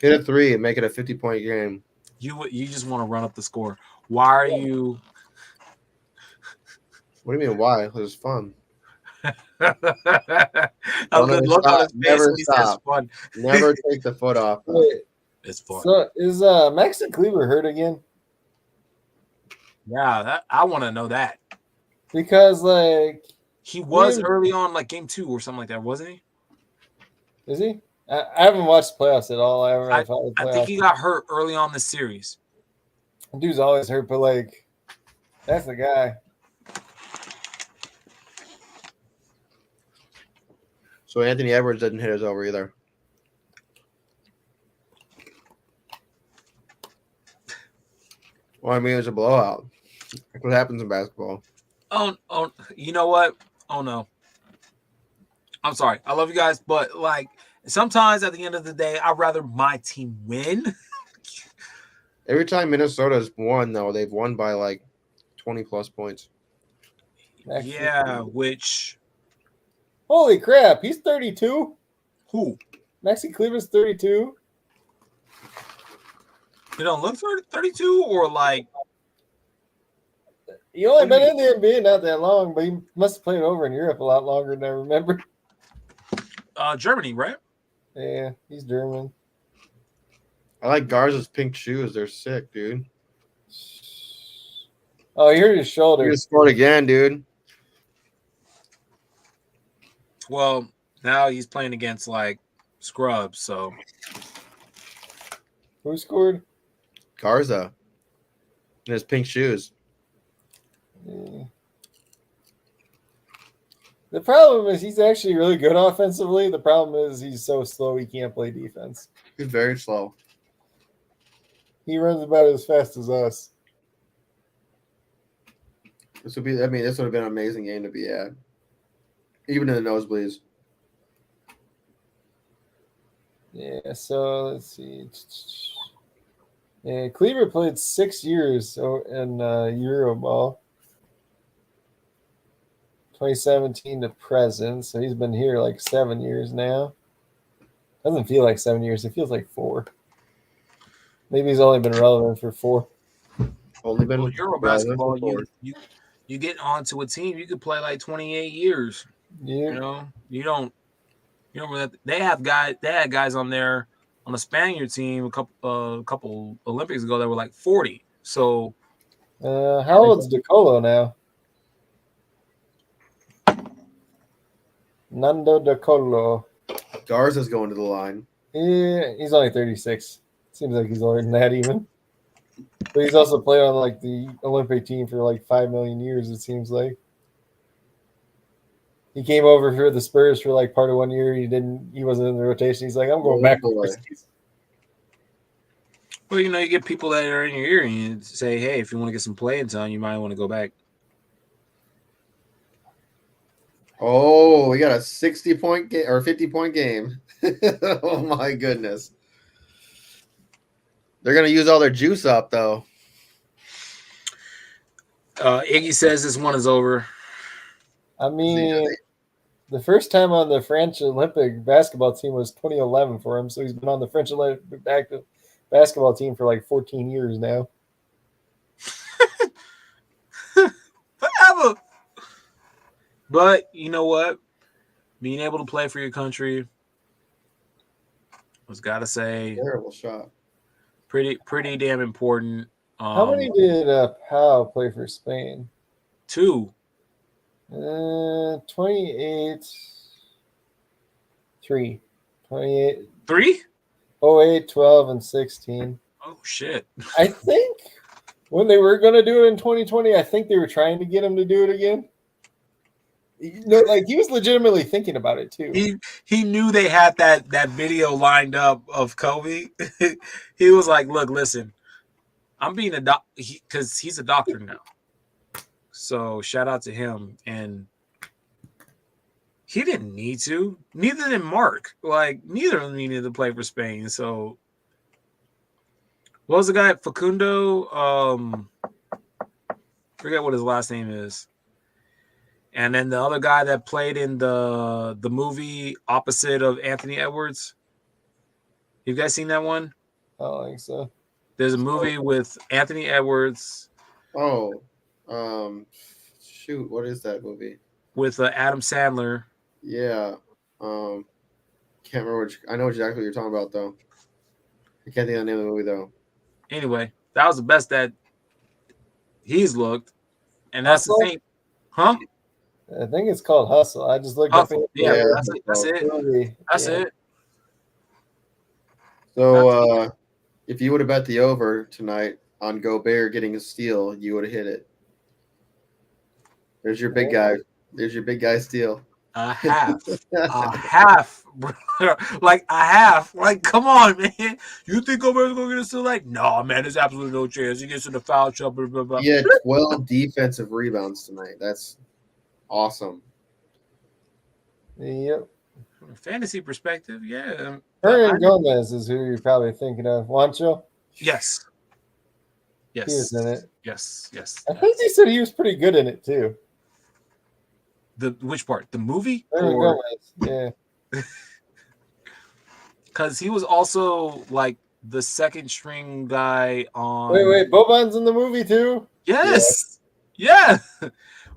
Hit a 3 and make it a 50-point game. You just want to run up the score. Why are you? What do you mean? Why? It was fun. Never stop. Fun. Never take the foot off. It's fun. So is Maxi Kleber hurt again? Yeah, I want to know that because like he was early on, like game 2 or something like that, wasn't he? Is he? I haven't watched playoffs at all. I think he got hurt early on this series. Dude's always hurt, but like that's the guy. So Anthony Edwards didn't hit his over either. Well, I mean, it was a blowout. That's what happens in basketball. Oh, you know what? Oh no. I'm sorry. I love you guys, but like sometimes at the end of the day, I'd rather my team win. Every time Minnesota's won, though, they've won by like 20 plus points. Yeah, which holy crap, he's 32. Who? Maxi Kleber's 32. You don't look 32 or like He only been in the NBA not that long, but he must have played over in Europe a lot longer than I remember. Germany, right? Yeah, he's German. I like Garza's pink shoes. They're sick, dude. Oh, he hurt his shoulder. He scored again, dude. Well, now he's playing against like scrubs, so. Who scored? Garza. In his pink shoes. Yeah. The problem is he's actually really good offensively. The problem is he's so slow he can't play defense. He's very slow. He runs about as fast as us. This would have been an amazing game to be at. Even in the nosebleeds. Yeah, so let's see. Yeah, Kleber played 6 years in Euroball. 2017 to present. So he's been here like 7 years now. Doesn't feel like 7 years. It feels like 4. Maybe he's only been relevant for 4. Only been Euro basketball. You get onto a team, you could play like 28 years. Yeah. You don't really they had guys on there on the Spaniard team a couple Olympics ago that were like 40. So how old's DeColo now? Nando DeColo. Garza's going to the line. Yeah, he's only 36. Seems like he's older than that even. But he's also played on like the Olympic team for like 5 million years, it seems like. He came over for the Spurs for like part of 1 year. He wasn't in the rotation. He's like, I'm going back overseas. Well, you get people that are in your ear and you say, hey, if you want to get some playing time, you might want to go back. Oh, we got a 60-point game or 50-point game. Oh my goodness. They're gonna use all their juice up though. Iggy says this one is over. I mean, the first time on the French Olympic basketball team was 2011 for him, so he's been on the French Olympic basketball team for like 14 years now. Forever. But you know what? Being able to play for your country was gotta say terrible shot. Pretty damn important. How many did Pau play for Spain? 2. 28. 3. 28. 3? 08, 12, and 16. Oh, shit. I think when they were going to do it in 2020, I think they were trying to get him to do it again. Like he was legitimately thinking about it too. He knew they had that video lined up of Kobe. He was like, "Look, listen, I'm being a doc because he's a doctor now. So shout out to him." And he didn't need to. Neither did Mark. Like neither of them needed to play for Spain. So what was the guy Facundo? Forget what his last name is. And then the other guy that played in the movie opposite of Anthony Edwards. You guys seen that one? I don't think so. There's a movie with Anthony Edwards. Oh, shoot, what is that movie? With Adam Sandler. Yeah, can't remember. I know exactly what you're talking about though. I can't think of the name of the movie though. Anyway, that was the best that he's looked, and that's the thing, huh? I think it's called Hustle. I just looked up. Yeah, that's it. That's it. So, if you would have bet the over tonight on Gobert getting a steal, you would have hit it. There's your big guy. There's your big guy steal. A half. A half. Like a half. Like, come on, man. You think Gobert's going to get a steal? Like, no, man, there's absolutely no chance. He gets in the foul trouble. Blah, blah. He had 12 defensive rebounds tonight. That's awesome. Yep. From a fantasy perspective, yeah. Hernan Gomez is who you're probably thinking of. Juancho? Yes. Yes. He was in it. Yes. Yes. I think he said he was pretty good in it too. Which part? The movie? Hernan Gomez. Yeah. Because he was also like the second string guy on. Wait, Boban's in the movie too? Yes. Yeah.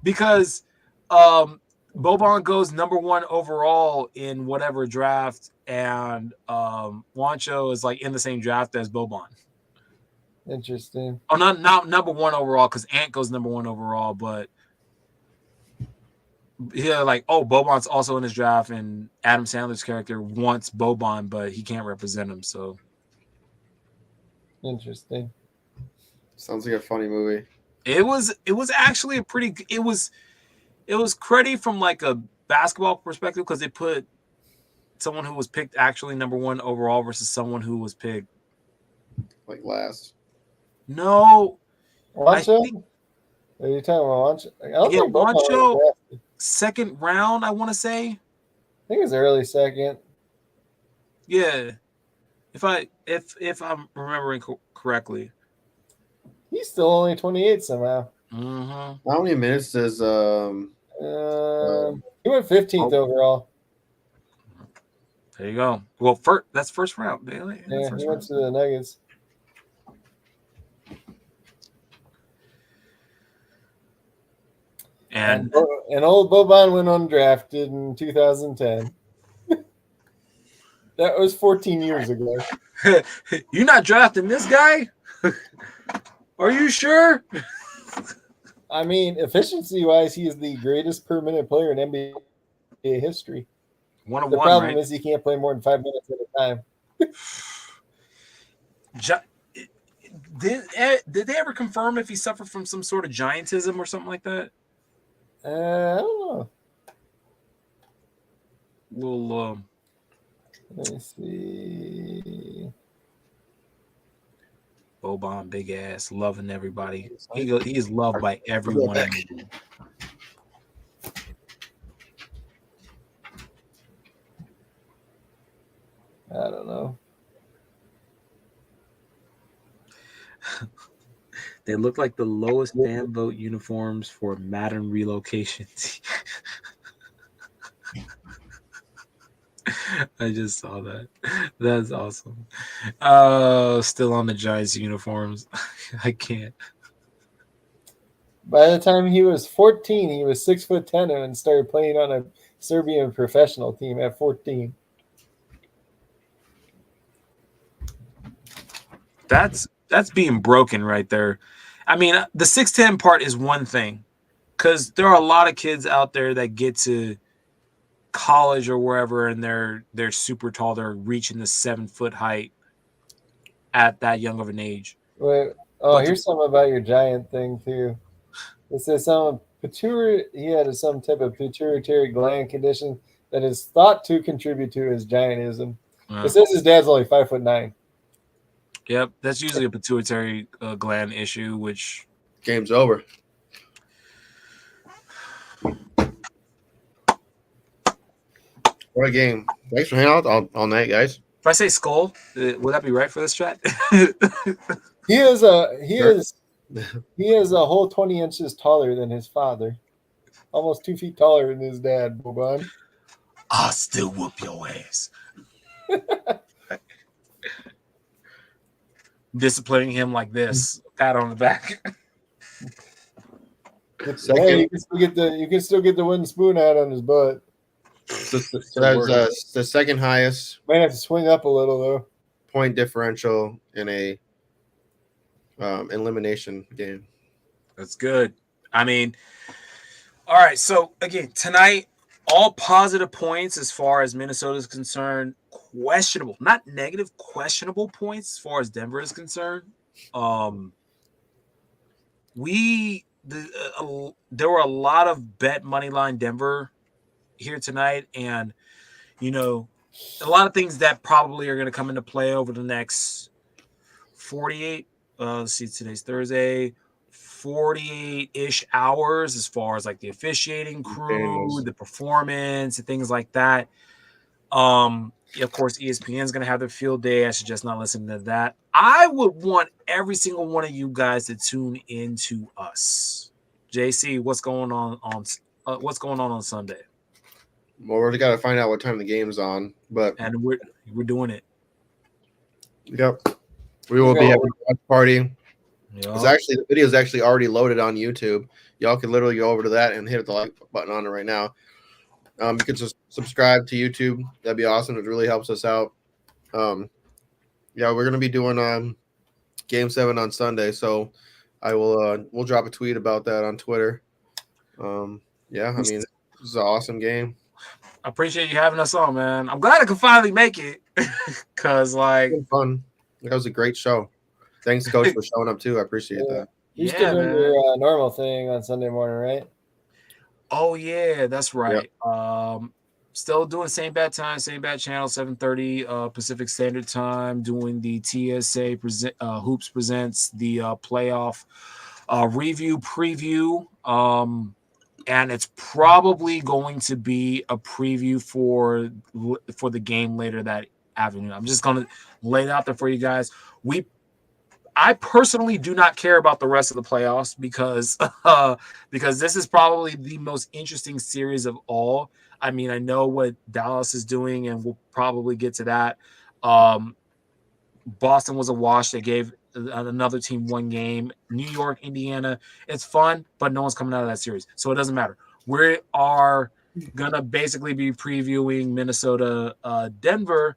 Because Boban goes number 1 overall in whatever draft, and Juancho is like in the same draft as Boban. Interesting. Oh, not number 1 overall, because Ant goes number 1 overall, but yeah, like, oh, Boban's also in his draft, and Adam Sandler's character wants Boban, but he can't represent him. So interesting. Sounds like a funny movie. It was actually a pretty. It was cruddy from like a basketball perspective, because they put someone who was picked actually number 1 overall versus someone who was picked like last. No, Juancho. Are you talking about Juancho? I don't think Juancho second round. I want to say. I think it was early second. Yeah, if I'm remembering correctly. He's still only 28 somehow. Mm-hmm. How many minutes does he went 15th overall. There you go. Well, that's first round. Yeah, he went to the Nuggets. And old Boban went undrafted in 2010. That was 14 years ago. You're not drafting this guy? Are you sure? I mean, efficiency-wise, he is the greatest per-minute player in NBA history. The problem is he can't play more than 5 minutes at a time. Did they ever confirm if he suffered from some sort of giantism or something like that? I don't know. Let me see. Boban, big ass, loving everybody. He is loved by everyone. I don't know. They look like the lowest fan vote uniforms for Madden relocations. I just saw that. That's awesome. Still on the Giants uniforms. I can't. By the time he was 14, he was 6'10" and started playing on a Serbian professional team at 14. That's being broken right there. I mean, the 6'10" part is one thing, because there are a lot of kids out there that get to college or wherever, and they're super tall. They're reaching the 7-foot height at that young of an age. Wait, here's something about your giant thing too. It says he had some type of pituitary gland condition that is thought to contribute to his giantism. It says his dad's only 5'9". Yep, that's usually a pituitary gland issue, which game's over. What a game! Thanks for hanging out all night, guys. If I say skull, would that be right for this chat? He is a whole 20 inches taller than his father, almost 2 feet taller than his dad, Boban. I'll still whoop your ass. Disciplining him like this, pat on the back. Hey, you can still get the wooden spoon out on his butt. So that's the second highest. Might have to swing up a little though. Point differential in a elimination game. That's good. I mean, all right. So again, tonight, all positive points as far as Minnesota is concerned. Questionable, not negative, questionable points as far as Denver is concerned. There were a lot of bet money line Denver here tonight, and a lot of things that probably are going to come into play over the next 48. Let's see, today's Thursday. 48-ish hours as far as like the officiating crew, the performance, and things like that. Of course, ESPN is going to have their field day. I suggest not listening to that. I would want every single one of you guys to tune into us. JC, what's going on Sunday? Well, we're got to find out what time the game's on, and we're doing it. Yep, we will be having a watch party. Yep. It's actually the video is actually already loaded on YouTube. Y'all can literally go over to that and hit the like button on it right now. You can just subscribe to YouTube. That'd be awesome. It really helps us out. We're gonna be doing Game 7 on Sunday, so I will we'll drop a tweet about that on Twitter. I mean, this is an awesome game. I appreciate you having us on, man. I'm glad I could finally make it because it's fun. That was a great show. Thanks, Coach, for showing up too. I appreciate that. You're still doing your normal thing on Sunday morning, right? Oh yeah, that's right. Yep. Still doing same bad time, same bad channel, 7:30 Pacific Standard Time. Doing the TSA Hoops presents the playoff review preview. And it's probably going to be a preview for the game later that afternoon. I'm just going to lay it out there for you guys. I personally do not care about the rest of the playoffs because this is probably the most interesting series of all. I mean, I know what Dallas is doing, and we'll probably get to that. Boston was a wash. They gave another team one game. New York, Indiana, it's fun, but no one's coming out of that series, so it doesn't matter. We are gonna basically be previewing Minnesota, Denver.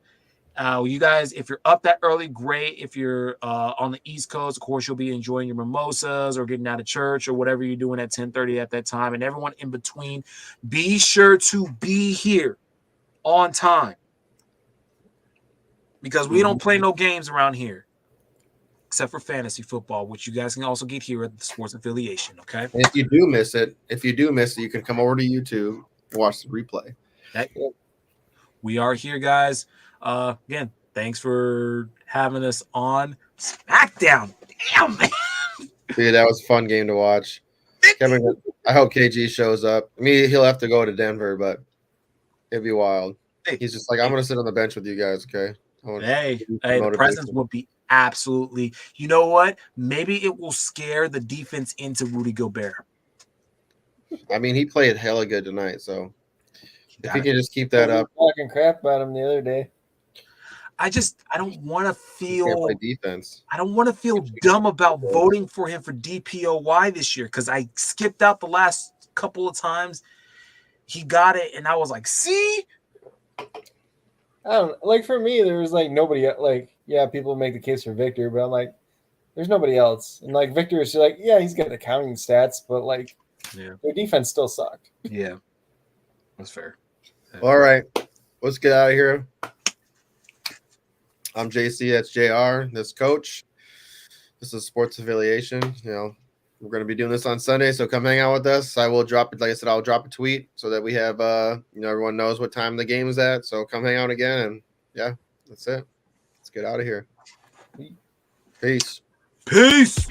You guys, if you're up that early, great. If you're on the East Coast, of course, you'll be enjoying your mimosas or getting out of church or whatever you're doing at 10:30 at that time. And everyone in between, be sure to be here on time because we don't play no games around here except for fantasy football, which you guys can also get here at the Sports Affiliation, okay? And if you do miss it, you can come over to YouTube and watch the replay. We are here, guys. Again, thanks for having us on SmackDown. Damn, man. Dude, that was a fun game to watch. Kevin, I hope KG shows up. I mean, he'll have to go to Denver, but it'd be wild. He's just like, I'm going to sit on the bench with you guys, okay? The presence would be absolutely. You know what? Maybe it will scare the defense into Rudy Gobert. I mean, he played hella good tonight, so if he can just keep that up. Talking crap about him the other day. I don't want to feel can't play defense. I don't want to feel dumb about voting for him for DPOY this year because I skipped out the last couple of times he got it, and I was like, see. I don't like for me. There was like nobody. Like, yeah, people make the case for Victor, but I'm like, there's nobody else. And like Victor is like, yeah, he's got the counting stats, but like, their defense still sucked. Yeah, that's fair. All right, let's get out of here. I'm JC. That's JR. That's Coach. This is Sports Affiliation. We're going to be doing this on Sunday, so come hang out with us. I will drop it. Like I said, I'll drop a tweet so that we have, everyone knows what time the game is at. So come hang out again, and yeah, that's it. Let's get out of here. Peace. Peace.